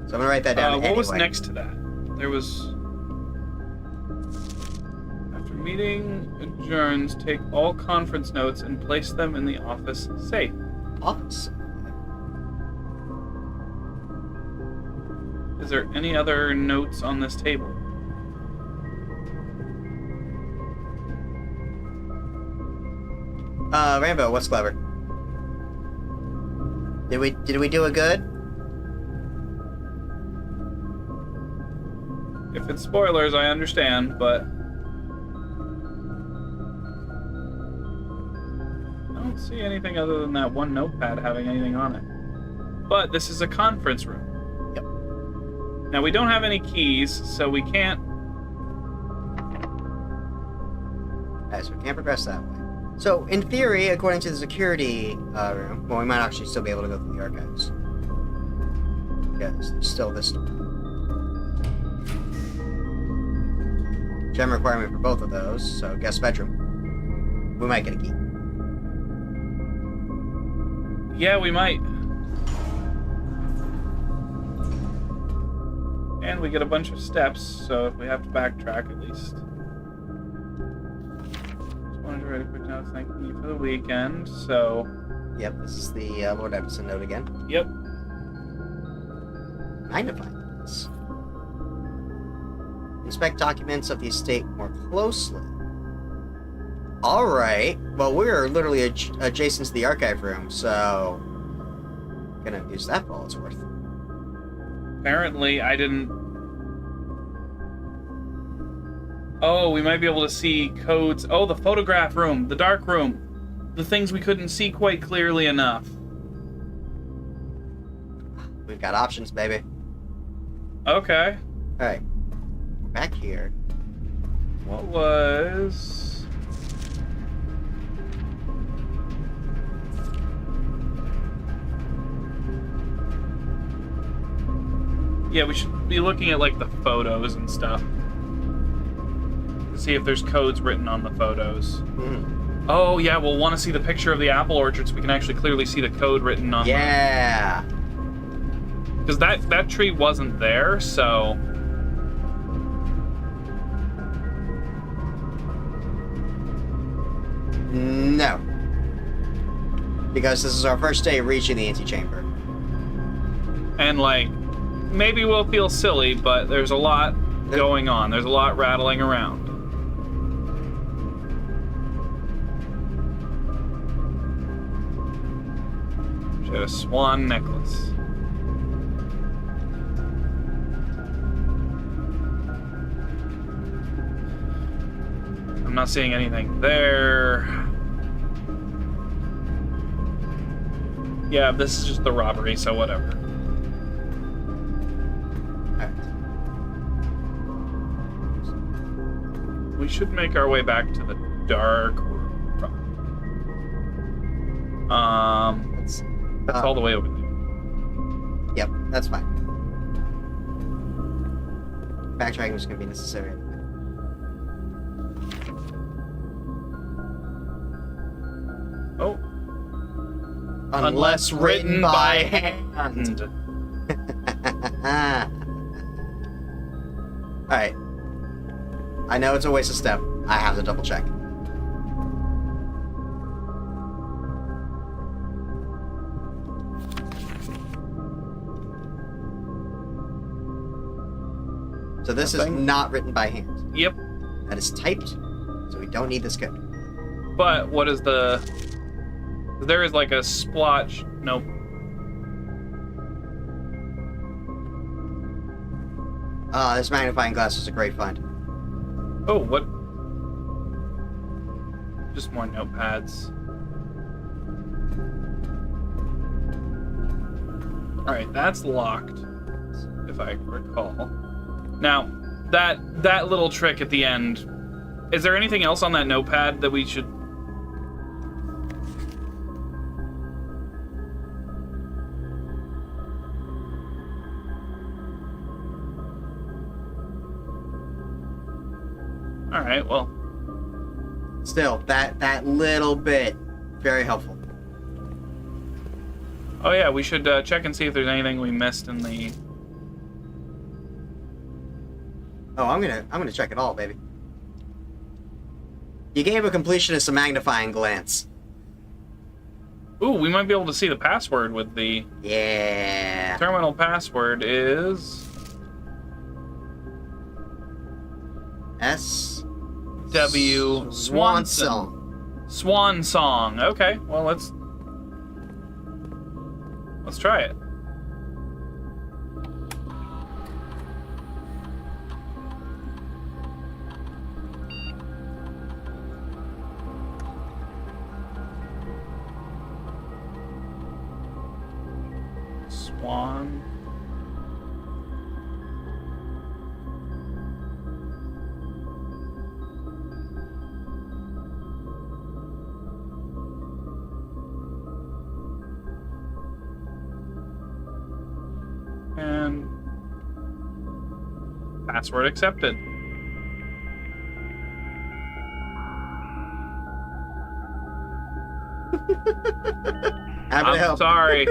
So I'm gonna write that down anyway. What was next to that? There was... After meeting adjourns, take all conference notes and place them in the office safe. Office. Is there any other notes on this table? Rambo, what's clever? Did we do it good? If it's spoilers, I understand, but... I don't see anything other than that one notepad having anything on it. But this is a conference room. Yep. Now, we don't have any keys, so we can't... Alright, so we can't progress that way. So, in theory, according to the security room, well, we might actually still be able to go through the archives. Because there's still this door. Gem requirement for both of those, so guest bedroom. We might get a key. Yeah, we might. And we get a bunch of steps, so if we have to backtrack at least. Just wanted to write a quick note thanking you for the weekend, so... Yep, this is the Lord Emerson note again. Yep. Magnifying this. Inspect documents of the estate more closely. Alright, well, we're literally adjacent to the archive room, so... Gonna use that for all it's worth. Apparently, I didn't... Oh, we might be able to see codes. Oh, the photograph room, the dark room. The things we couldn't see quite clearly enough. We've got options, baby. Okay. Alright. We're back here. What was... Yeah, we should be looking at, like, the photos and stuff. To see if there's codes written on the photos. Mm. Oh, yeah, we'll want to see the picture of the apple orchard so we can actually clearly see the code written on Yeah! Because that tree wasn't there, so... No. Because this is our first day reaching the antechamber. And, like, maybe we'll feel silly, but there's a lot going on. There's a lot rattling around. She had a swan necklace. I'm not seeing anything there. Yeah, this is just the robbery, so whatever. We should make our way back to the dark room. That's all the way over there. Yep, that's fine. Backtracking is going to be necessary. Oh. Unless written by hand. Alright. I know it's a waste of step. I have to double check. So this is not written by hand. Yep. That is typed, so we don't need this code. But what is the... There is like a splotch... Nope. This magnifying glass is a great find. Oh, what? Just more notepads. Alright, that's locked, if I recall. Now, that little trick at the end, is there anything else on that notepad that we should... Alright, well... Still, that little bit, very helpful. Oh yeah, we should check and see if there's anything we missed in the... Oh, I'm gonna check it all, baby. You gave a completionist a magnifying glance. Ooh, we might be able to see the password with the... Yeah. Terminal password is... S. W. Swanson. Swan Song. Okay, well, let's try it. Swan. And password accepted. Happy to I'm help. sorry.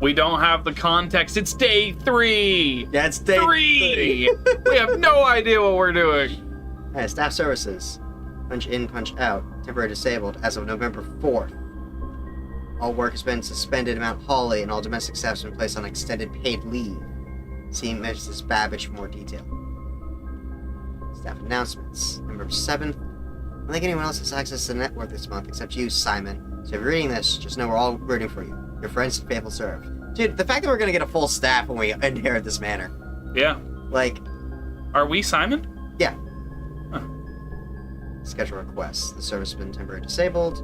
We don't have the context. It's day 3. Yeah, it's day 3. We have no idea what we're doing. Alright, staff services. Punch in, punch out. Temporary disabled as of November 4th. All work has been suspended in Mount Holly, and all domestic staff has been placed on extended paid leave. See Mrs. Babbage for more detail. Staff announcements. November 7th. I don't think anyone else has access to the network this month except you, Simon. So if you're reading this, just know we're all rooting for you. Your friends and faithful serve. Dude, the fact that we're gonna get a full staff when we inherit this manor. Yeah. Like... Are we Simon? Yeah. Huh. Schedule requests. The service has been temporarily disabled.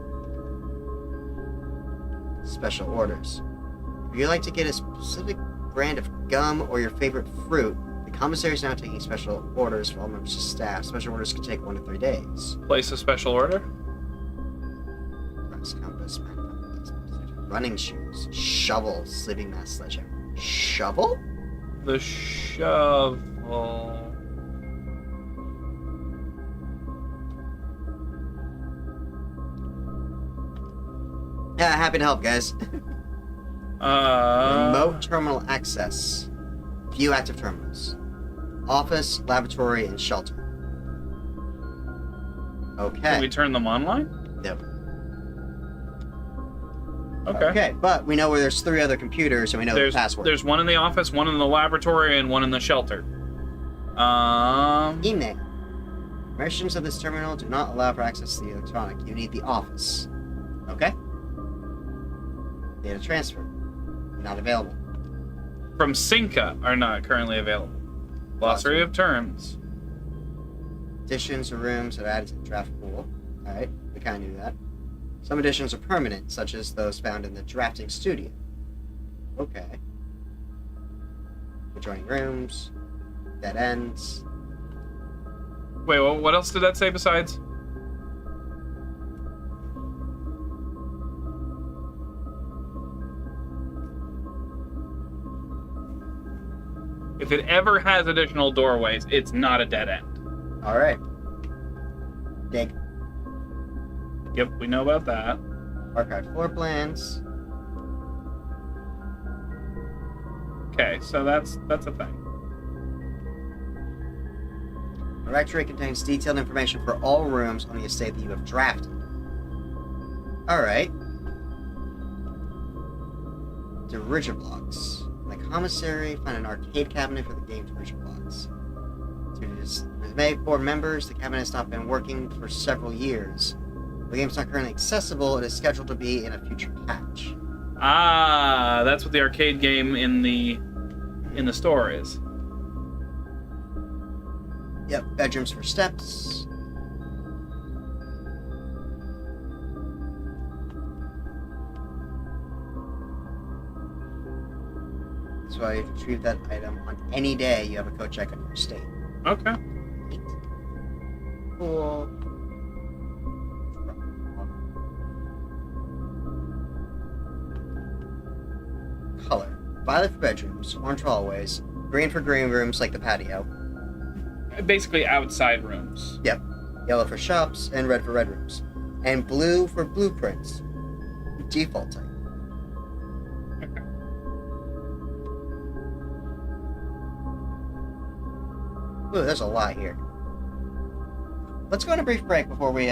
Special orders. If you'd like to get a specific brand of gum or your favorite fruit, the commissary is now taking special orders for all members of staff. Special orders can take 1 to 3 days. Place a special order? Brass compass, running shoes, shovel, sleeping mask, sledgehammer. Shovel? The shovel. Yeah, happy to help, guys. Remote terminal access. Few active terminals. Office, laboratory, and shelter. Okay. Can we turn them online? No. Okay. Okay, but we know where there's 3 other computers, and we know the password. There's one in the office, one in the laboratory, and one in the shelter. Email. Permissions of this terminal do not allow for access to the electronic. You need the office. Okay? Data transfer. Not available. From Cinca are not currently available. Glossary of terms. Additions or rooms are added to the draft pool. Alright, we kind of knew that. Some additions are permanent, such as those found in the drafting studio. Okay. Adjoining rooms. Dead ends. Wait, what else did that say besides? If it ever has additional doorways, it's not a dead end. Alright. Dig. Yep, we know about that. Archive floor plans. Okay, so that's a thing. The directory contains detailed information for all rooms on the estate that you have drafted. Alright. The Blocks. In the commissary, find an arcade cabinet for the game's Blocks. For members, the cabinet has not been working for several years. The game's not currently accessible. It is scheduled to be in a future patch. Ah, that's what the arcade game in the store is. Yep, bedrooms for steps. That's why you retrieve that item on any day you have a code check on your estate. Okay. Neat. Cool. Color. Violet for bedrooms, orange for hallways, green for green rooms like the patio. Basically outside rooms. Yep. Yellow for shops, and red for red rooms. And blue for blueprints. Default type. Ooh, there's a lot here. Let's go on a brief break before we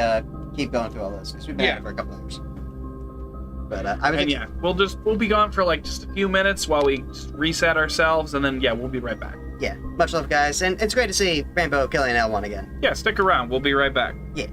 keep going through all this, because we've been at it for a couple hours. But I was. And yeah, we'll be gone for like just a few minutes while we just reset ourselves, and then yeah, we'll be right back. Yeah, much love, guys, and it's great to see Rainbow killing L1 again. Yeah, stick around. We'll be right back. Yeah.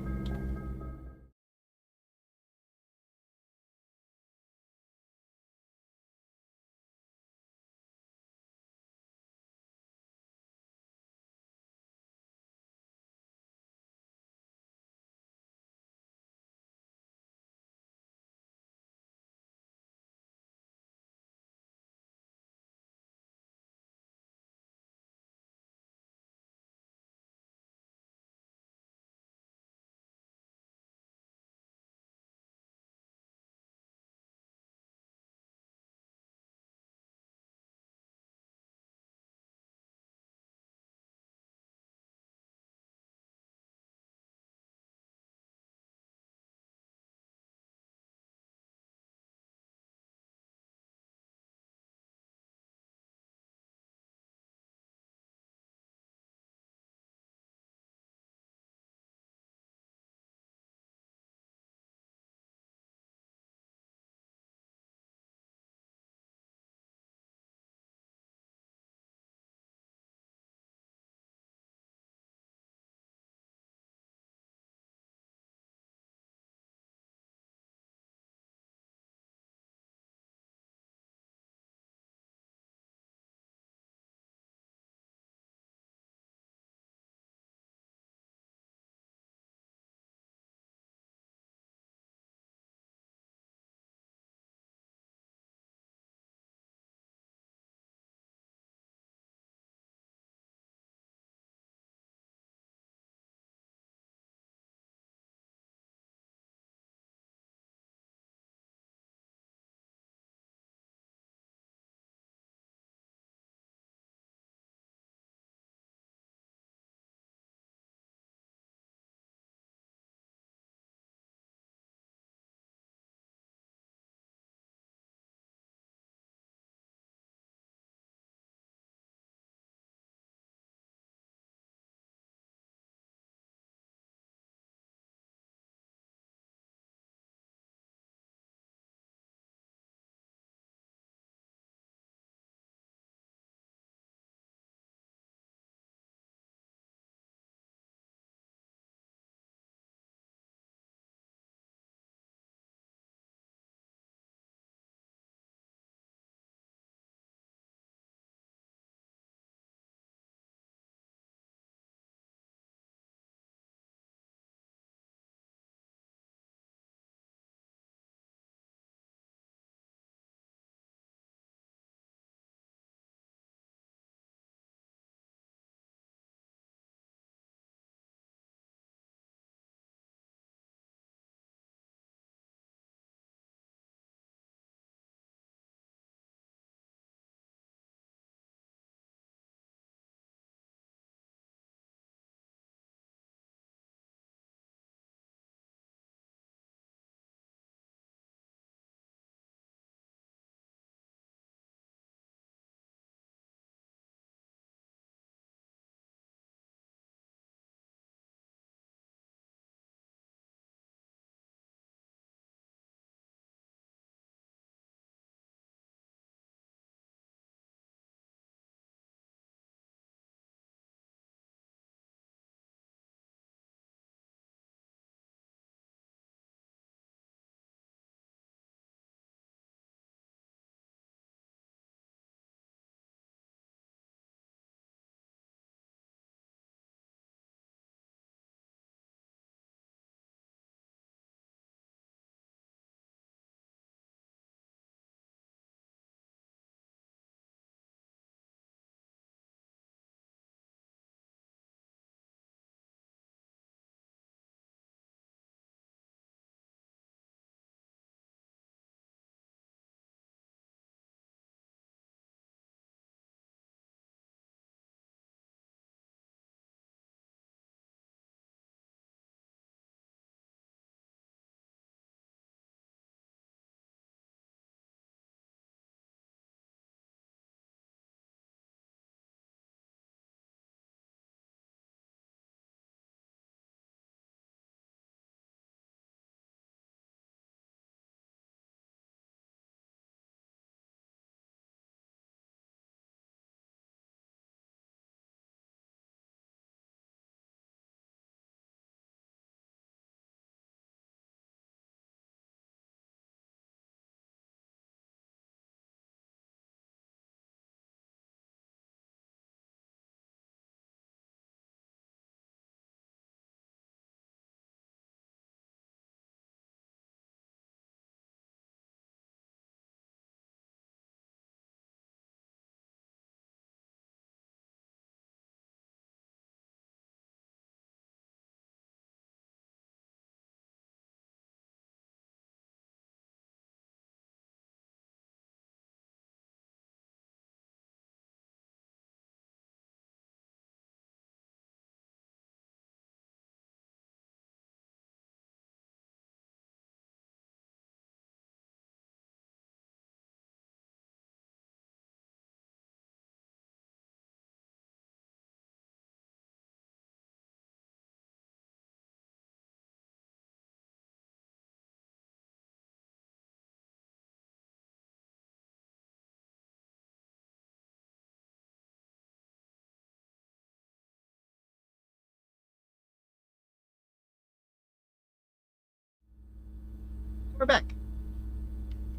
we're back.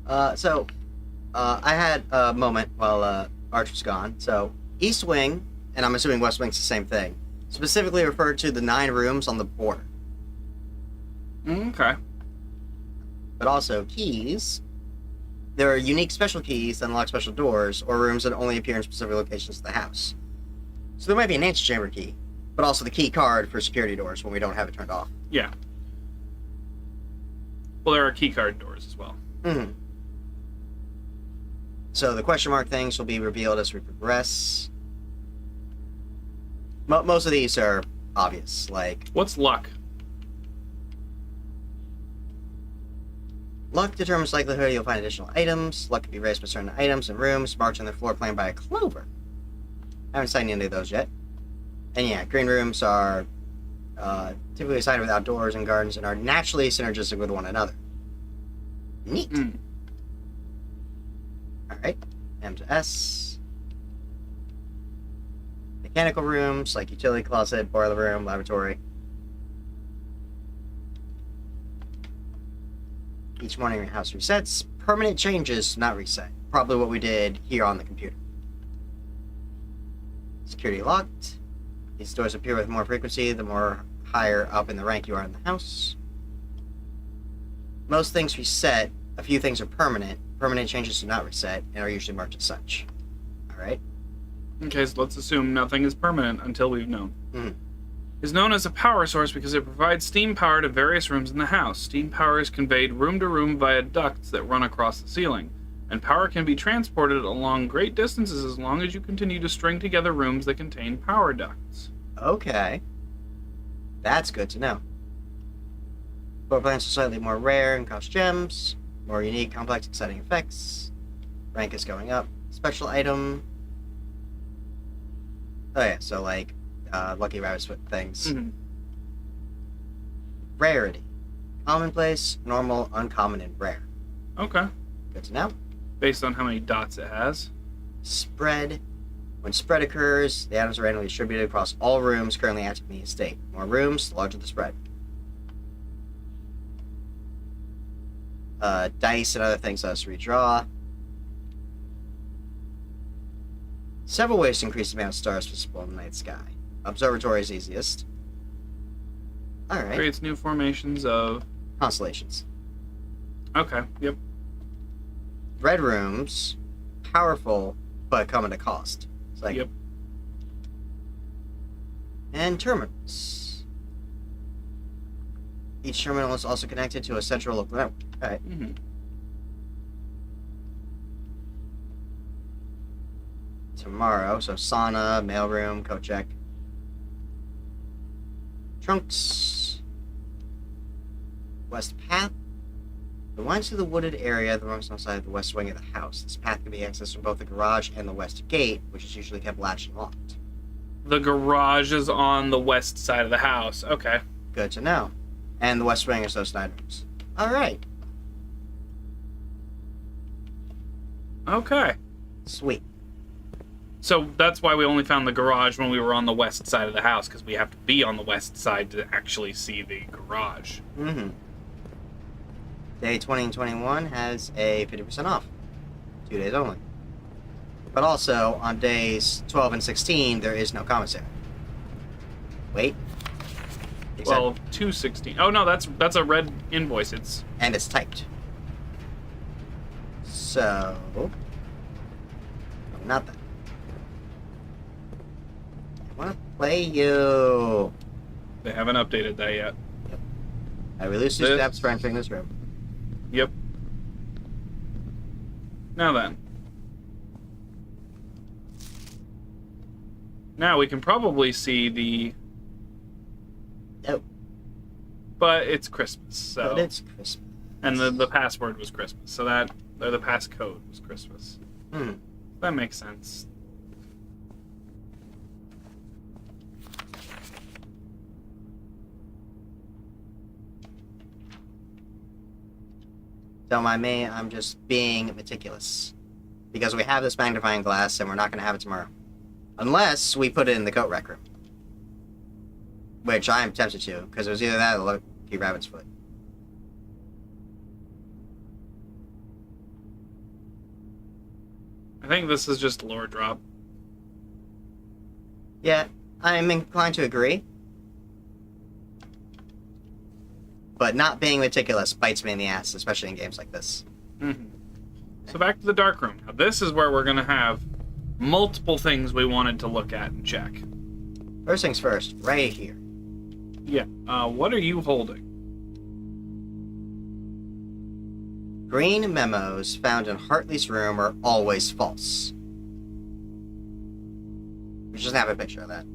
I had a moment while Arch was gone. So, East Wing, and I'm assuming West Wing's the same thing, specifically referred to the 9 rooms on the border. Okay. But also, keys. There are unique special keys that unlock special doors or rooms that only appear in specific locations of the house. So there might be an antechamber key, but also the key card for security doors when we don't have it turned off. Yeah. Well, there are keycard doors as well. Mm-hmm. So the question mark things will be revealed as we progress. Most of these are obvious, like... What's luck? Luck determines likelihood you'll find additional items. Luck can be raised by certain items and rooms marked on the floor plan by a clover. I haven't signed any of those yet. And yeah, green rooms are typically assigned with outdoors and gardens and are naturally synergistic with one another. Neat. Mm. Alright, M to S. Mechanical rooms like utility closet, boiler room, laboratory. Each morning your house resets. Permanent changes, not reset. Probably what we did here on the computer. Security locked. These doors appear with more frequency the more higher up in the rank you are in the house. Most things reset. A few things are permanent. Permanent changes do not reset and are usually marked as such. Alright? Okay, so let's assume nothing is permanent until we've known. Mm-hmm. Is known as a power source because it provides steam power to various rooms in the house. Steam power is conveyed room to room via ducts that run across the ceiling, and power can be transported along great distances as long as you continue to string together rooms that contain power ducts. Okay. That's good to know. Floor plans are slightly more rare and cost gems. More unique, complex, exciting effects. Rank is going up. Special item. Oh yeah, so like Lucky Rabbit's foot things. Mm-hmm. Rarity. Commonplace, normal, uncommon, and rare. Okay. Good to know. Based on how many dots it has. Spread. When spread occurs, the items are randomly distributed across all rooms currently active in the estate. More rooms, the larger the spread. Dice and other things let us redraw. Several ways to increase the amount of stars visible in the night sky. Observatory is easiest. Alright. Creates new formations of... Constellations. Okay, yep. Red rooms, powerful, but come at a cost. It's like... Yep. And terminals. Each terminal is also connected to a central local network. Alright. Mm-hmm. Tomorrow, so sauna, mailroom, coat check. Trunks. West path. It winds through the wooded area that runs outside of the west wing of the house. This path can be accessed from both the garage and the west gate, which is usually kept latched and locked. The garage is on the west side of the house. Okay. Good to know. And the west wing is those 9 rooms. Alright. Okay. Sweet. So that's why we only found the garage when we were on the west side of the house, because we have to be on the west side to actually see the garage. Mm-hmm. Day 20 and 21 has a 50% off. 2 days only. But also, on days 12 and 16, there is no commissary. Wait. Well, 216. Oh no, that's a red invoice. It's And it's typed. So... Not that. I want to play you. they haven't updated that yet. I released 2 steps for entering this room. Yep. Now then. Now we can probably see the... Oh. But it's Christmas, so... But it's Christmas. And the password was Christmas, so that... Or the passcode was Christmas. Hmm. That makes sense. Don't mind me, I'm just being meticulous. Because we have this magnifying glass and we're not going to have it tomorrow. Unless we put it in the coat rack room. Which I am tempted to, because it was either that or Lucky Rabbit's foot. I think this is just lore drop. Yeah, I'm inclined to agree. But not being meticulous bites me in the ass, especially in games like this. Mm-hmm. So back to the dark room. Now this is where we're going to have multiple things we wanted to look at and check. First things first, right here. Yeah. What are you holding? Green memos found in Hartley's room are always false. We just have a picture of that.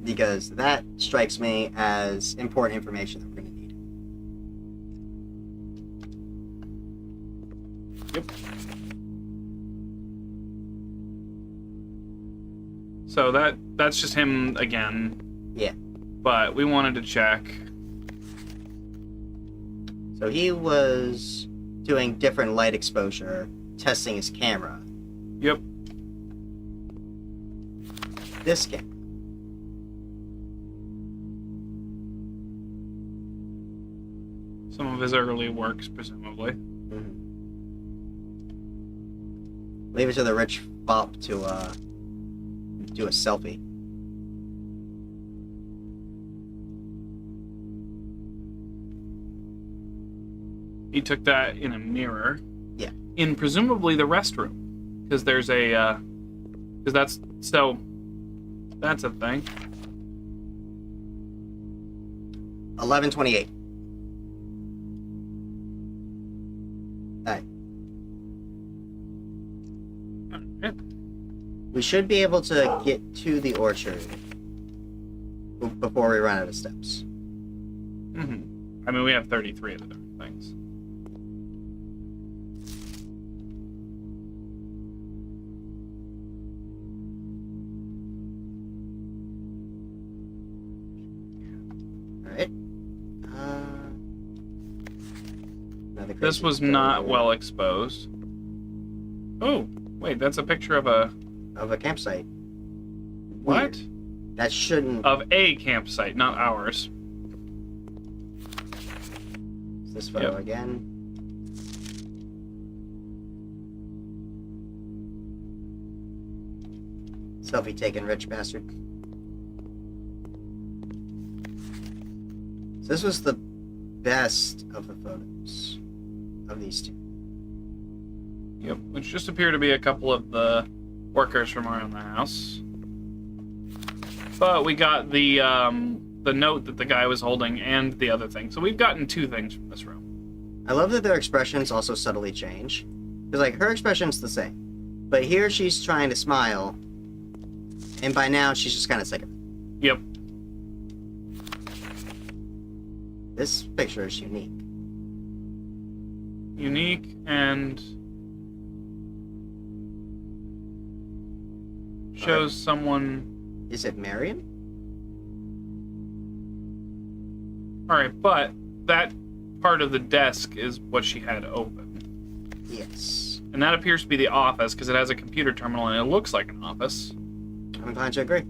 Because that strikes me as important information that we're going to need. Yep. So that's just him again. Yeah. But we wanted to check. So he was doing different light exposure, testing his camera. Yep. This camera. Some of his early works, presumably. Mm-hmm. Leave it to the rich fop to do a selfie. He took that in a mirror. Yeah. In presumably the restroom. Because there's a, because that's a thing. 11:28. Alright. Alright. We should be able to get to the orchard before we run out of steps. Mm-hmm. I mean, we have 33 of the different things. Alright. This was not well exposed. Oh, wait, that's a picture of a campsite. what? Weird. That shouldn't. Of a campsite, not ours. Is this photo Yep. again? Selfie taken, rich bastard. So this was the best of the photos of these two. Yep, which just appear to be a couple of the workers from around the house. But we got the note that the guy was holding and the other thing. So we've gotten two things from this room. I love that their expressions also subtly change. Because, like, her expression's the same. But here she's trying to smile. And by now, she's just kind of sick of it. Yep. This picture is unique. Unique and shows someone. Is it Marion? Alright, but that part of the desk is what she had open. Yes. And that appears to be the office because it has a computer terminal and it looks like an office. I'm inclined to agree.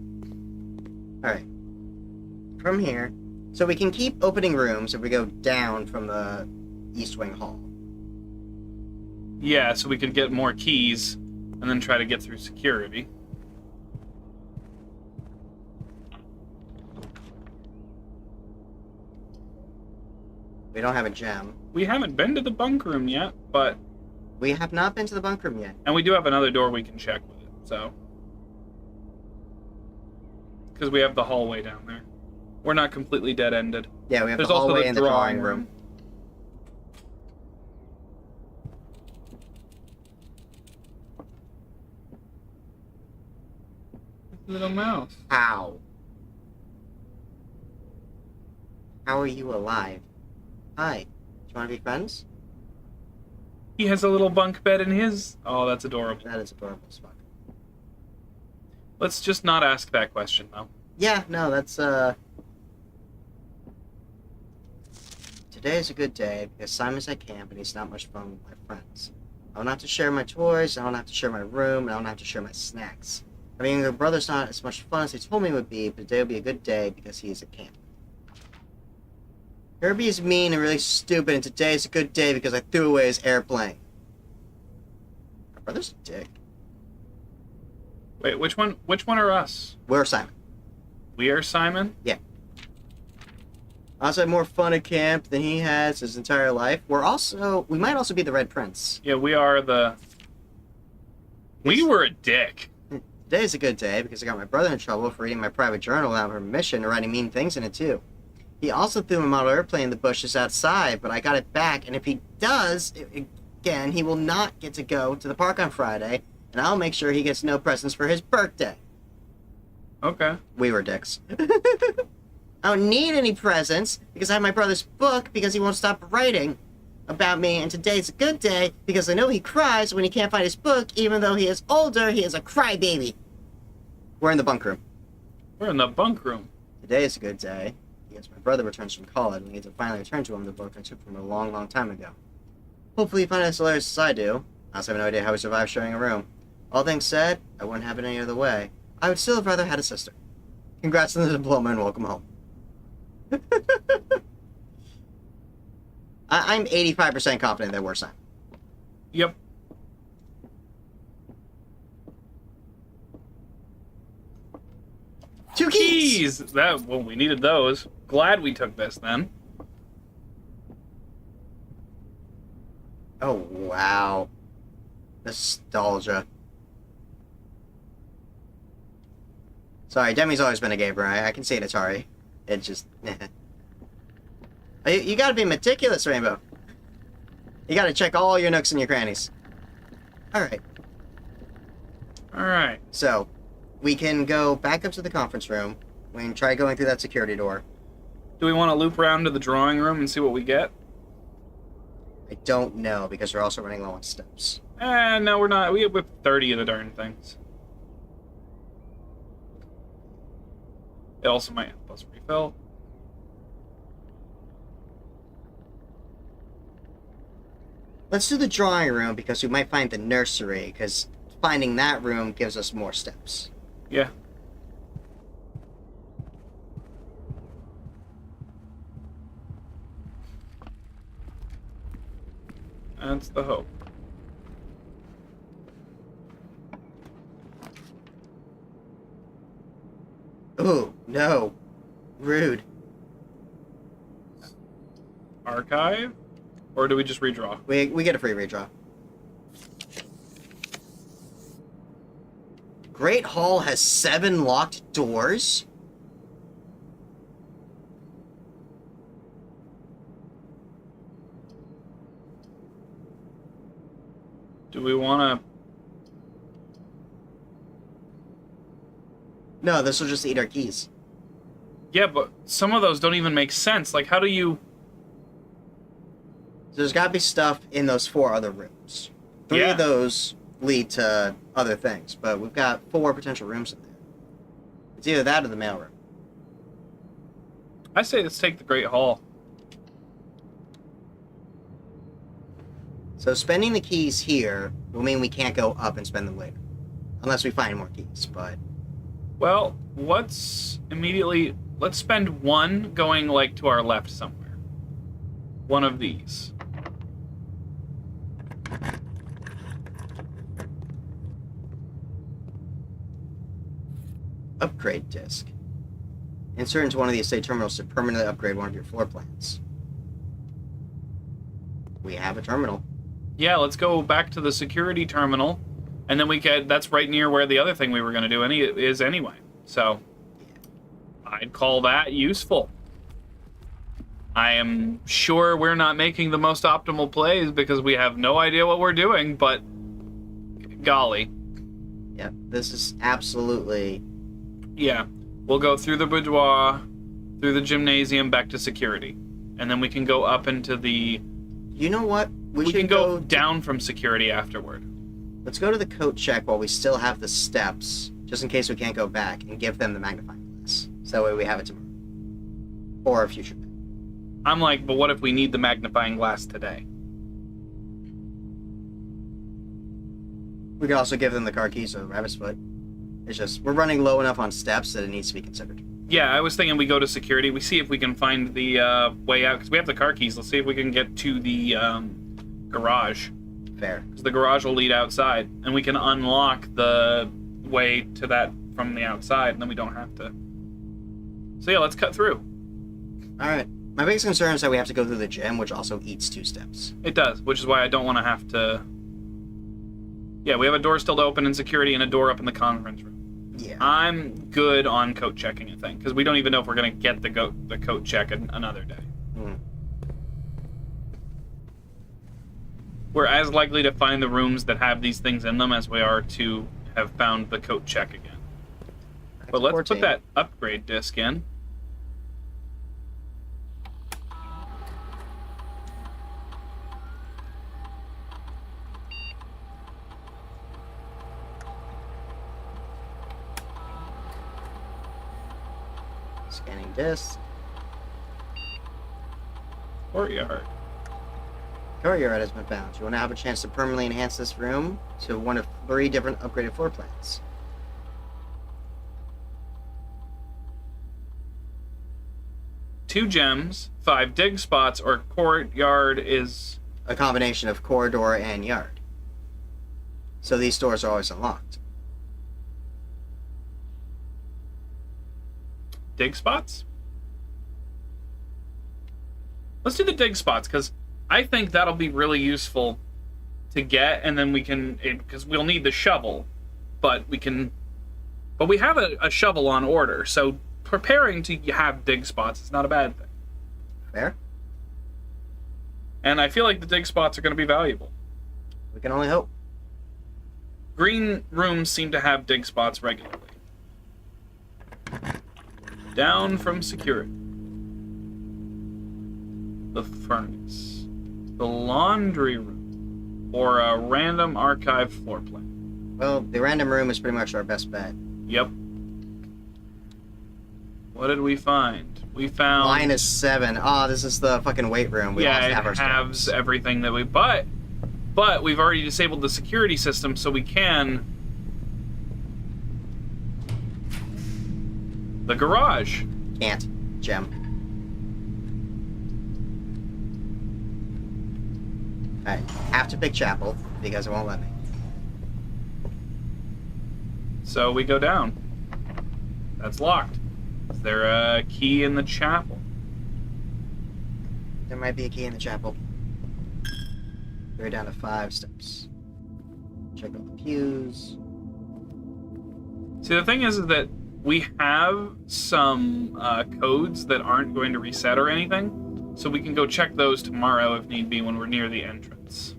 Alright. From here. So we can keep opening rooms if we go down from the East Wing Hall. Yeah, so we could get more keys and then try to get through security. We don't have a gem. We haven't been to the bunk room yet, but... We have not been to the bunk room yet. And we do have another door we can check with it, so... Because we have the hallway down there. We're not completely dead-ended. Yeah, we have There's the also hallway the and the drawing room. Little mouse. How? How are you alive? Hi. Do you want to be friends? He has a little bunk bed in his... Oh, that's adorable. That is adorable as fuck. Let's just not ask that question, though. Yeah, no, that's, Today is a good day because Simon's at camp and he's not much fun with my friends. I don't have to share my toys, I don't have to share my room, and I don't have to share my snacks. I mean, your brother's not as much fun as he told me it would be, but today will be a good day because he is at camp. Kirby is mean and really stupid, and today is a good day because I threw away his airplane. My brother's a dick. Wait, which one are us? We're Simon. We are Simon? Yeah. I also had more fun at camp than he has his entire life. We might also be the Red Prince. Yeah, we are the... We were a dick. Today's a good day because I got my brother in trouble for reading my private journal without permission and writing mean things in it too. He also threw my model airplane in the bushes outside, but I got it back, and if he does, again, he will not get to go to the park on Friday, and I'll make sure he gets no presents for his birthday. Okay. We were dicks. I don't need any presents because I have my brother's book because he won't stop writing about me, and today's a good day because I know he cries when he can't find his book, even though he is older, he is a crybaby. We're in the bunk room. We're in the bunk room. Today is a good day because my brother returns from college and we get to finally return to him the book I took from him a long, long time ago. Hopefully he finds it as hilarious as I do. I also have no idea how we survived sharing a room. All things said, I wouldn't have it any other way. I would still have rather had a sister. Congrats on the diploma and welcome home. I'm 85% confident that we're Simon. Yep. Two keys! We needed those. Glad we took this then. Oh, wow. Nostalgia. Sorry, Demi's always been a gamer. I can see it, Atari. It just... You gotta be meticulous, Rainbow. You gotta check all your nooks and your crannies. Alright. Alright. So, we can go back up to the conference room. We can try going through that security door. Do we want to loop around to the drawing room and see what we get? I don't know, because we're also running low on steps. No, we're not. We have 30 of the darn things. It also might help us refill. Let's do the drawing room, because we might find the nursery, because finding that room gives us more steps. Yeah. That's the hope. Ooh, no. Rude. Archive? Or do we just redraw? We get a free redraw. Great Hall has 7 locked doors? Do we want to... No, this will just eat our keys. Yeah, but some of those don't even make sense. Like, how do you... There's got to be stuff in those 4 other rooms. 3 Yeah. of those lead to other things, but we've got 4 potential rooms in there. It's either that or the mailroom. I say let's take the Great Hall. So spending the keys here will mean we can't go up and spend them later. Unless we find more keys, but... Well, let's spend 1 going, like, to our left somewhere. One of these. Upgrade disk. Insert into one of the estate terminals to permanently upgrade one of your floor plans. We have a terminal. Yeah, let's go back to the security terminal, and then that's right near where the other thing we were going to do is anyway. So, I'd call that useful. I am sure we're not making the most optimal plays because we have no idea what we're doing, but golly. Yeah, this is absolutely... Yeah, we'll go through the boudoir, through the gymnasium, back to security. And then we can go up into the... You know what? We can go down from security afterward. Let's go to the coat check while we still have the steps, just in case we can't go back, and give them the magnifying glass. So that way we have it tomorrow. Or a future day. I'm like, but what if we need the magnifying glass today? We could also give them the car keys or the rabbit's foot. It's just, we're running low enough on steps that it needs to be considered. Yeah, I was thinking we go to security. We see if we can find the way out, because we have the car keys. Let's see if we can get to the garage. Fair. Because the garage will lead outside, and we can unlock the way to that from the outside, and then we don't have to. So yeah, let's cut through. All right. My biggest concern is that we have to go through the gym, which also eats 2 steps. It does, which is why I don't want to have to... Yeah, we have a door still to open in security and a door up in the conference room. Yeah. I'm good on coat checking, I think, because we don't even know if we're going to get the coat check another day. We're as likely to find the rooms that have these things in them as we are to have found the coat check again. But let's 14. put that upgrade disc in. Scanning disc. Courtyard. Courtyard has been found. You want to have a chance to permanently enhance this room to one of 3 different upgraded floor plans. Two gems, 5 dig spots, or courtyard is... A combination of corridor and yard. So these doors are always unlocked. dig spots? Let's do the dig spots, because I think that'll be really useful to get, and then we can, because we'll need the shovel, but we have a shovel on order, so preparing to have dig spots is not a bad thing. Fair. And I feel like the dig spots are going to be valuable. We can only hope. Green rooms seem to have dig spots regularly. Down from security. The furnace. The laundry room. Or a random archive floor plan. Well, the random room is pretty much our best bet. Yep. What did we find? We found... -7. Oh, this is the fucking weight room. We yeah, lost half our it halves everything that we... But we've already disabled the security system, so we can... The garage. Can't. Gem. Alright, have to pick chapel, because it won't let me. So we go down. That's locked. Is there a key in the chapel? There might be a key in the chapel. We're down to 5 steps. Check out the pews. See, the thing is that we have some codes that aren't going to reset or anything, so we can go check those tomorrow if need be when we're near the entrance.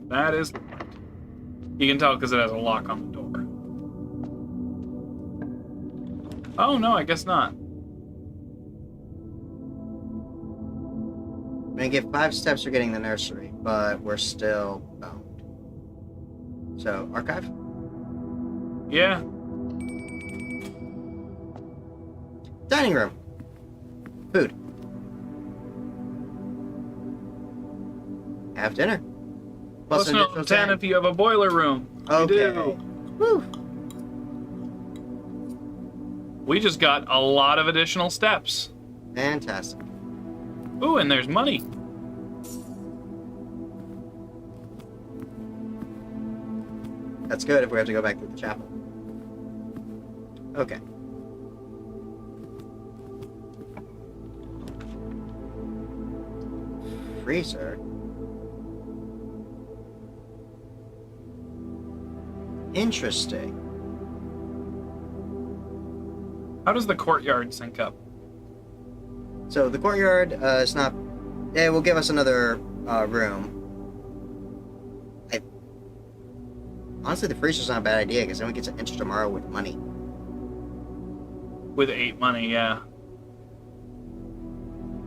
That is locked. You can tell because it has a lock on the door. Oh no, I guess not. I'm gonna give 5 steps for getting the nursery, but we're still bound. So, archive? Yeah. Dining room. Food. Have dinner. Plus an no additional 10 if you have a boiler room. Okay. You do. Woo. We just got a lot of additional steps. Fantastic. Ooh, and there's money. That's good if we have to go back to the chapel. Okay. Freezer. Interesting. How does the courtyard sync up? So the courtyard is not... It will give us another room. Honestly, the freezer's not a bad idea, because then we get to enter tomorrow with money. With 8 money, yeah.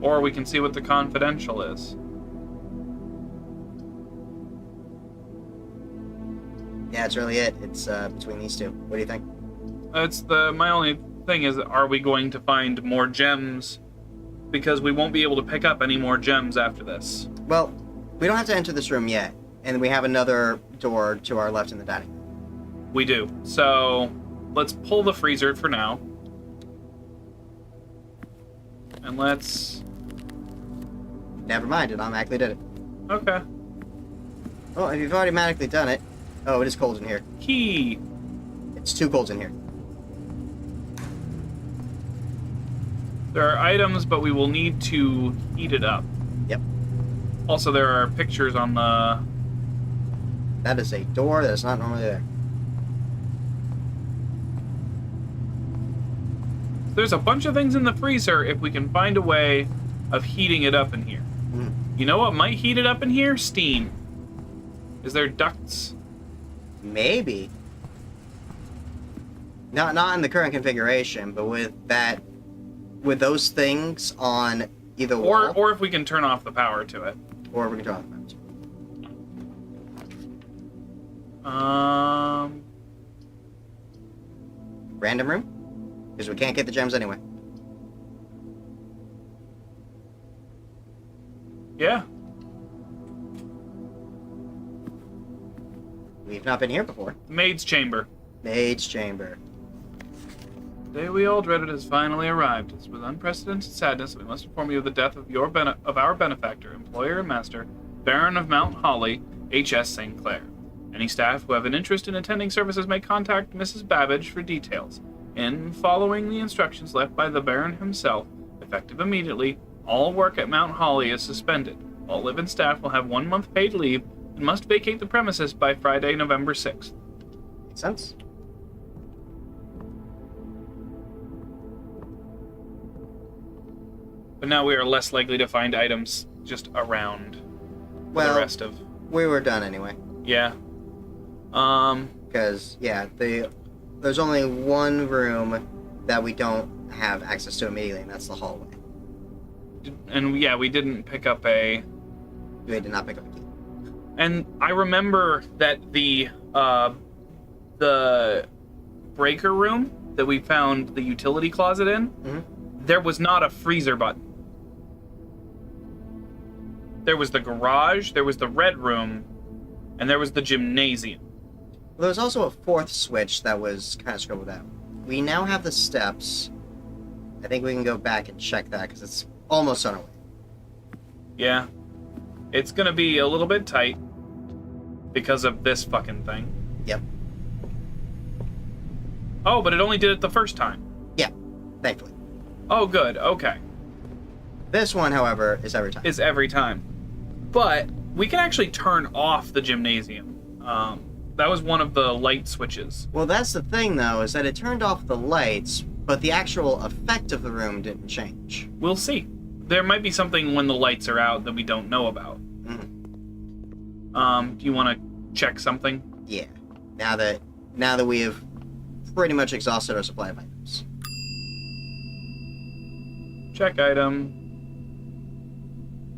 Or we can see what the confidential is. Yeah, that's really it. It's between these two. What do you think? My only thing is, are we going to find more gems? Because we won't be able to pick up any more gems after this. Well, we don't have to enter this room yet. And we have another door to our left in the dining room. We do. So let's pull the freezer for now. And let's... Never mind, it automatically did it. Okay. Well, if you've already automatically done it... Oh, it is cold in here. Key. It's too cold in here. There are items, but we will need to heat it up. Yep. Also, there are pictures on the... That is a door that is not normally there. There's a bunch of things in the freezer if we can find a way of heating it up in here. Mm. You know what might heat it up in here? Steam. Is there ducts? Maybe. Not in the current configuration, but with those things on either wall. Or if we can turn off the power to it. Or we can turn off the power. Random room? Because we can't get the gems anyway. Yeah. We've not been here before. Maid's chamber. Maid's chamber. The day we all dreaded has finally arrived. It's with unprecedented sadness that we must inform you of the death of our benefactor, employer and master, Baron of Mount Holly, H.S. St. Clair. Any staff who have an interest in attending services may contact Mrs. Babbage for details. In following the instructions left by the Baron himself, effective immediately, all work at Mount Holly is suspended. All live-in staff will have 1 month paid leave and must vacate the premises by Friday, November 6th. Makes sense. But now we are less likely to find items just around the rest of... We were done anyway. Yeah. Because, yeah, there's only one room that we don't have access to immediately, and that's the hallway. And, yeah, we didn't pick up a... We did not pick up a key. And I remember that the breaker room that we found the utility closet in, there was not a freezer button. There was the garage, there was the red room, and there was the gymnasium. Well, there was also a fourth switch that was kind of scribbled out. We now have the steps. I think we can go back and check that, because it's almost on our way. Yeah. It's gonna be a little bit tight because of this fucking thing. Yep. Oh, but it only did it the first time. Yeah, thankfully. Oh, good. Okay. This one, however, is every time. Is every time. But we can actually turn off the gymnasium. That was one of the light switches. Well, that's the thing, though, is that it turned off the lights, but the actual effect of the room didn't change. We'll see. There might be something when the lights are out that we don't know about. Mm-hmm. Do you want to check something? Yeah. Now that we have pretty much exhausted our supply of items. Check item.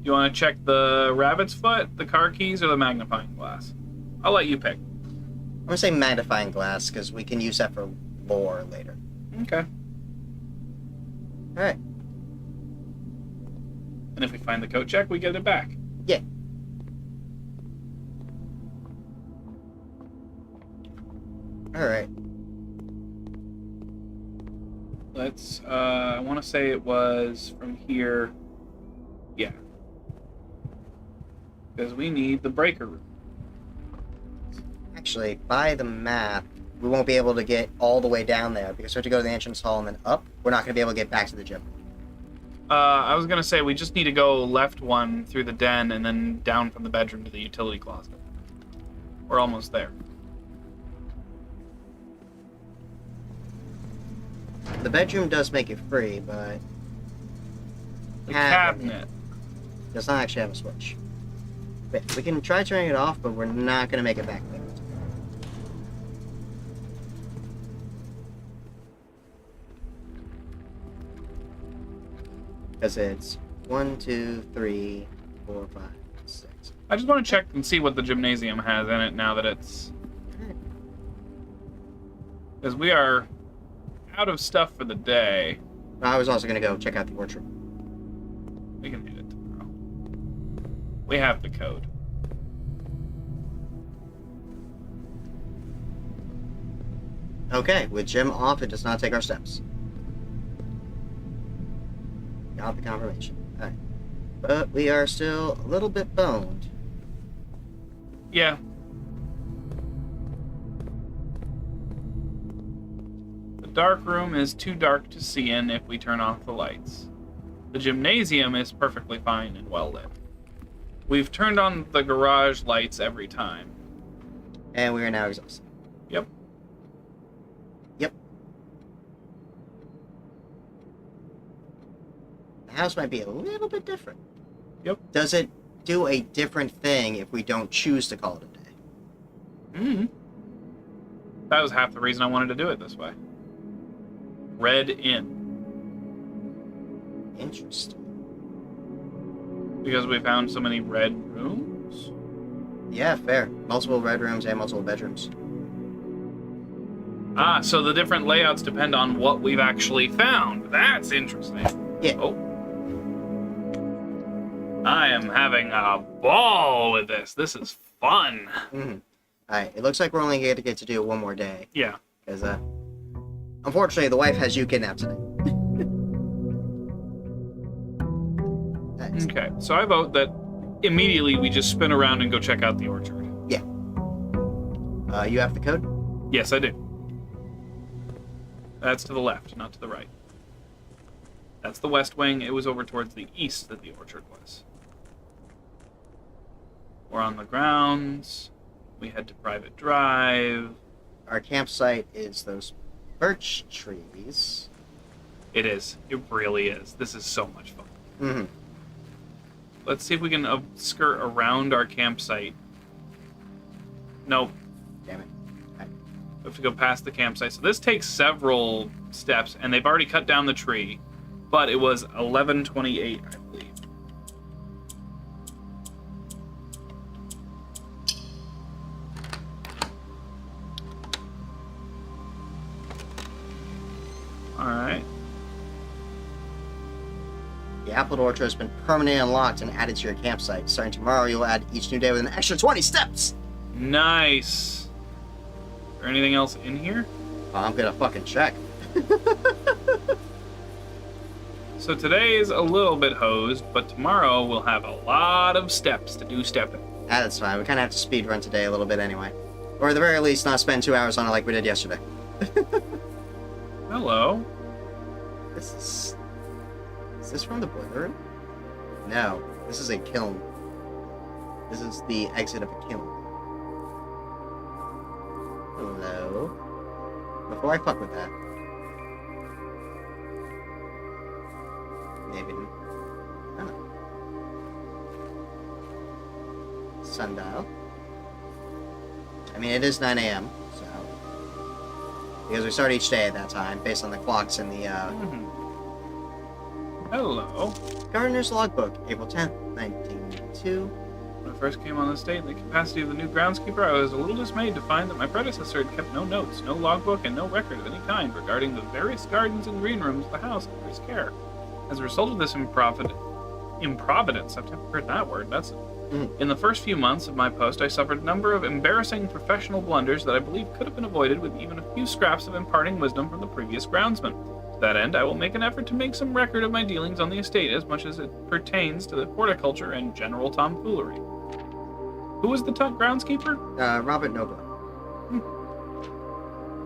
You want to check the rabbit's foot, the car keys, or the magnifying glass? I'll let you pick. I'm gonna say magnifying glass, because we can use that for lore later. Okay. Alright. And if we find the coat check, we get it back. Yeah. Alright. Let's, I want to say it was from here. Yeah. Because we need the breaker room. Actually, by the math, we won't be able to get all the way down there, because we have to go to the entrance hall and then up. We're not gonna be able to get back to the gym. I was going to say we just need to go left one through the den and then down from the bedroom to the utility closet. We're almost there. The bedroom does make it free, but The cabinet. does not actually have a switch. But we can try turning it off, but we're not going to make it back there. Because it's 1, 2, 3, 4, 5, 6. I just want to check and see what the gymnasium has in it now that it's... Because we are out of stuff for the day. I was also going to go check out the orchard. We can do it tomorrow. We have the code. Okay, with Jim off, it does not take our steps. Got the confirmation. Alright. But we are still a little bit boned. Yeah. The dark room is too dark to see in if we turn off the lights. The gymnasium is perfectly fine and well lit. We've turned on the garage lights every time. And we are now exhausted. Yep. Yep. The house might be a little bit different. Yep. Does it do a different thing if we don't choose to call it a day? Mm-hmm. That was half the reason I wanted to do it this way. Red in. Interesting. Because we found so many red rooms? Yeah, fair. Multiple red rooms and multiple bedrooms. Ah, so the different layouts depend on what we've actually found. That's interesting. Yeah. Oh. I am having a ball with this. This is fun. Mm-hmm. Alright, it looks like we're only going to get to do it one more day. Yeah. Because, unfortunately, the wife has you kidnapped today. Nice. Okay, so I vote that immediately we just spin around and go check out the orchard. Yeah. You have the code? Yes, I do. That's to the left, not to the right. That's the west wing. It was over towards the east that the orchard was. We're on the grounds. We head to Private Drive. Our campsite is those birch trees. It is. It really is. This is so much fun. Mm-hmm. Let's see if we can skirt around our campsite. Nope. Damn it. Okay. We have to go past the campsite. So this takes several steps, and they've already cut down the tree. But it was 11:28, I believe. Alright. The apple orchard has been permanently unlocked and added to your campsite. Starting tomorrow, you'll add each new day with an extra 20 steps! Nice. Is there anything else in here? I'm gonna fucking check. So today's a little bit hosed, but tomorrow we'll have a lot of steps to do stepping. That's fine. We kind of have to speed run today a little bit anyway. Or at the very least, not spend 2 hours on it like we did yesterday. Hello. Is this from the boiler room? No. This is a kiln. This is the exit of a kiln. Hello? Before I fuck with that. Maybe. Oh. Sundial. I mean, it is 9 a.m., so... Because we start each day at that time, based on the clocks in the, Hello. Gardener's Logbook, April 10th, 1992. When I first came on the state in the capacity of the new groundskeeper, I was a little dismayed to find that my predecessor had kept no notes, no logbook, and no record of any kind regarding the various gardens and green rooms of the house under his care. As a result of this improvidence, I've never heard that word, In the first few months of my post, I suffered a number of embarrassing professional blunders that I believe could have been avoided with even a few scraps of imparting wisdom from the previous groundsman. To that end, I will make an effort to make some record of my dealings on the estate as much as it pertains to the horticulture and general tomfoolery. Who was the groundskeeper? Robert Nobler.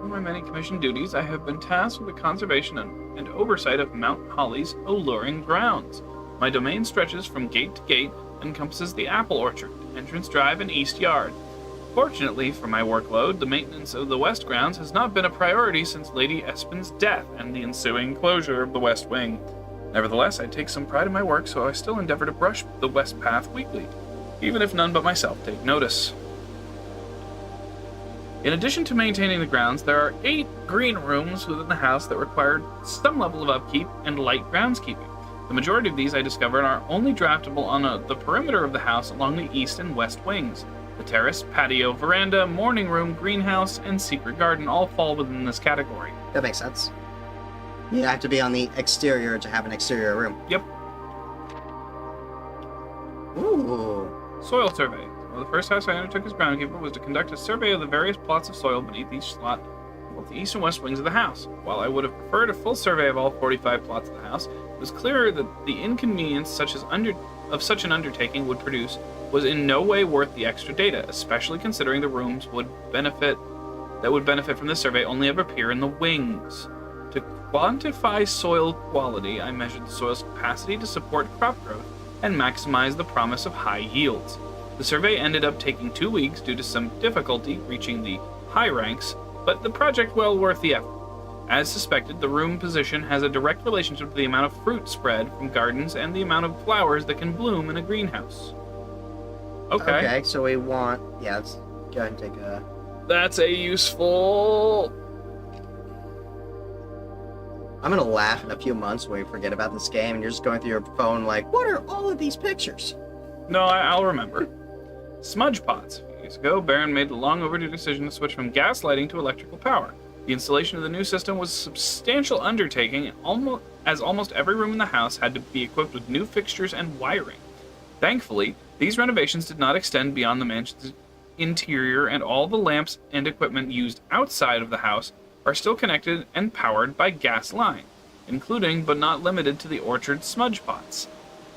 In my many commissioned duties, I have been tasked with the conservation and oversight of Mount Holly's alluring grounds. My domain stretches from gate to gate, encompasses the apple orchard, entrance drive, and east yard. Fortunately for my workload, the maintenance of the west grounds has not been a priority since Lady Espen's death and the ensuing closure of the west wing. Nevertheless, I take some pride in my work, so I still endeavor to brush the west path weekly, even if none but myself take notice. In addition to maintaining the grounds, there are 8 green rooms within the house that require some level of upkeep and light groundskeeping. The majority of these, I discovered, are only draftable on the perimeter of the house along the east and west wings. The terrace, patio, veranda, morning room, greenhouse, and secret garden all fall within this category. That makes sense. You have to be on the exterior to have an exterior room. Yep. Ooh. Soil survey. Well, the first task I undertook as groundkeeper was to conduct a survey of the various plots of soil beneath each slot both the east and west wings of the house. While I would have preferred a full survey of all 45 plots of the house, it was clear that the inconvenience of such an undertaking would produce was in no way worth the extra data, especially considering the rooms would benefit from this survey only ever appear in the wings. To quantify soil quality, I measured the soil's capacity to support crop growth and maximize the promise of high yields. The survey ended up taking 2 weeks due to some difficulty reaching the high ranks, but the project well worth the effort. As suspected, the room position has a direct relationship to the amount of fruit spread from gardens and the amount of flowers that can bloom in a greenhouse. Okay, so we want... Yeah, let's go ahead and take a... That's a useful... I'm gonna laugh in a few months when we forget about this game and you're just going through your phone like, what are all of these pictures? No, I'll remember. Smudge pots. A few years ago, Baron made the long overdue decision to switch from gas lighting to electrical power. The installation of the new system was a substantial undertaking, as almost every room in the house had to be equipped with new fixtures and wiring. Thankfully, these renovations did not extend beyond the mansion's interior, and all the lamps and equipment used outside of the house are still connected and powered by gas line, including but not limited to the orchard smudge pots.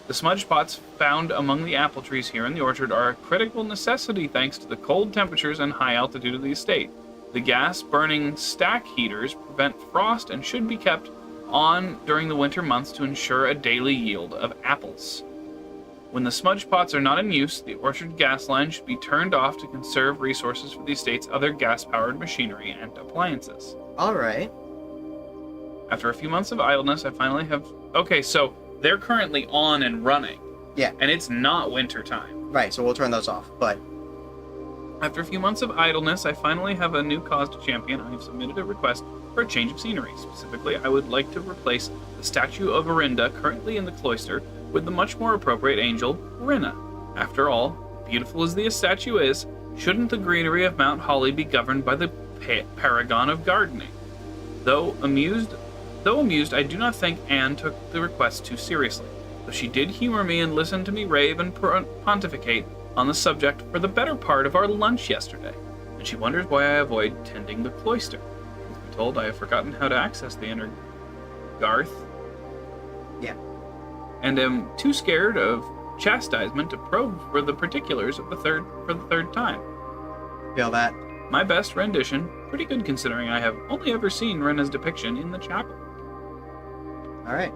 The smudge pots found among the apple trees here in the orchard are a critical necessity thanks to the cold temperatures and high altitude of the estate. The gas-burning stack heaters prevent frost and should be kept on during the winter months to ensure a daily yield of apples. When the smudge pots are not in use, the orchard gas line should be turned off to conserve resources for the estate's other gas-powered machinery and appliances. Alright. After a few months of idleness, I finally have... Okay, so they're currently on and running. Yeah. And it's not winter time. Right, so we'll turn those off, but... After a few months of idleness, I finally have a new cause to champion. I have submitted a request for a change of scenery. Specifically, I would like to replace the statue of Orinda currently in the cloister with the much more appropriate angel, Rinna. After all, beautiful as the statue is, shouldn't the greenery of Mount Holly be governed by the paragon of gardening? Though amused, I do not think Anne took the request too seriously, though she did humor me and listen to me rave and pontificate on the subject for the better part of our lunch yesterday, and she wonders why I avoid tending the cloister. Truth be told, I have forgotten how to access the inner garth. Yeah. And am too scared of chastisement to probe for the particulars of the third time. Feel that? My best rendition, pretty good considering I have only ever seen Renna's depiction in the chapel. Alright.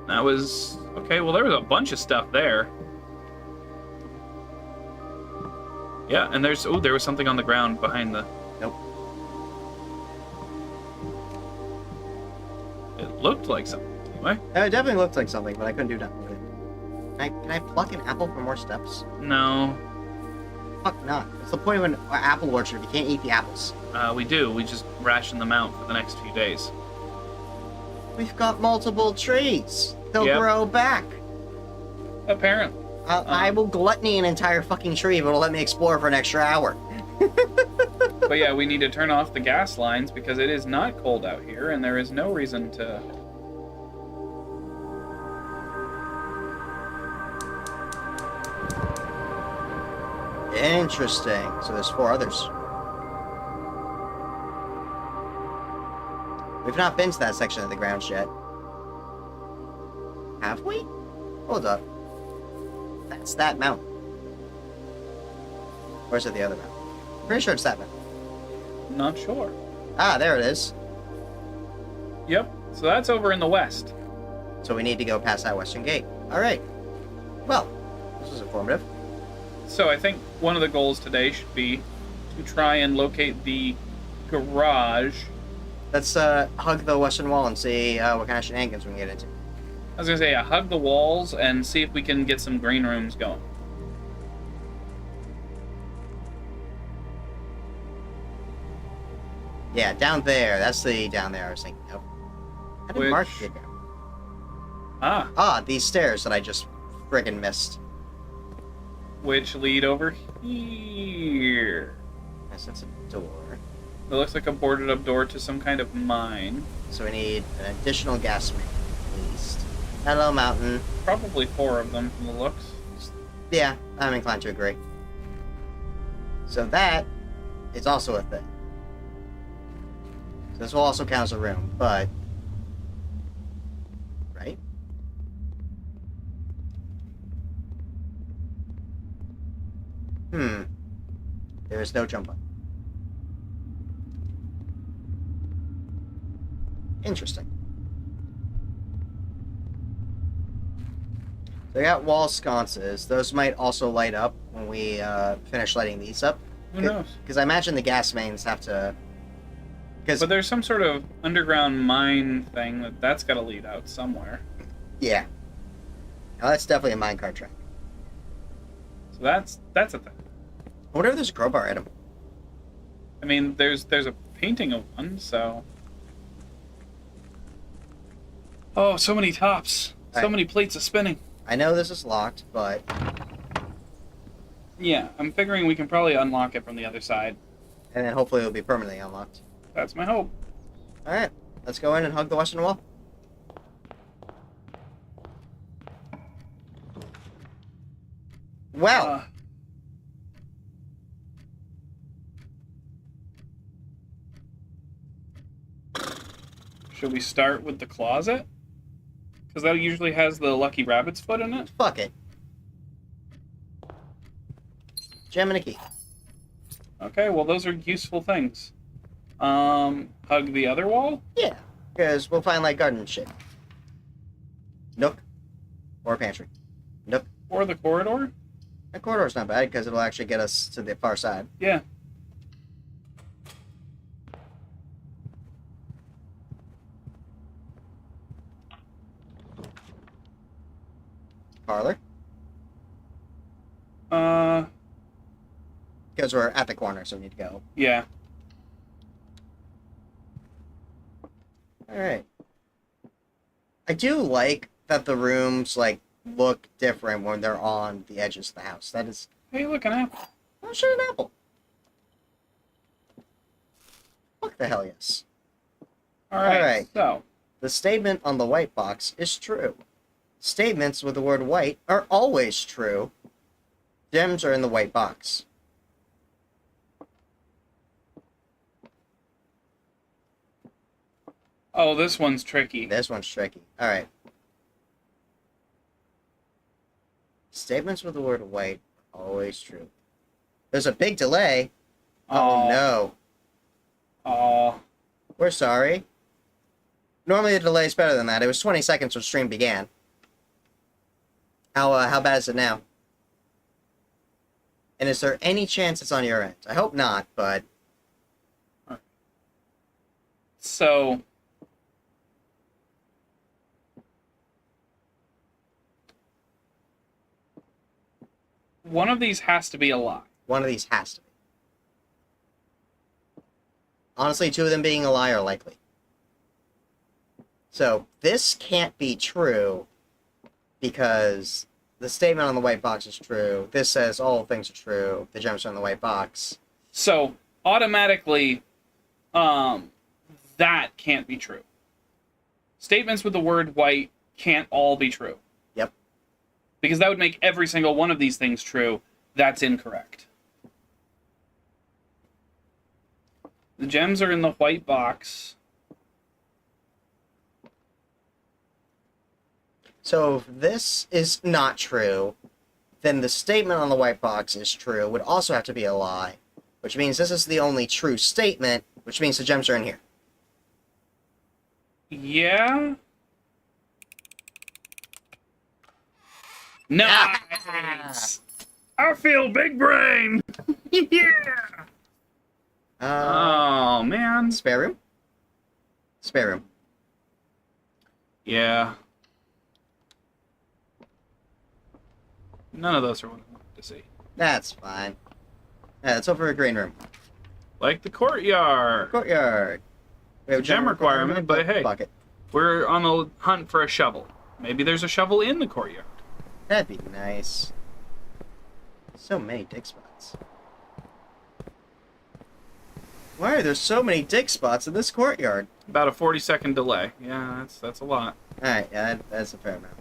That was... Okay, well there was a bunch of stuff there. Yeah, and there's... Oh, there was something on the ground behind the... Nope. It looked like something, anyway. It definitely looked like something, but I couldn't do nothing with it. Can I pluck an apple for more steps? No. Fuck not. What's the point of an apple orchard if you can't eat the apples? We do. We just ration them out for the next few days. We've got multiple trees. They'll Yep. grow back. Apparently. I will gluttony an entire fucking tree if it'll let me explore for an extra hour. But yeah, we need to turn off the gas lines because it is not cold out here, and there is no reason to... Interesting. So there's 4 others. We've not been to that section of the grounds yet. Have we? Hold up. That's that mountain. Or is it the other mountain? Pretty sure it's that mountain. Not sure. Ah, there it is. Yep, so that's over in the west. So we need to go past that western gate. Alright. Well, this was informative. So I think one of the goals today should be to try and locate the garage. Let's hug the western wall and see what kind of shenanigans we can get into. I was going to say, hug the walls and see if we can get some green rooms going. Yeah, down there. That's the down there I was thinking of. How did Mark get down? Ah, these stairs that I just friggin' missed. Which lead over here. Yes, that's a door. It looks like a boarded up door to some kind of mine. So we need an additional gas main, at least. Hello, mountain. Probably 4 of them from the looks. Yeah, I'm inclined to agree. So that is also a thing. So this will also count as a room, but... Right? There is no jump button. Interesting. So I got wall sconces. Those might also light up when we finish lighting these up. Who knows? Because I imagine the gas mains have to... But there's some sort of underground mine thing that's got to lead out somewhere. Yeah. Now that's definitely a minecart track. So that's a thing. I wonder if there's a crowbar item. I mean, there's a painting of one, so... Oh, so many tops. So many plates of spinning. I know this is locked, but... Yeah, I'm figuring we can probably unlock it from the other side. And then hopefully it'll be permanently unlocked. That's my hope. Alright, let's go in and hug the western wall. Well... Should we start with the closet? Because that usually has the lucky rabbit's foot in it. Fuck it. Gem and a key. Okay, well those are useful things. Hug the other wall? Yeah, because we'll find like garden shit. Nook. Or pantry. Nook. Or the corridor? That corridor's not bad because it'll actually get us to the far side. Yeah. Parlor. Because we're at the corner, so we need to go. Yeah. Alright. I do like that the rooms, like, look different when they're on the edges of the house. That is... Hey, look, an apple. Oh, sure, an apple. Fuck the hell yes. Alright, so... The statement on the white box is true. Statements with the word white are always true. Gems are in the white box. Oh, this one's tricky. This one's tricky. Alright. Statements with the word white are always true. There's a big delay. Oh, no. Oh. We're sorry. Normally the delay is better than that. It was 20 seconds when stream began. How bad is it now? And is there any chance it's on your end? I hope not, but... So... One of these has to be a lie. One of these has to be. Honestly, two of them being a lie are likely. So, this can't be true because the statement on the white box is true. This says all things are true. The gems are in the white box. So, automatically, that can't be true. Statements with the word white can't all be true. Yep. Because that would make every single one of these things true. That's incorrect. The gems are in the white box. So if this is not true, then the statement on the white box is true, would also have to be a lie, which means this is the only true statement, which means the gems are in here. Yeah? Nice! I feel big brain! Yeah! Oh, man. Spare room? Spare room. Yeah. None of those are what I wanted to see. That's fine. Yeah, let's over a green room. Like the courtyard. Courtyard. We have a Gem requirement, but hey, bucket. we're on the hunt for a shovel. Maybe there's a shovel in the courtyard. That'd be nice. So many dig spots. Why are there so many dig spots in this courtyard? About a 40-second delay. Yeah, that's a lot. Alright, yeah, that's a fair amount.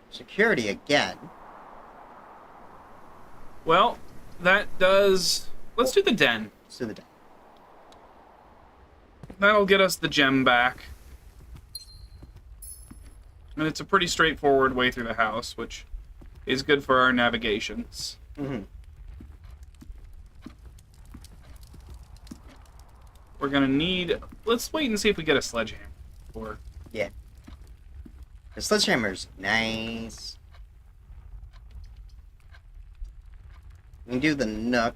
Security again. Well, that does... Let's do the den. Let's do the den. that'll get us the gem back. And it's a pretty straightforward way through the house, which is good for our navigations. Mm-hmm. We're gonna need... Let's wait and see if we get a sledgehammer. Or... Yeah. The sledgehammer's nice. We can do the nook.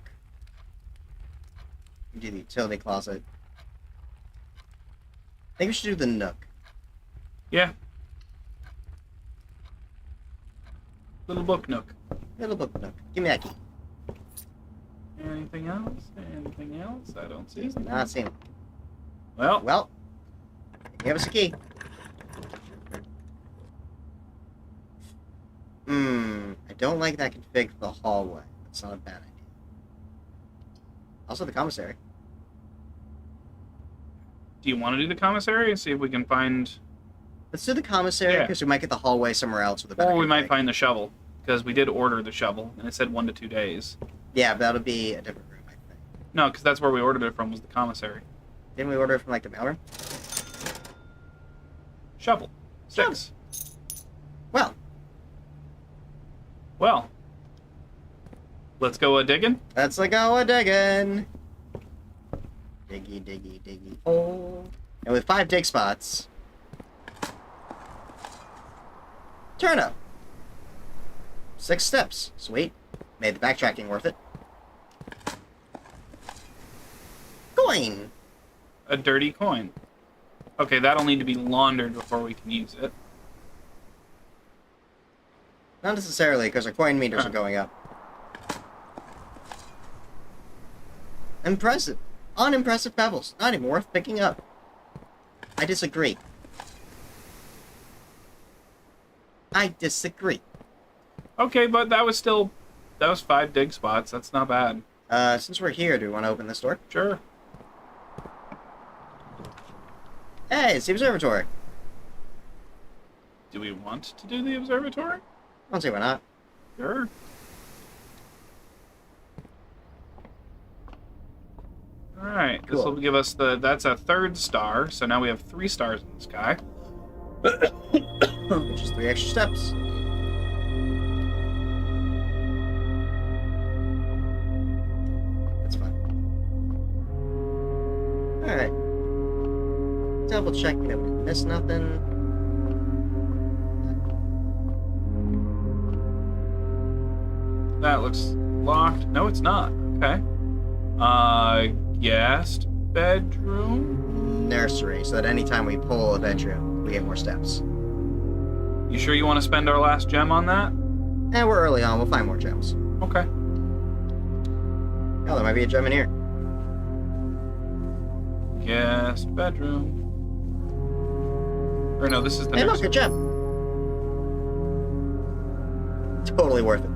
We can do the utility closet. I think we should do the nook. Yeah. Little book nook. Little book nook. Give me that key. Anything else? Anything else? I don't see anything. Not seeing it. Well, Well, give us a key. I don't like that config for the hallway. That's not a bad idea. Also, the commissary. do you want to do the commissary and see if we can find... Let's do the commissary, Yeah. because we might get the hallway somewhere else with a better Or we might config. find the shovel, because we did order the shovel, and it said 1 to 2 days. Yeah, but that'll be a different room, I think. No, because that's where we ordered it from, was the commissary. Didn't we order it from, like, the mailroom? Shovel. 6. Well, Well. Let's go digging? let's go a-diggin'. Diggy, diggy, diggy, hole. And with 5 dig spots... Turn up. 6 steps. Sweet. Made the backtracking worth it. Coin! A dirty coin. Okay, that'll need to be laundered before we can use it. Not necessarily, because our coin meters are going up. Impressive. Unimpressive pebbles. Not even worth picking up. I disagree. I disagree. Okay, but that was 5 dig spots. That's not bad. Since we're here, do we want to open this door? Sure. Hey, it's the observatory. Do we want to do the observatory? I don't see why not. Sure. Alright, this will Cool. give us that's a 3rd star, so now we have 3 stars in the sky. Which is 3 extra steps. That's fine. Alright. Double checking that we missed nothing. That looks locked. No, it's not. Okay. Guest bedroom? Nursery, so that anytime we pull a bedroom, we get more steps. You sure you want to spend our last gem on that? And we're early on, we'll find more gems. Okay. Oh, there might be a gem in here. Guest bedroom. Or no, this is the Hey, look, nursery. a gem. Totally worth it.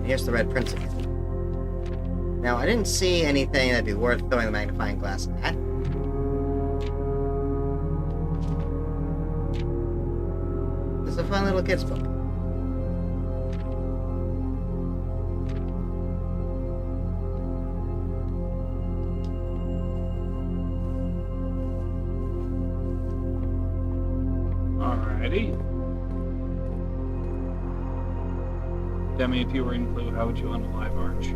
Here's the red prince again. Now, I didn't see anything that'd be worth throwing the magnifying glass at. It's a fun little kid's book. Alrighty. Demi, if you were in Clue, how would you unalive Arch?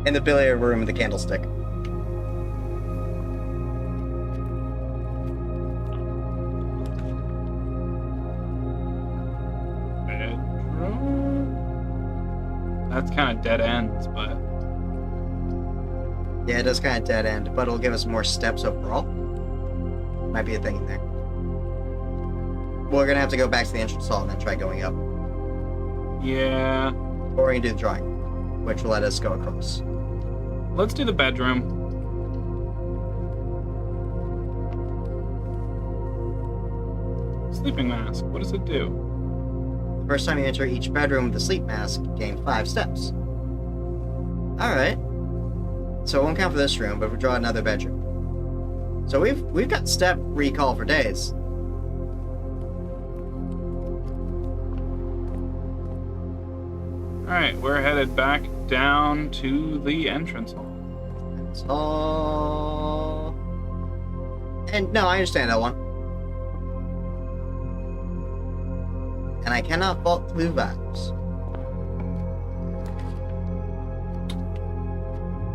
In the billiard room with the candlestick. Bedroom? That's kind of dead ends, but... Yeah, it does kind of dead end, but it'll give us more steps overall. Might be a thing in there. We're gonna have to go back to the entrance hall and then try going up. Yeah. Or we can do the drawing, which will let us go across. Let's do the bedroom. Sleeping mask. What does it do? The first time you enter each bedroom with the sleep mask, gain 5 steps. Alright. So it won't count for this room, but we'll draw another bedroom. So we've got step recall for days. Alright, we're headed back down to the entrance hall. That's all. And no, I understand that one. And I cannot fault blue vibes.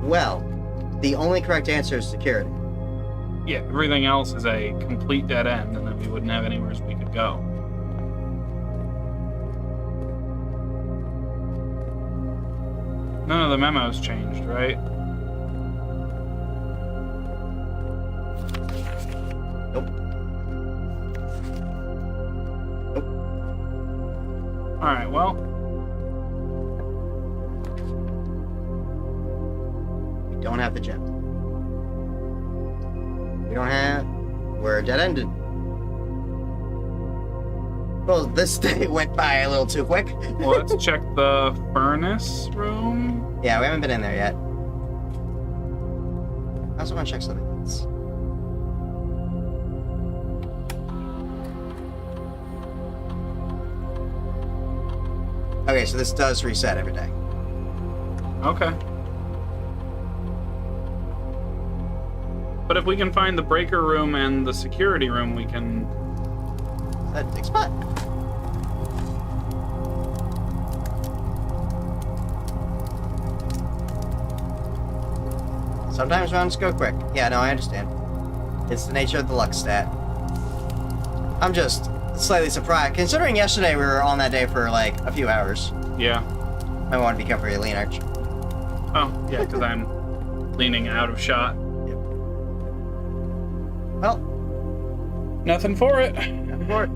Well, the only correct answer is security. Yeah, everything else is a complete dead end, and then we wouldn't have anywhere we could go. None of the memos changed, right? Nope. Nope. Alright, well. We don't have the gem. We don't have... We're dead-ended. Well, this day went by a little too quick. Well, let's check the furnace room. Yeah, we haven't been in there yet. I also want to check something else. Okay, so this does reset every day. Okay. But if we can find the breaker room and the security room, we can... That big spot. Sometimes rounds go quick. Yeah, no, I understand. It's the nature of the luck stat. I'm just slightly surprised, considering yesterday we were on that day for like a few hours. Yeah. I want to be careful, lean arch. Oh, yeah, because I'm leaning out of shot. Yep. Well, Nothing for it. for it.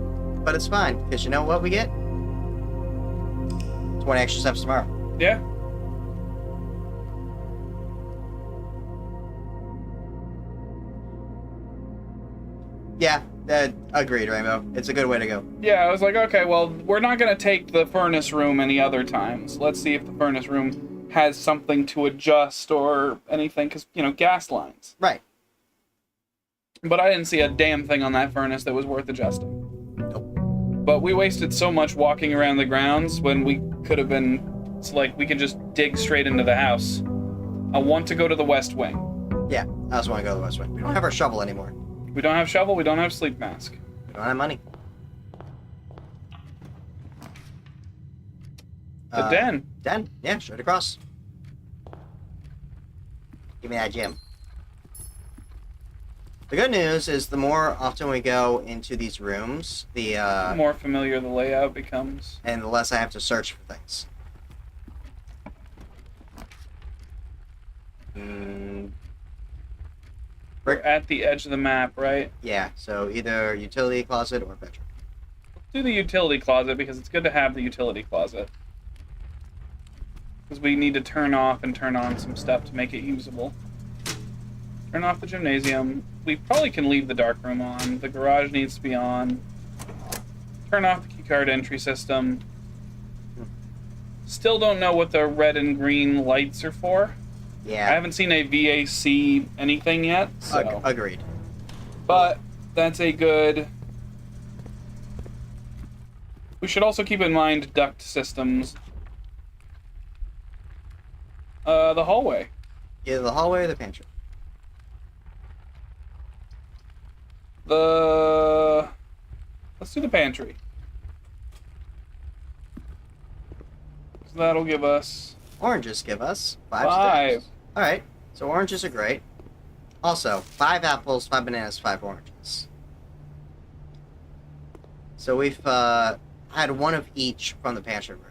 But it's fine, because you know what we get? 20 extra steps tomorrow. Yeah. Yeah, agreed, Rainbow. It's a good way to go. Yeah, I was like, okay, well, we're not going to take the furnace room any other times. Let's see if the furnace room has something to adjust or anything, because, you know, gas lines. Right. But I didn't see a damn thing on that furnace that was worth adjusting. Nope. But we wasted so much walking around the grounds when we could have been, it's like, we could just dig straight into the house. I want to go to the West Wing. Yeah, I also want to go to the West Wing. We don't have our shovel anymore. We don't have shovel, we don't have sleep mask. We don't have money. The den. Den? Yeah, straight across. Give me that gem. The good news is the more often we go into these rooms, the more familiar the layout becomes. and the less I have to search for things. We're at the edge of the map, right? Yeah, so either utility closet or bedroom. Do the utility closet because it's good to have the utility closet. Because we need to turn off and turn on some stuff to make it usable. Turn off the gymnasium. We probably can leave the dark room on. The garage needs to be on. Turn off the keycard entry system. Still don't know what the red and green lights are for. Yeah. I haven't seen a VAC anything yet, so. Agreed. But that's a good... We should also keep in mind duct systems. The hallway. Either the hallway or the pantry. Let's do the pantry. So that'll give us... Oranges give us 5 5. steps. Alright, so oranges are great. Also, 5 apples, 5 bananas, 5 oranges. So we've had one of each from the pantry room.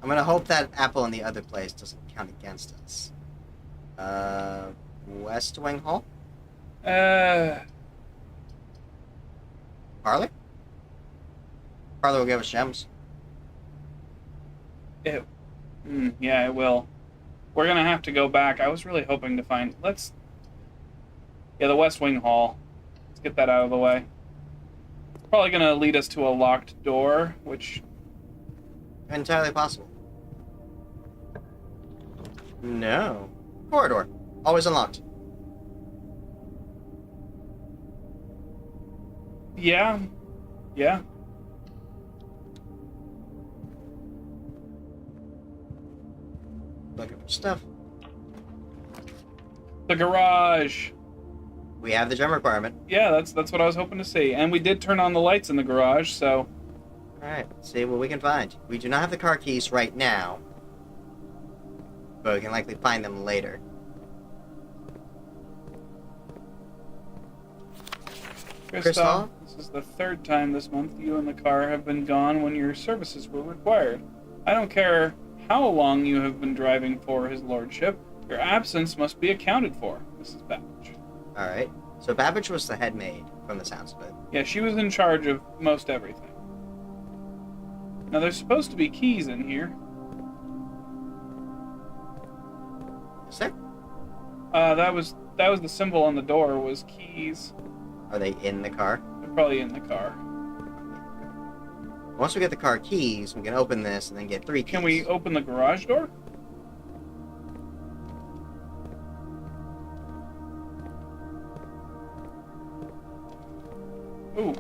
I'm gonna hope that apple in the other place doesn't count against us. West Wing Hall? Parlor? Parlor will give us gems. Yeah, it will. We're gonna have to go back. I was really hoping to find... Yeah, the West Wing Hall. Let's get that out of the way. It's probably gonna lead us to a locked door, which... Entirely possible. No. Corridor. Always unlocked. Yeah. Yeah. looking for stuff. The garage. We have the gem requirement. Yeah, that's what I was hoping to see. And we did turn on the lights in the garage, so... Alright, let's see what we can find. We do not have the car keys right now, but we can likely find them later. Kristoff, this is the third time this month you and the car have been gone when your services were required. I don't care how long you have been driving for his lordship. Your absence must be accounted for, Mrs. Babbage. Alright, so Babbage was the head maid, from the sounds of it. Yeah, she was in charge of most everything. Now, there's supposed to be keys in here. Is there? That was the symbol on the door, was keys. Are they in the car? They're probably in the car. Once we get the car keys, we can open this and then get 3 keys. Can we open the garage door? Ooh,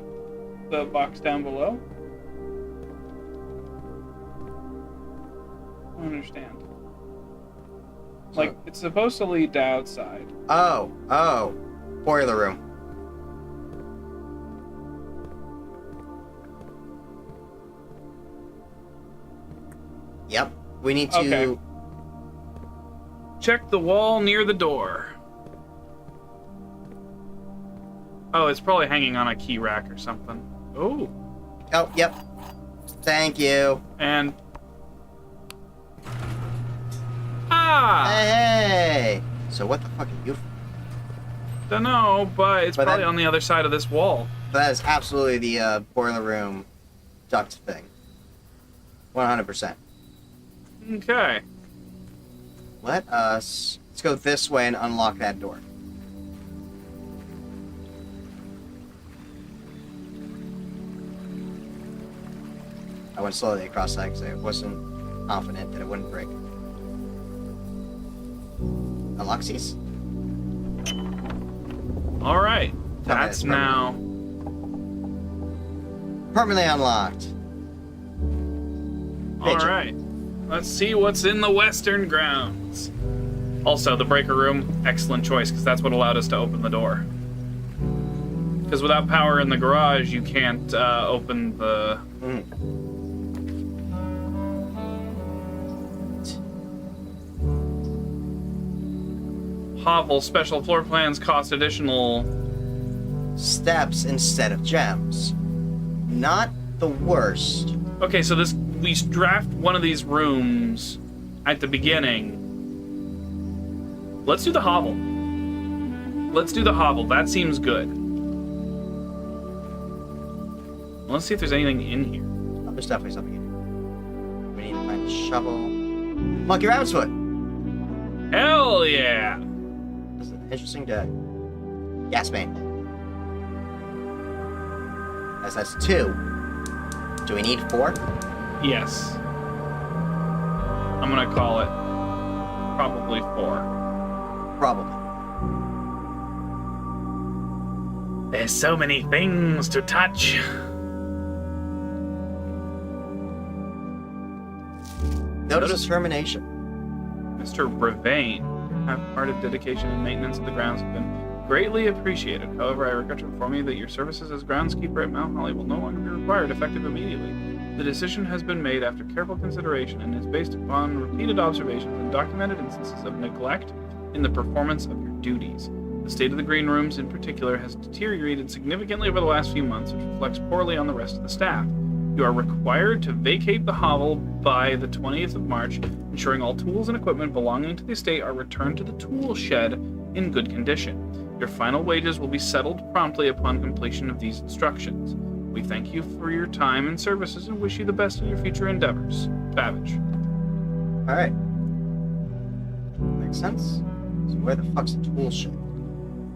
the box down below? I don't understand. Like, it's supposed to lead to outside. Oh, boiler room. Yep, we need to... Okay. Check the wall near the door. Oh, it's probably hanging on a key rack or something. Oh. Oh, yep. Thank you. And... Ah! Hey! So what the fuck are you... Dunno, but it's But probably that- on the other side of this wall. That is absolutely the boiler room duct thing. 100%. Okay. Let us... Let's go this way and unlock that door. I went slowly across that because I wasn't confident that it wouldn't break. Unlock these. Alright. Okay, That's it's now... Permanently unlocked. Alright. Let's see what's in the western grounds. Also, the breaker room, excellent choice, because that's what allowed us to open the door. Because without power in the garage, you can't open the... Hovel special floor plans cost additional... Steps instead of gems. Not the worst. Okay, so we draft one of these rooms at the beginning. Let's do the hovel. Let's do the hovel. That seems good. Let's see if there's anything in here. Oh, there's definitely something in here. We need to find a shovel. Monkey Rabbit's Foot. Hell yeah! This is an interesting day. Gas main. That's 2. Do we need 4? Yes. I'm gonna call it probably 4. Probably. There's so many things to touch. Notice termination. Mr. Brevane, half-hearted dedication and maintenance of the grounds have been greatly appreciated. However, I regret to inform you that your services as groundskeeper at Mount Holly will no longer be required, effective immediately. The decision has been made after careful consideration and is based upon repeated observations and documented instances of neglect in the performance of your duties. The state of the green rooms, in particular, has deteriorated significantly over the last few months, which reflects poorly on the rest of the staff. You are required to vacate the hovel by the 20th of March, ensuring all tools and equipment belonging to the estate are returned to the tool shed in good condition. Your final wages will be settled promptly upon completion of these instructions. We thank you for your time and services and wish you the best in your future endeavors. Babbage. Alright. Makes sense. So where the fuck's the tool shed?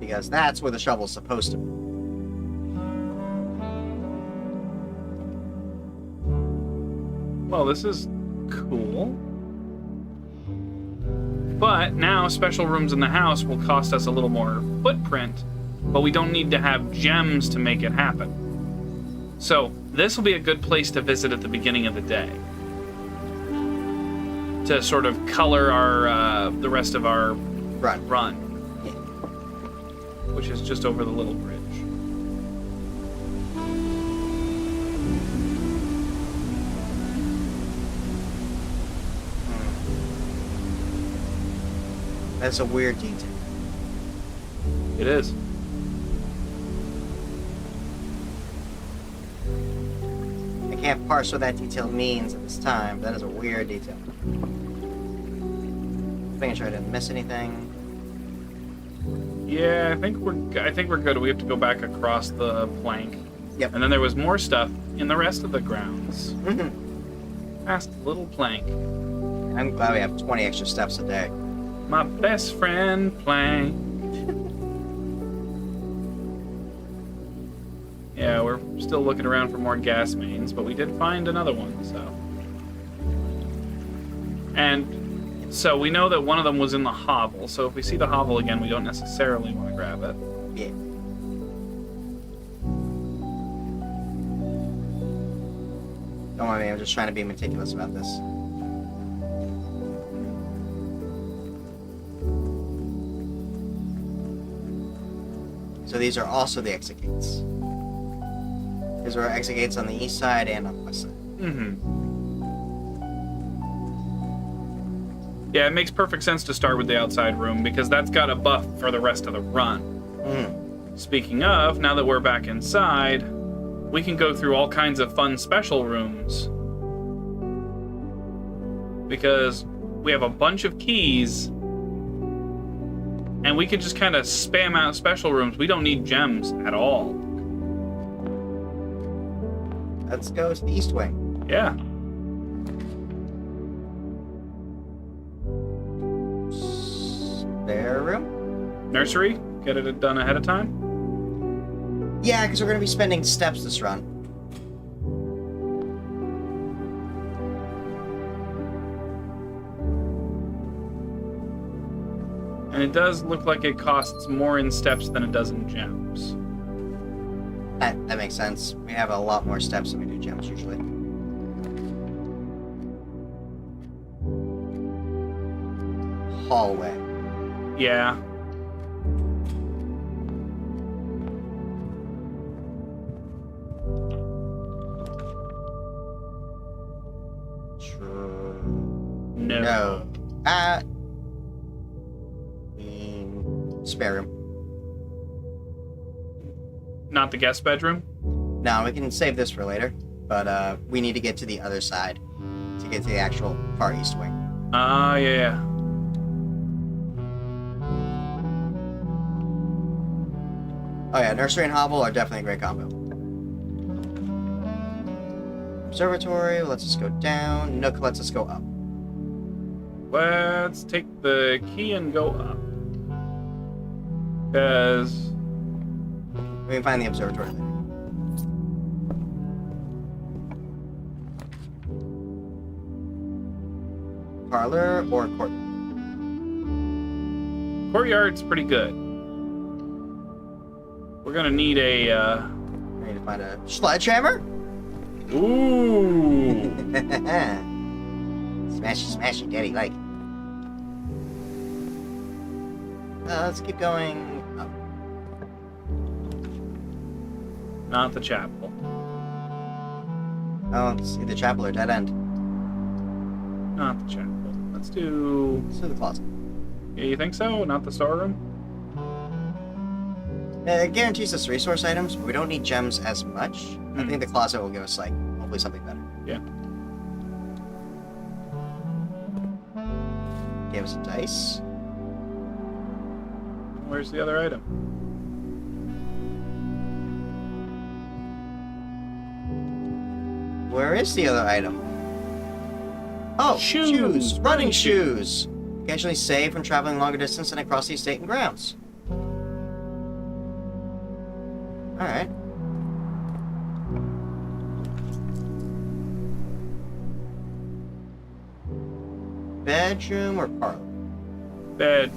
Because that's where the shovel's supposed to be. Well, this is cool. But now special rooms in the house will cost us a little more footprint, but we don't need to have gems to make it happen. So this will be a good place to visit at the beginning of the day. to sort of color our the rest of our Run. Yeah. which is just over the little bridge. That's a weird detail. It is. I can't parse what that detail means at this time. That is a weird detail. Making sure I didn't miss anything. Yeah, I think we're good. We have to go back across the plank. Yep. And then there was more stuff in the rest of the grounds. Mm-hmm. Past the little plank. I'm glad we have 20 extra steps a day. My best friend plank. Yeah, we're still looking around for more gas mains, but we did find another one, so. And so we know that one of them was in the hovel, so if we see the hovel again, we don't necessarily want to grab it. Yeah. Don't mind me, I'm just trying to be meticulous about this. So these are also the exit gates. These are exit gates on the east side and on the west side. Mm-hmm. Yeah, it makes perfect sense to start with the outside room because that's got a buff for the rest of the run. Mm. Speaking of, now that we're back inside, we can go through all kinds of fun special rooms. Because we have a bunch of keys, and we can just kind of spam out special rooms. We don't need gems at all. Let's go to the east wing. Yeah. Spare room? Nursery? Get it done ahead of time? Yeah, because we're going to be spending steps this run. And it does look like it costs more in steps than it does in gems. That makes sense. We have a lot more steps than we do gems usually. Hallway. Yeah. Sure. No. Spare room. Not the guest bedroom? No, we can save this for later, but we need to get to the other side to get to the actual far east wing. Ah, yeah. Oh yeah, nursery and hovel are definitely a great combo. Observatory lets us go down. Nook lets us go up. Let's take the key and go up. Because... We can find the observatory later. Parlor or court? Courtyard's pretty good. We're gonna need a, I need to find a sledgehammer? Ooh! Smashy, smashy, daddy, like. Let's keep going up. Not the chapel. Oh, let's see the chapel or dead end. Not the chapel. Let's do... Let's do the closet. Yeah, you think so? Not the storeroom? It guarantees us resource items, but we don't need gems as much. I think the closet will give us, like, hopefully something better. Yeah. Give us a dice. Where's the other item? Where is the other item? Oh, Shoes! Running shoes! Occasionally saved when traveling longer distance and across the estate and grounds. Alright. Bedroom or parlor? Bed.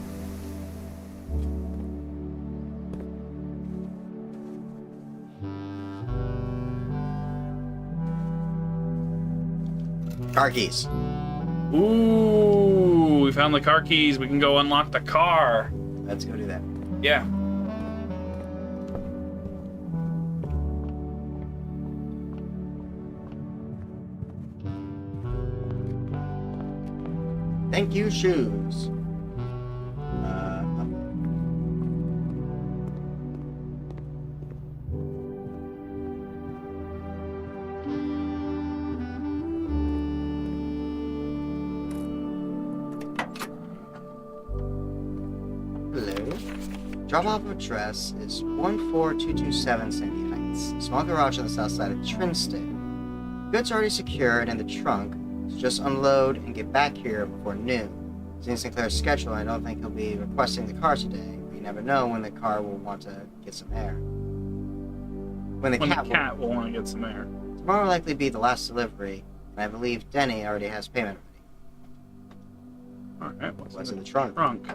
Car keys. Ooh, we found the car keys. We can go unlock the car. Let's go do that. Yeah. Thank you, shoes. Hello. Drop off address is 14227 Sandy Heights. Small garage on the south side of Trinston. Goods already secured in the trunk, so just unload and get back here before noon. Seeing Sinclair's schedule, I don't think he'll be requesting the car today. But you never know when the car will want to get some air. When the cat will want to get some air. Tomorrow will likely be the last delivery, and I believe Denny already has payment ready. Alright, what's in the trunk? Trunk.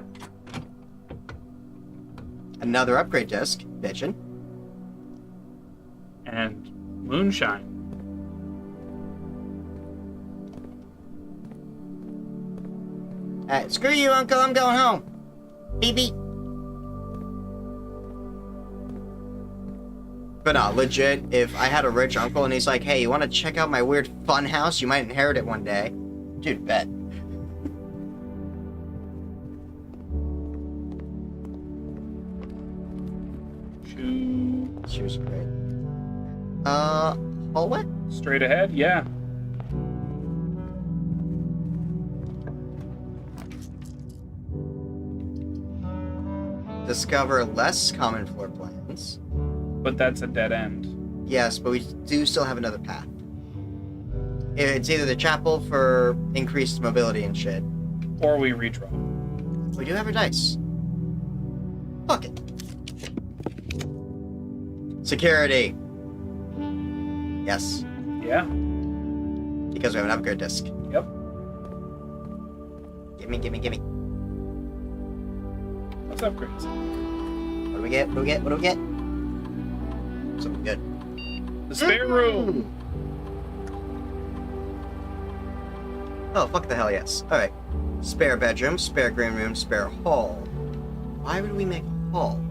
Another upgrade disc, bitchin'. And moonshine. Screw you, Uncle, I'm going home. Beep beep. But no, legit, if I had a rich uncle and he's like, hey, you want to check out my weird fun house? You might inherit it one day. Dude, bet. Shoes are great. Hallway? Straight ahead, yeah. Discover less common floor plans. But that's a dead end. Yes, but we do still have another path. It's either the chapel for increased mobility and shit. Or we redraw. We do have our dice. Fuck it. Security. Yes. Yeah. Because we have an upgrade disc. Yep. Gimme. Let's upgrade. What do we get? What do we get? Something good. The spare room. Oh, fuck the hell yes. Alright. Spare bedroom, spare green room, spare hall. Why would we make a hall?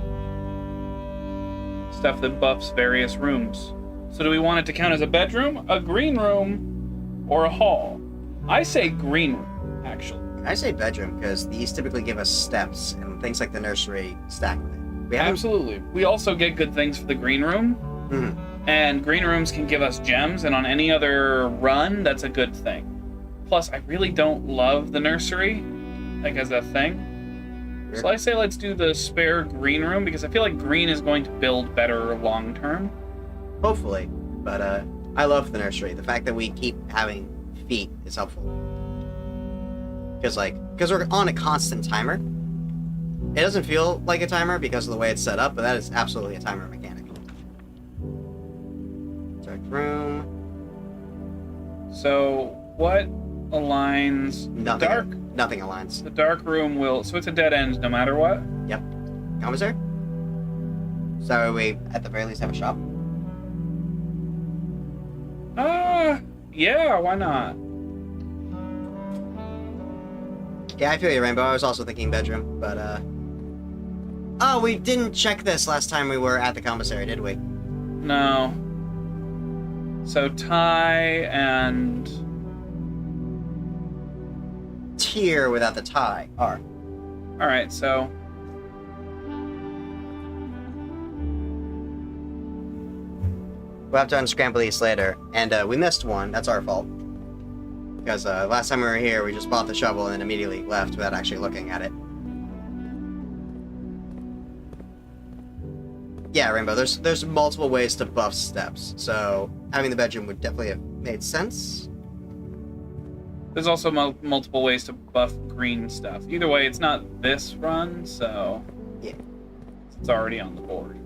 Stuff that buffs various rooms. So do we want it to count as a bedroom, a green room, or a hall? I say green room, actually. I say bedroom because these typically give us steps and things like the nursery stack with it. Absolutely. We also get good things for the green room. Mm-hmm. And green rooms can give us gems, and on any other run, that's a good thing. Plus, I really don't love the nursery, like as a thing. So I say let's do the spare green room, because I feel like green is going to build better long term. Hopefully. But I love the nursery. The fact that we keep having feet is helpful. Because we're on a constant timer. It doesn't feel like a timer because of the way it's set up, but that is absolutely a timer mechanic. Dark room. So what aligns Nothing. Nothing aligns. The dark room will, so it's a dead end no matter what? Yep. Commissary? So we at the very least have a shop? Yeah, why not? Yeah, I feel you, Rainbow. I was also thinking bedroom, but oh, we didn't check this last time we were at the commissary, did we? No. So tie and Tier without the tie. R. Alright, so we'll have to unscramble these later. And we missed one. That's our fault. Because last time we were here, we just bought the shovel and then immediately left without actually looking at it. Yeah, Rainbow, there's multiple ways to buff steps, so having the bedroom would definitely have made sense. there's also multiple ways to buff green stuff. Either way, it's not this run, so yeah, it's already on the board.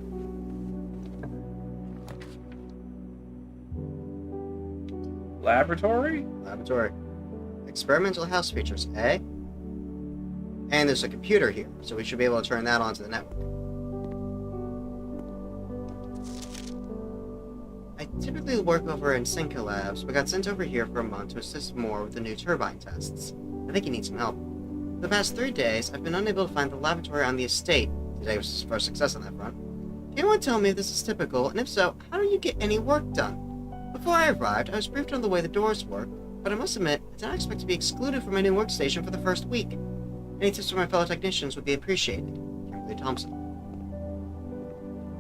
Laboratory? Laboratory. Experimental house features, eh? And there's a computer here, so we should be able to turn that onto the network. I typically work over in Cinca Labs, but got sent over here for a month to assist more with the new turbine tests. I think he needs some help. For the past 3 days, I've been unable to find the laboratory on the estate. Today was his first success on that front. Can anyone tell me if this is typical, and if so, how do you get any work done? Before I arrived, I was briefed on the way the doors work, but I must admit, I did not expect to be excluded from my new workstation for the first week. Any tips from my fellow technicians would be appreciated. Kimberly Thompson.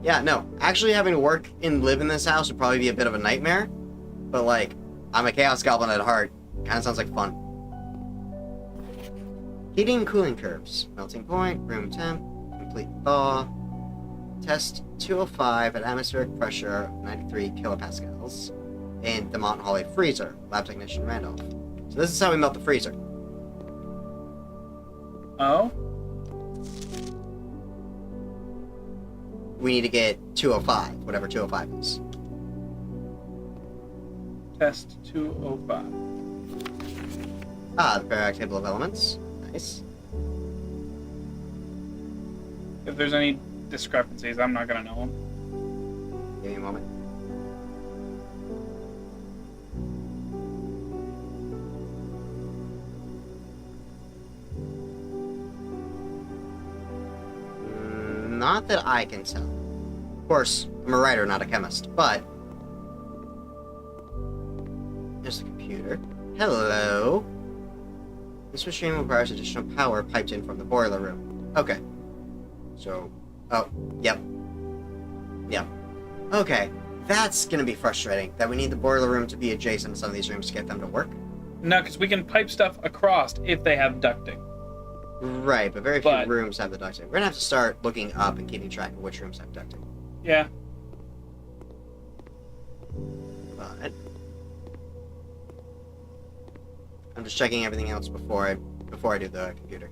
Yeah, no, actually having to work and live in this house would probably be a bit of a nightmare, but like, I'm a Chaos Goblin at heart. Kinda sounds like fun. Heating and cooling curves. Melting point, room temp, complete thaw. Test 205 at atmospheric pressure of 93 kilopascals. In the Mount Holly freezer, lab technician Randolph. So this is how we melt the freezer. Oh? We need to get 205, whatever 205 is. Test 205. Ah, the periodic table of elements. Nice. If there's any discrepancies, I'm not gonna know them. Give me a moment. Not that I can tell. Of course, I'm a writer, not a chemist, but... There's the computer. Hello. This machine requires additional power piped in from the boiler room. Okay. So... Oh, yep. Yep. Okay, that's gonna be frustrating, that we need the boiler room to be adjacent to some of these rooms to get them to work. No, because we can pipe stuff across if they have ducting. Right, but very few rooms have the ducting. We're gonna have to start looking up and keeping track of which rooms have ducting. Yeah. But I'm just checking everything else before I do the computer.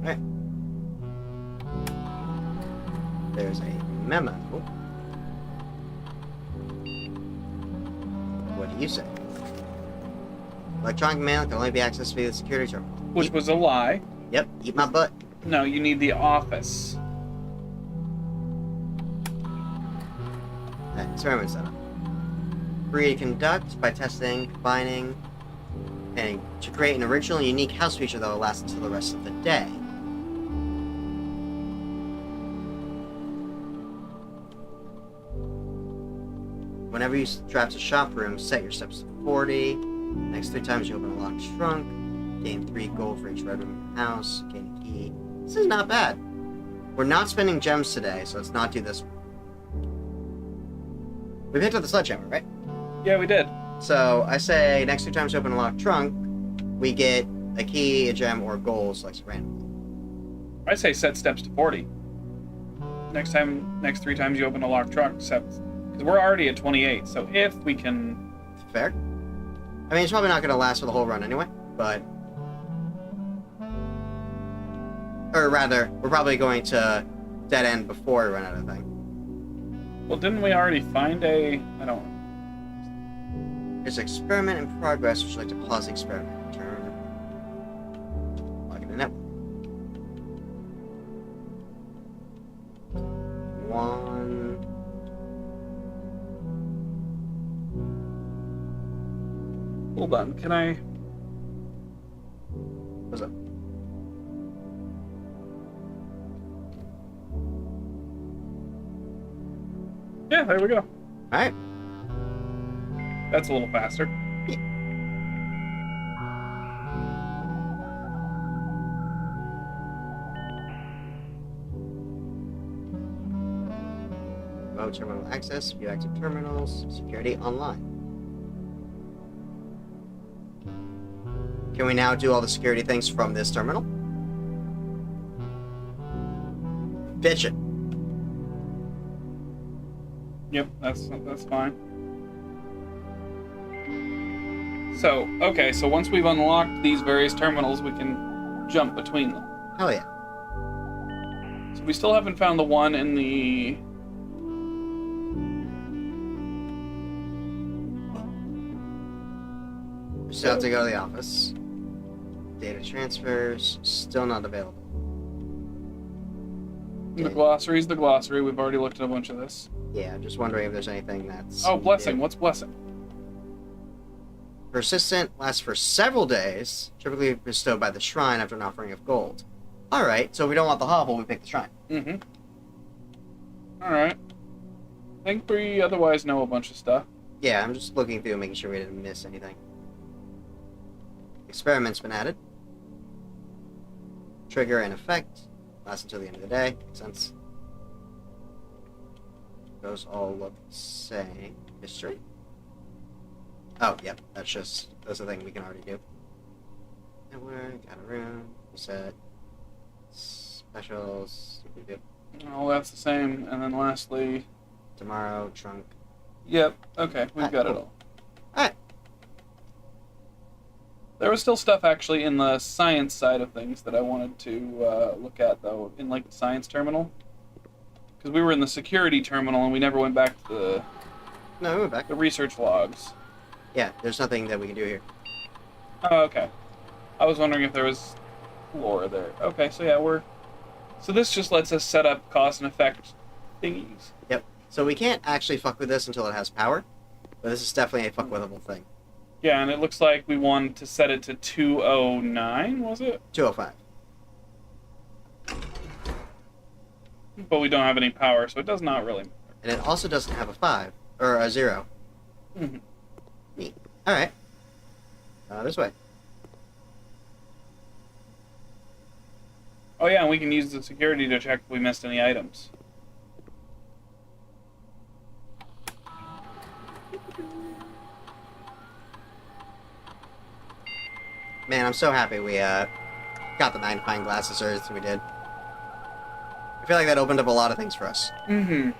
Alright. There's a memo. What do you say? Electronic mail can only be accessed via the security terminal. Which was a lie. Yep, eat my butt. No, you need the office. Experiment setup. Free to conduct by testing, combining, and to create an original and unique house feature that will last until the rest of the day. Whenever you draft a shop room, set your steps to 40. Next 3 times you open a locked trunk. Gain 3 gold for each red room in your house. Gain a key. This is not bad. We're not spending gems today, so let's not do this one. We picked up the sledgehammer, right? Yeah, we did. So I say next 2 times you open a locked trunk, we get a key, a gem, or gold selected randomly. I say set steps to 40. Next 3 times you open a locked trunk, because we're already at 28. So if we can, Fair. I mean, it's probably not going to last for the whole run anyway, but... Or rather, we're probably going to dead end before we run out of thing. well, didn't we already find a? I don't. There's an experiment in progress. Would you like to pause the experiment? Turn. Log in the network. 1. Hold on, can I? What's up? Yeah, there we go. Alright. That's a little faster. Remote terminal access, view active terminals, security online. Can we now do all the security things from this terminal? Bitch it. Yep, that's fine. So, okay, so once we've unlocked these various terminals, we can jump between them. Hell yeah. So we still haven't found the one in the... We still have to go to the office. Data transfers, still not available. The glossary's the glossary. We've already looked at a bunch of this. Yeah, I'm just wondering if there's anything that's... Oh, blessing. new. What's blessing? Persistent, lasts for several days, typically bestowed by the shrine after an offering of gold. Alright, so if we don't want the hovel, we pick the shrine. Mm-hmm. Alright. I think we otherwise know a bunch of stuff. Yeah, I'm just looking through, making sure we didn't miss anything. Experiment's been added. Trigger and effect. Lasts until the end of the day. Makes sense. Those all look the same. History? Oh, yep. That's a thing we can already do. Network, got a room, reset, specials, Oh, that's the same. And then lastly... tomorrow, trunk. Yep. Okay, we've got it all. Alright. There was still stuff actually in the science side of things that I wanted to look at, though, in like the science terminal. Because we were in the security terminal and we never went back to No, we went back. the research logs. Yeah, there's nothing that we can do here. Oh, okay. I was wondering if there was lore there. Okay, so yeah, so this just lets us set up cause and effect thingies. Yep. So we can't actually fuck with this until it has power, but this is definitely a fuck withable thing. Yeah, and it looks like we wanted to set it to 209, was it? 205. But we don't have any power, so it does not really matter. And it also doesn't have a 5, or a 0. Mm-hmm. Neat. Alright. This way. Oh yeah, and we can use the security to check if we missed any items. Man, I'm so happy we got the magnifying glasses or we did. I feel like that opened up a lot of things for us. Mm-hmm.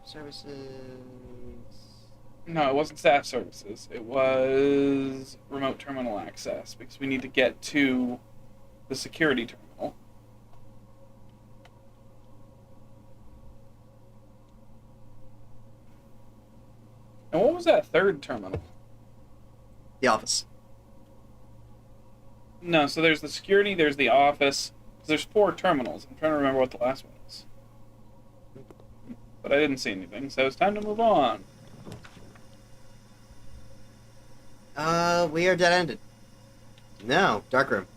Services... No, it wasn't staff services. It was remote terminal access, because we need to get to the security terminal. And what was that third terminal? The office. No, so there's the security, there's the office. There's 4 terminals. I'm trying to remember what the last one is. But I didn't see anything, so it's time to move on. We are dead-ended. No, dark room.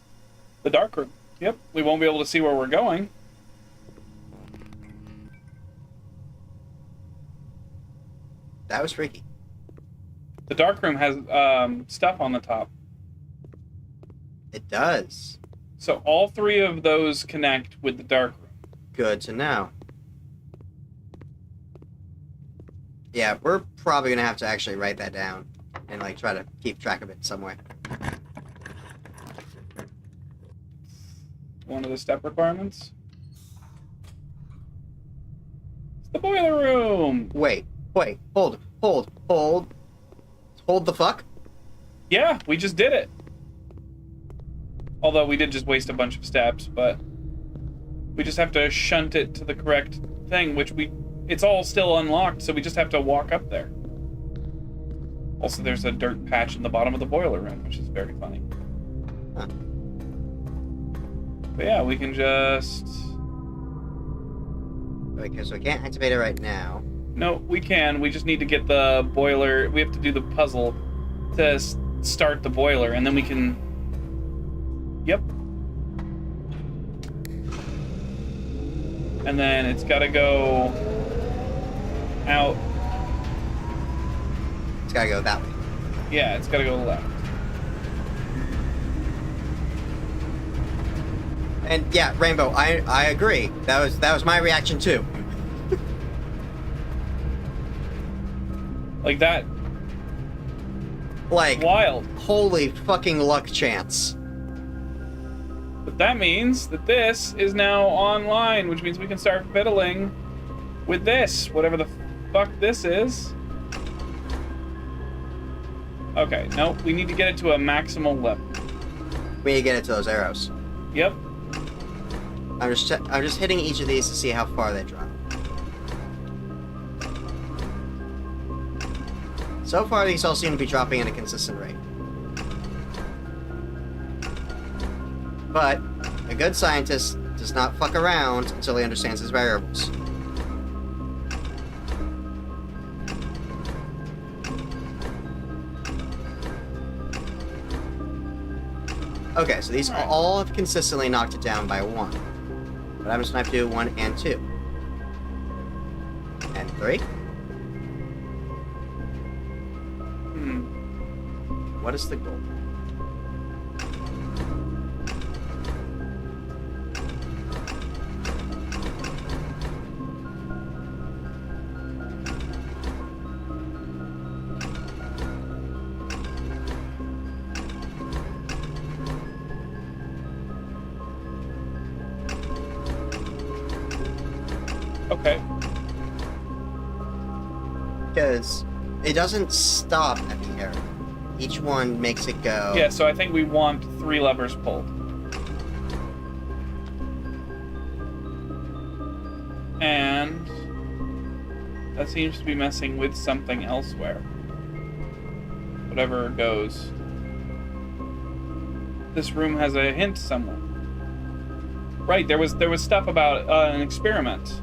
The dark room. Yep, we won't be able to see where we're going. That was freaky. The dark room has stuff on the top. It does. So all 3 of those connect with the dark room. Good to know. Yeah, we're probably gonna have to actually write that down and like try to keep track of it some way. One of the step requirements. It's the boiler room! Wait, hold the fuck? Yeah, we just did it. Although we did just waste a bunch of steps, but we just have to shunt it to the correct thing, which it's all still unlocked, so we just have to walk up there. Also, there's a dirt patch in the bottom of the boiler room, which is very funny. Huh. But yeah, we can just... Okay, so I can't activate it right now. No, we can. We just need to get the boiler. We have to do the puzzle to start the boiler, and then we can... Yep. And then it's got to go out. It's gotta go that way. Yeah, it's got to go left. And yeah, Rainbow, I agree. That was my reaction too. Like that. Like, Wild. holy fucking luck chance. But that means that this is now online, which means we can start fiddling with this, whatever the fuck this is. Okay, nope, we need to get it to a maximal level. We need to get it to those arrows. Yep. I'm just hitting each of these to see how far they drop. So far, these all seem to be dropping at a consistent rate. But A good scientist does not fuck around until he understands his variables. Okay, so these all have consistently knocked it down by 1. What happens when I do 1 and 2? And 3? What is the goal? Okay. Because it doesn't stop at the arrow. Each one makes it go. Yeah, so I think we want 3 levers pulled. And that seems to be messing with something elsewhere. Whatever goes. This room has a hint somewhere. Right, there was stuff about an experiment.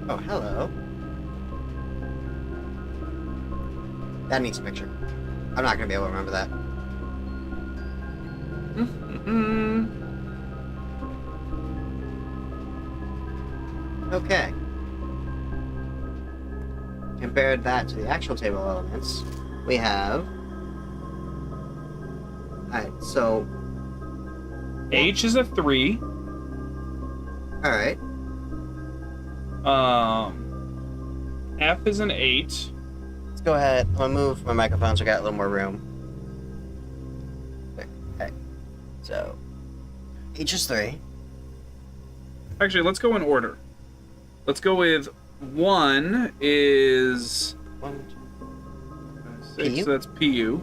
Oh, hello. That needs a picture. I'm not gonna be able to remember that. Okay. Compared that to the actual table of elements, we have... Alright, so... H is a 3. Alright. F is an 8. Let's go ahead. I'm gonna move my microphone so I got a little more room. Okay. So... H is 3. Actually, let's go in order. Let's go with 1 is 1, 2, 6, so that's PU.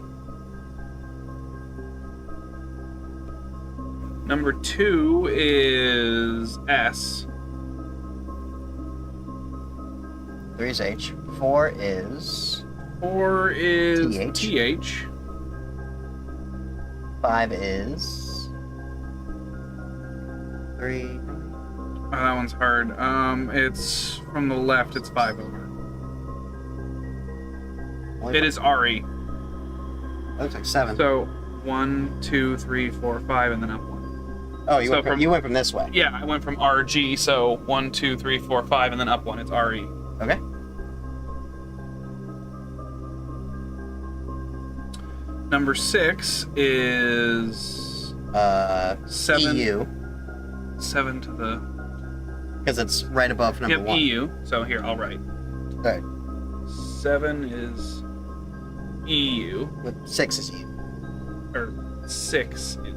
Number 2 is S. 3 is H. 4 is... 4 is TH. TH. 5 is... 3... Oh, that one's hard. It's from the left, it's 5 over. It is RE. That looks like 7. So 1, 2, 3, 4, 5, and then up 1. Oh, you, so you went from this way. Yeah, I went from RG, so 1, 2, 3, 4, 5, and then up 1. It's RE. Okay. Number 6 is 7. EU. 7 to the... Because it's right above number 1. EU. So here, I'll write. Alright. 7 is EU. With 6 is EU. Or 6 is EU.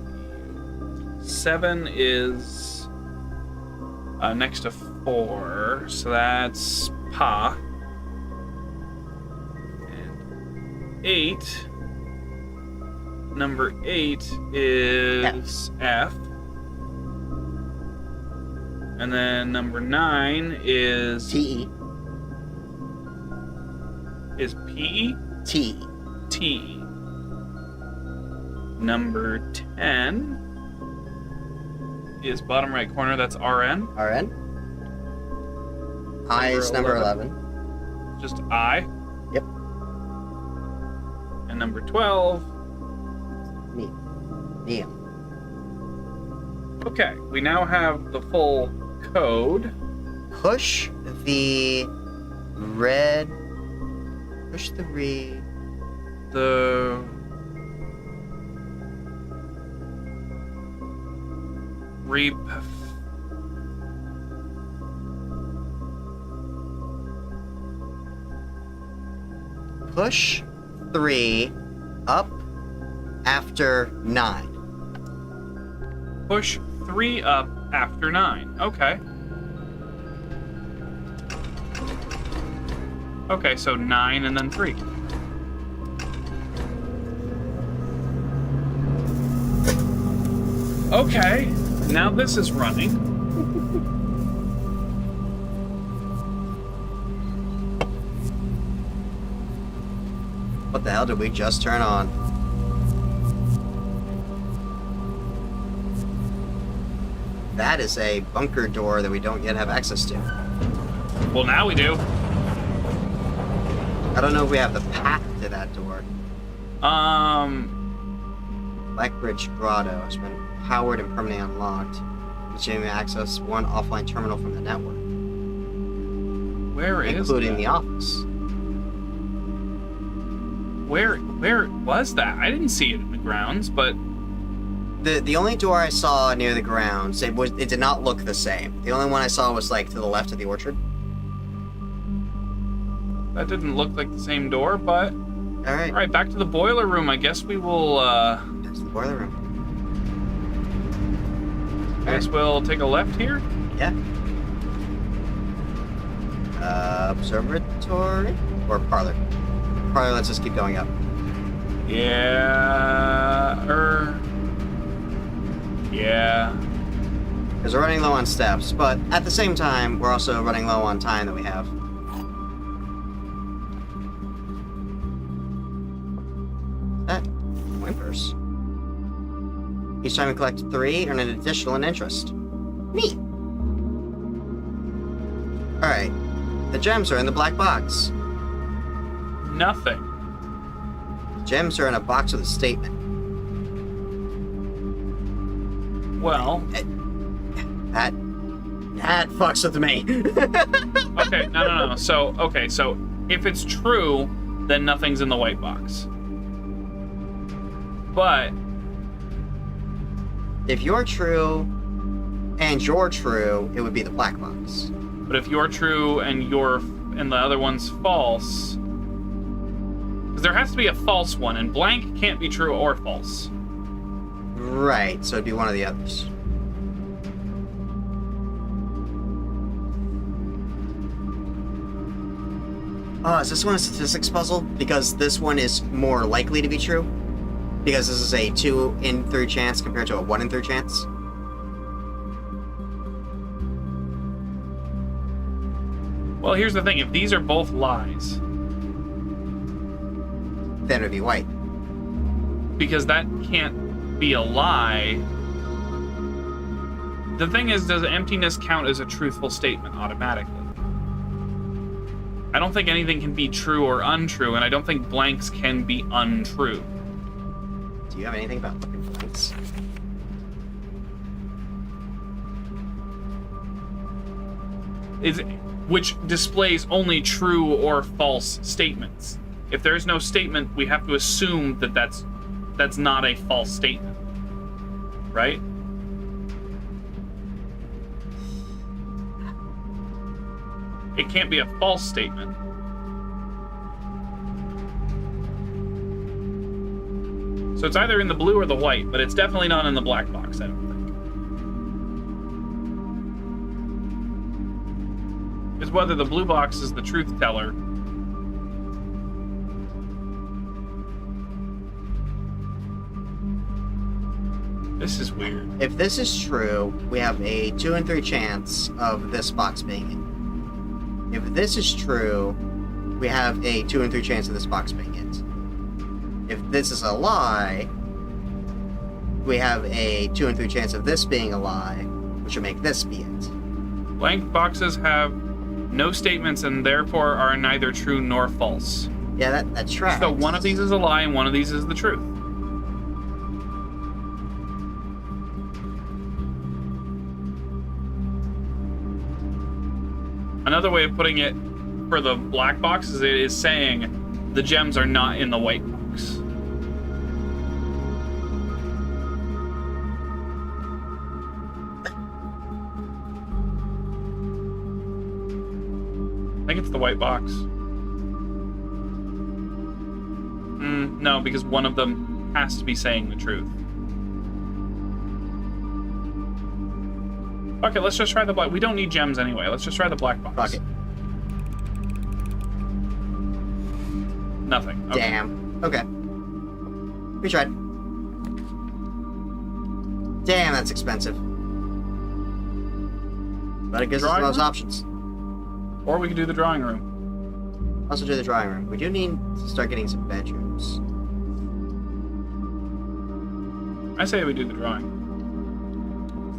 7 is next to 4, so that's Pa. And 8. Number 8 is F. And then number 9 is TE. Is PE? TE. T. Number 10 is bottom right corner, that's RN. RN. I is number 11. Just I. Yep. And number 12. Me. Neon. Okay, we now have the full code. Push the red. Push the The Push 3 up after 9. Push 3 up after 9. Okay. Okay, so 9 and then 3. Okay, now this is running. What the hell did we just turn on? that is a bunker door that we don't yet have access to. Well, now we do. I don't know if we have the path to that door. Blackbridge Grotto has been powered and permanently unlocked. Continuing to access one offline terminal from the network. Where is including that? the office. Where was that? I didn't see it in the grounds, but The only door I saw near the grounds, it did not look the same. The only one I saw was like to the left of the orchard. that didn't look like the same door. But All right. all right, back to the boiler room. I guess we will. That's the boiler room. I guess we'll take a left here. Yeah. Observatory or parlor? Parlor. Let's just keep going up. Yeah. Yeah. Because we're running low on steps, but at the same time, we're also running low on time that we have. That coin purse. Each time we collect 3, earn an additional in interest. Neat. All right. The gems are in the black box. Nothing. The gems are in a box with a statement. Well. That fucks with me. Okay. No. So if it's true, then nothing's in the white box. But if you're true and you're true, it would be the black box. But if you're true and the other one's false, because there has to be a false one, and blank can't be true or false. Right, so it'd be one of the others. Oh, is this one a statistics puzzle? Because this one is more likely to be true? Because this is a 2 in 3 chance compared to a 1 in 3 chance? Well, here's the thing. If these are both lies, Then it would be white. because that can't be a lie. The thing is, does emptiness count as a truthful statement automatically? I don't think anything can be true or untrue, and I don't think blanks can be untrue. Do you have anything about fucking blanks? Which displays only true or false statements. If there's no statement, we have to assume that that's not a false statement, right? It can't be a false statement. So it's either in the blue or the white, but it's definitely not in the black box, I don't think. It's whether the blue box is the truth teller. This is weird. If this is true, we have a 2 in 3 chance of this box being it. If this is true, we have a 2 in 3 chance of this box being it. If this is a lie, we have a 2 in 3 chance of this being a lie, which would make this be it. Blank boxes have no statements and therefore are neither true nor false. Yeah, that tracks. So one of these is a lie and one of these is the truth. Another way of putting it for the black box is it is saying the gems are not in the white box. I think it's the white box. No, because one of them has to be saying the truth. Okay, let's just try the black. We don't need gems anyway. Let's just try the black box. Fuck it. Nothing. Okay. Damn. Okay. We tried. Damn, that's expensive. But it gives us Drawing those room? options. Or we could do the drawing room. Also do the drawing room. We do need to start getting some bedrooms. I say we do the drawing.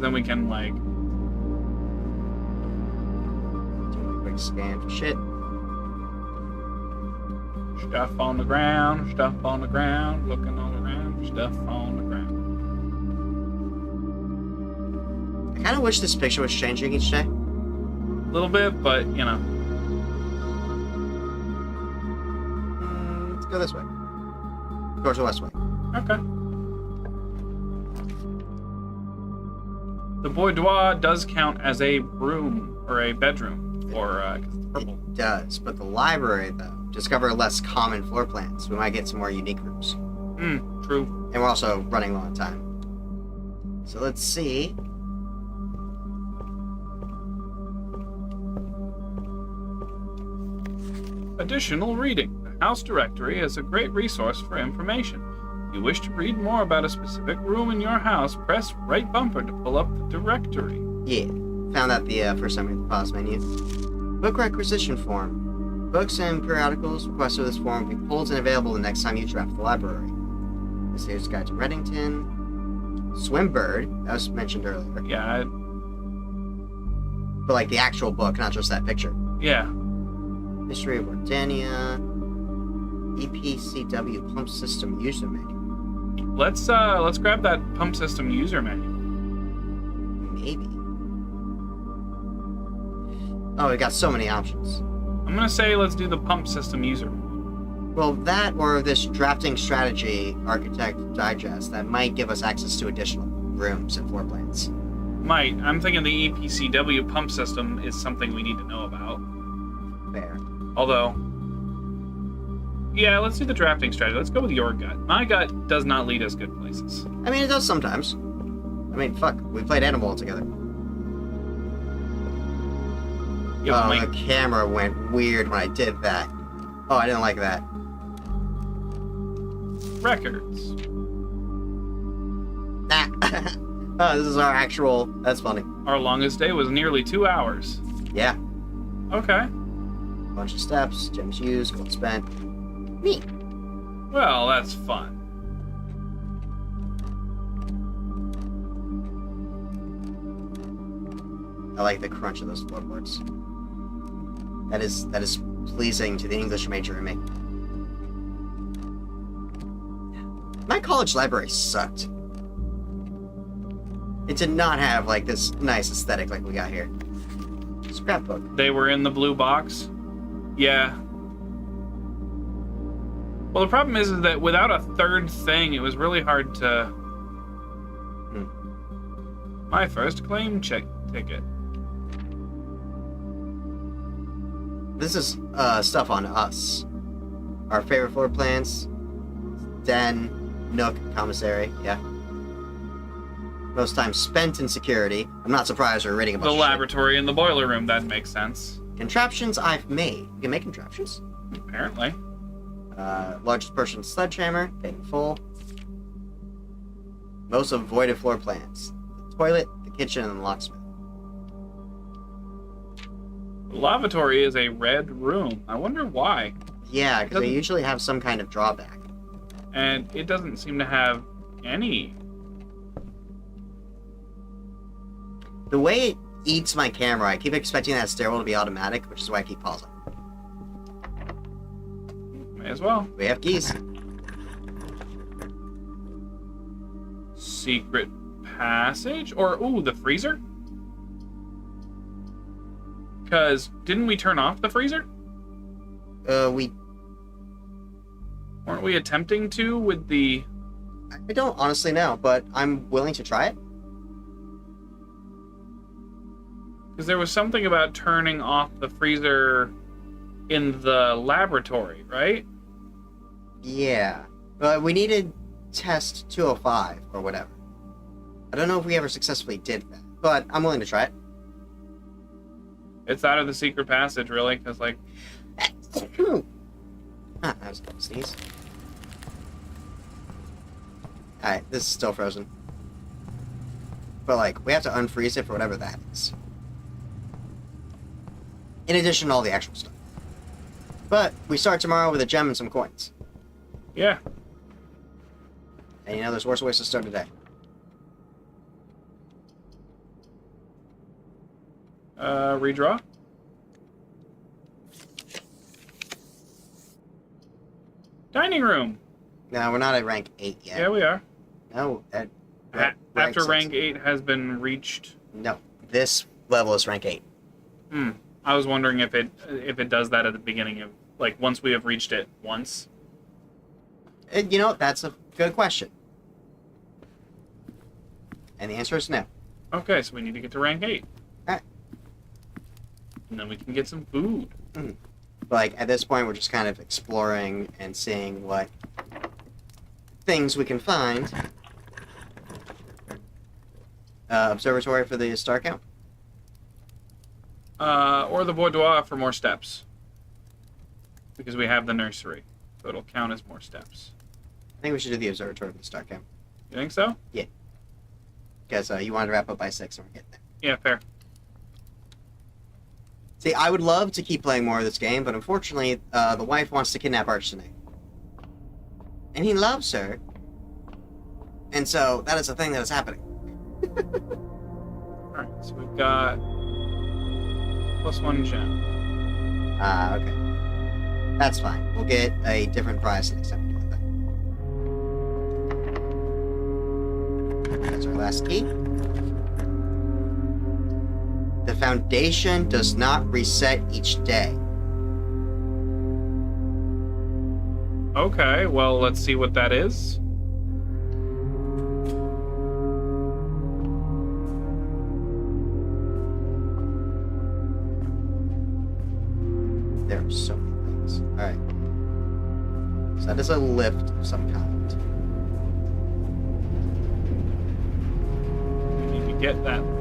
Then we can, like, Scan for shit. Stuff on the ground, stuff on the ground, looking all around, stuff on the ground. I kind of wish this picture was changing each day. A little bit, but, you know. Let's go this way. Towards the west way. Okay. The boudoir does count as a room or a bedroom, or because it's purple. It does, but the library, though, discover less common floor plans. We might get some more unique rooms. True. And we're also running low on time. So let's see. Additional reading. The House Directory is a great resource for information. If you wish to read more about a specific room in your house, press right bumper to pull up the directory. Yeah, found that the first time we hit the pause menu. Book requisition form. Books and periodicals requested with this form will be pulled and available the next time you travel the library. This here's Guide to Reddington. Swimbird, that was mentioned earlier. Yeah. But like the actual book, not just that picture. Yeah. History of Wardania. EPCW Pump System User Manual. Let's grab that pump system user manual. Maybe. Oh, we got so many options. I'm gonna say let's do the pump system user. Well, that or this drafting strategy architect digest that might give us access to additional rooms and floor plans. Might. I'm thinking the EPCW pump system is something we need to know about. Fair. Although, yeah, let's do the drafting strategy. Let's go with your gut. My gut does not lead us good places. I mean, it does sometimes. I mean, fuck, we played Animal together. Yeah, Oh, the camera went weird when I did that. Oh, I didn't like that. records. Nah. Oh, this is our actual... That's funny. Our longest day was nearly 2 hours. Yeah. Okay. Bunch of steps, gems used, gold spent. Neat. Well, that's fun. I like the crunch of those floorboards. That is pleasing to the English major in me. My college library sucked. It did not have like this nice aesthetic like we got here. Scrapbook. They were in the blue box? Yeah. Well, the problem is that without a third thing, it was really hard to... My first claim ticket. This is stuff on us. Our favorite floor plans. Den, nook, commissary, yeah. Most time spent in security. I'm not surprised we're reading about The laboratory and the boiler room, that makes sense. Contraptions I've made. You can make contraptions. Apparently. Largest person sledgehammer, paid in full. Most avoided floor plans. The toilet, the kitchen, and the locksmith. The lavatory is a red room. I wonder why. Yeah, because they usually have some kind of drawback. And it doesn't seem to have any. The way it eats my camera, I keep expecting that stairwell to be automatic, which is why I keep pausing. May as well. We have keys. Secret passage? Or, ooh, the freezer? Because, didn't we turn off the freezer? We... Weren't we attempting to with the... I don't honestly know, but I'm willing to try it. Because there was something about turning off the freezer in the laboratory, right? Yeah. We needed test 205 or whatever. I don't know if we ever successfully did that, but I'm willing to try it. It's out of the secret passage, really, because, like... that was a double sneeze. Alright, this is still frozen. But, like, we have to unfreeze it for whatever that is. In addition to all the actual stuff. But we start tomorrow with a gem and some coins. Yeah. And you know, there's worse ways to start a day. Redraw? Dining room. No, we're not at rank 8 yet. Yeah, we are. No, After 6. rank 8 has been reached. No, this level is rank 8. I was wondering if it does that at the beginning of, like, once we have reached it once. That's a good question. And the answer is no. Okay, so we need to get to rank 8. Alright. And then we can get some food. Like, at this point, we're just kind of exploring and seeing what things we can find. Observatory for the star count. Or the boudoir for more steps. Because we have the nursery. So it'll count as more steps. I think we should do the observatory for the star count. You think so? Yeah. Because you wanted to wrap up by 6 and we're getting there. Yeah, fair. See, I would love to keep playing more of this game, but unfortunately, the wife wants to kidnap Archie. And he loves her. And so, that is a thing that is happening. Alright, so we've got +1 gem. Okay. That's fine. We'll get a different prize next time we do that. That's our last key. The foundation does not reset each day. Okay, well, let's see what that is. There are so many things. Alright. So that is a lift of some kind. We need to get that lift.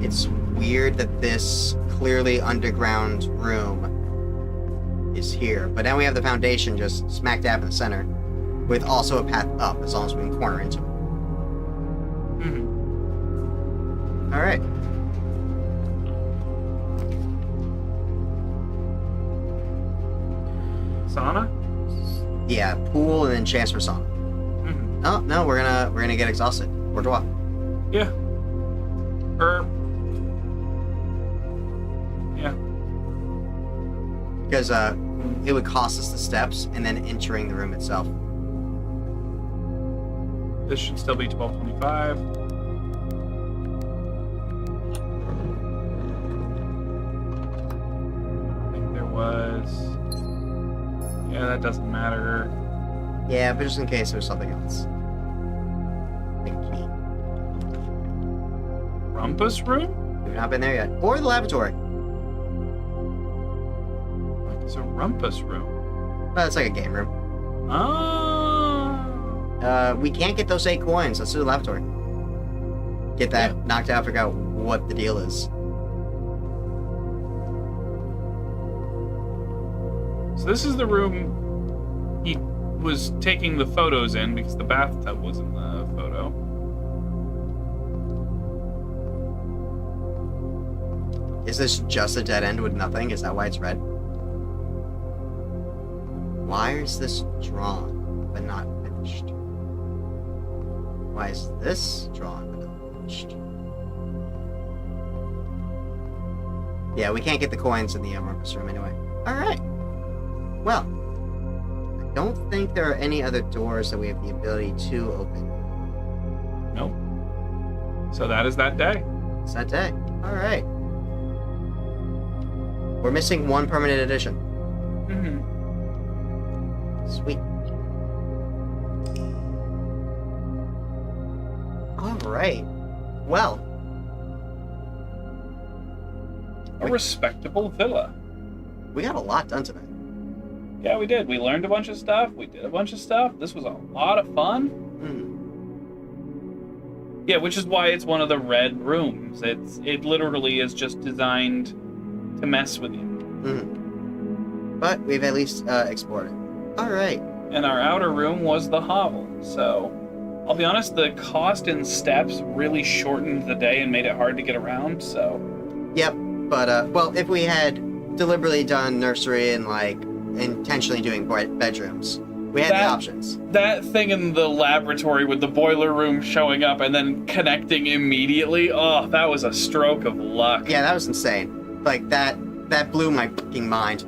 It's weird that this clearly underground room is here, but now we have the foundation just smack dab in the center, with also a path up as long as we can corner into it. Alright. Sauna? Yeah, pool and then chance for sauna. Oh no, we're gonna get exhausted. Bourgeois. Yeah. Yeah. Because it would cost us the steps and then entering the room itself. This should still be 1225. I think there was. Yeah, that doesn't matter. Yeah, but just in case there's something else. Big key. Rumpus room? We've not been there yet. Or the laboratory. It's a rumpus room. Well, it's like a game room. Oh. We can't get those 8 coins. Let's do the laboratory. Get that knocked out, figure out what the deal is. So this is the room he was taking the photos in because the bathtub was in the photo. Is this just a dead end with nothing? Is that why it's red? Why is this drawn but not finished? Why is this drawn but not finished? Yeah, we can't get the coins in the Rumpus room anyway. Alright. Well, I don't think there are any other doors that we have the ability to open. Nope. So that is that day. It's that day. Alright. We're missing 1 permanent edition. Sweet. Alright. Well. A respectable villa. We got a lot done tonight. Yeah, we did. We learned a bunch of stuff. We did a bunch of stuff. This was a lot of fun. Yeah, which is why it's one of the red rooms. It literally is just designed to mess with you. But we've at least explored it. Alright. And our outer room was the hovel, so I'll be honest, the cost in steps really shortened the day and made it hard to get around, so. Yep, but, well, if we had deliberately done nursery and, like, intentionally doing bedrooms, we had the options. That thing in the laboratory with the boiler room showing up and then connecting immediately, oh, that was a stroke of luck. Yeah, that was insane. Like, that blew my fucking mind.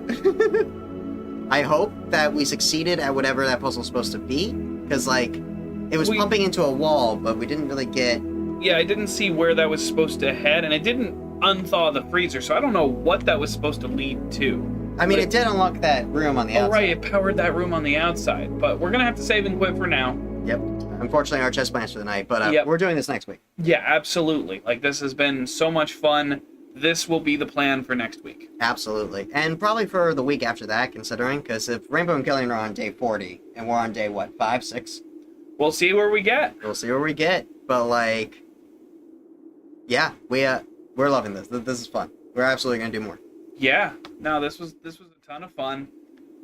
I hope that we succeeded at whatever that puzzle's supposed to be, because, like, it was pumping into a wall, but we didn't really get... Yeah, I didn't see where that was supposed to head, and it didn't unthaw the freezer, so I don't know what that was supposed to lead to. I mean, it did unlock that room on the outside. Oh, right, it powered that room on the outside, but we're gonna have to save and quit for now. Yep. Unfortunately, our chess plans for the night, but Yep. we're doing this next week. Yeah, absolutely. Like, this has been so much fun. This will be the plan for next week. Absolutely. And probably for the week after that, considering, because if Rainbow and Killian are on day 40, and we're on day, 5, 6? We'll see where we get. We'll see where we get. But, like, yeah, we're loving this. This is fun. We're absolutely going to do more. Yeah. No, this was a ton of fun.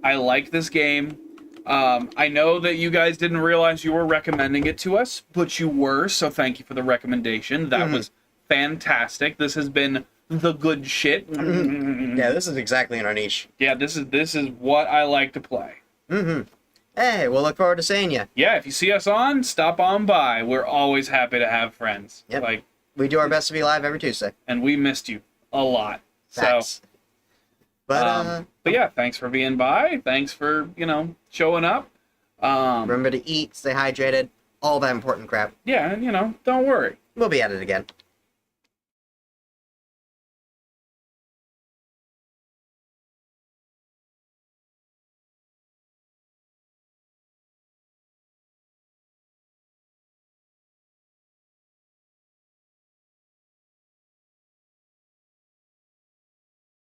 I like this game. I know that you guys didn't realize you were recommending it to us, but you were, so thank you for the recommendation. That was fantastic. This has been the good shit. Yeah, this is exactly in our niche. Yeah, this is what I like to play. Hey, we'll look forward to seeing you. Yeah, if you see us on, stop on by. We're always happy to have friends. Yep. Like, we do our best to be live every Tuesday. and we missed you a lot. Facts. So, But yeah, thanks for being by. Thanks for, showing up. remember to eat, stay hydrated, all that important crap. Yeah, and, don't worry. We'll be at it again.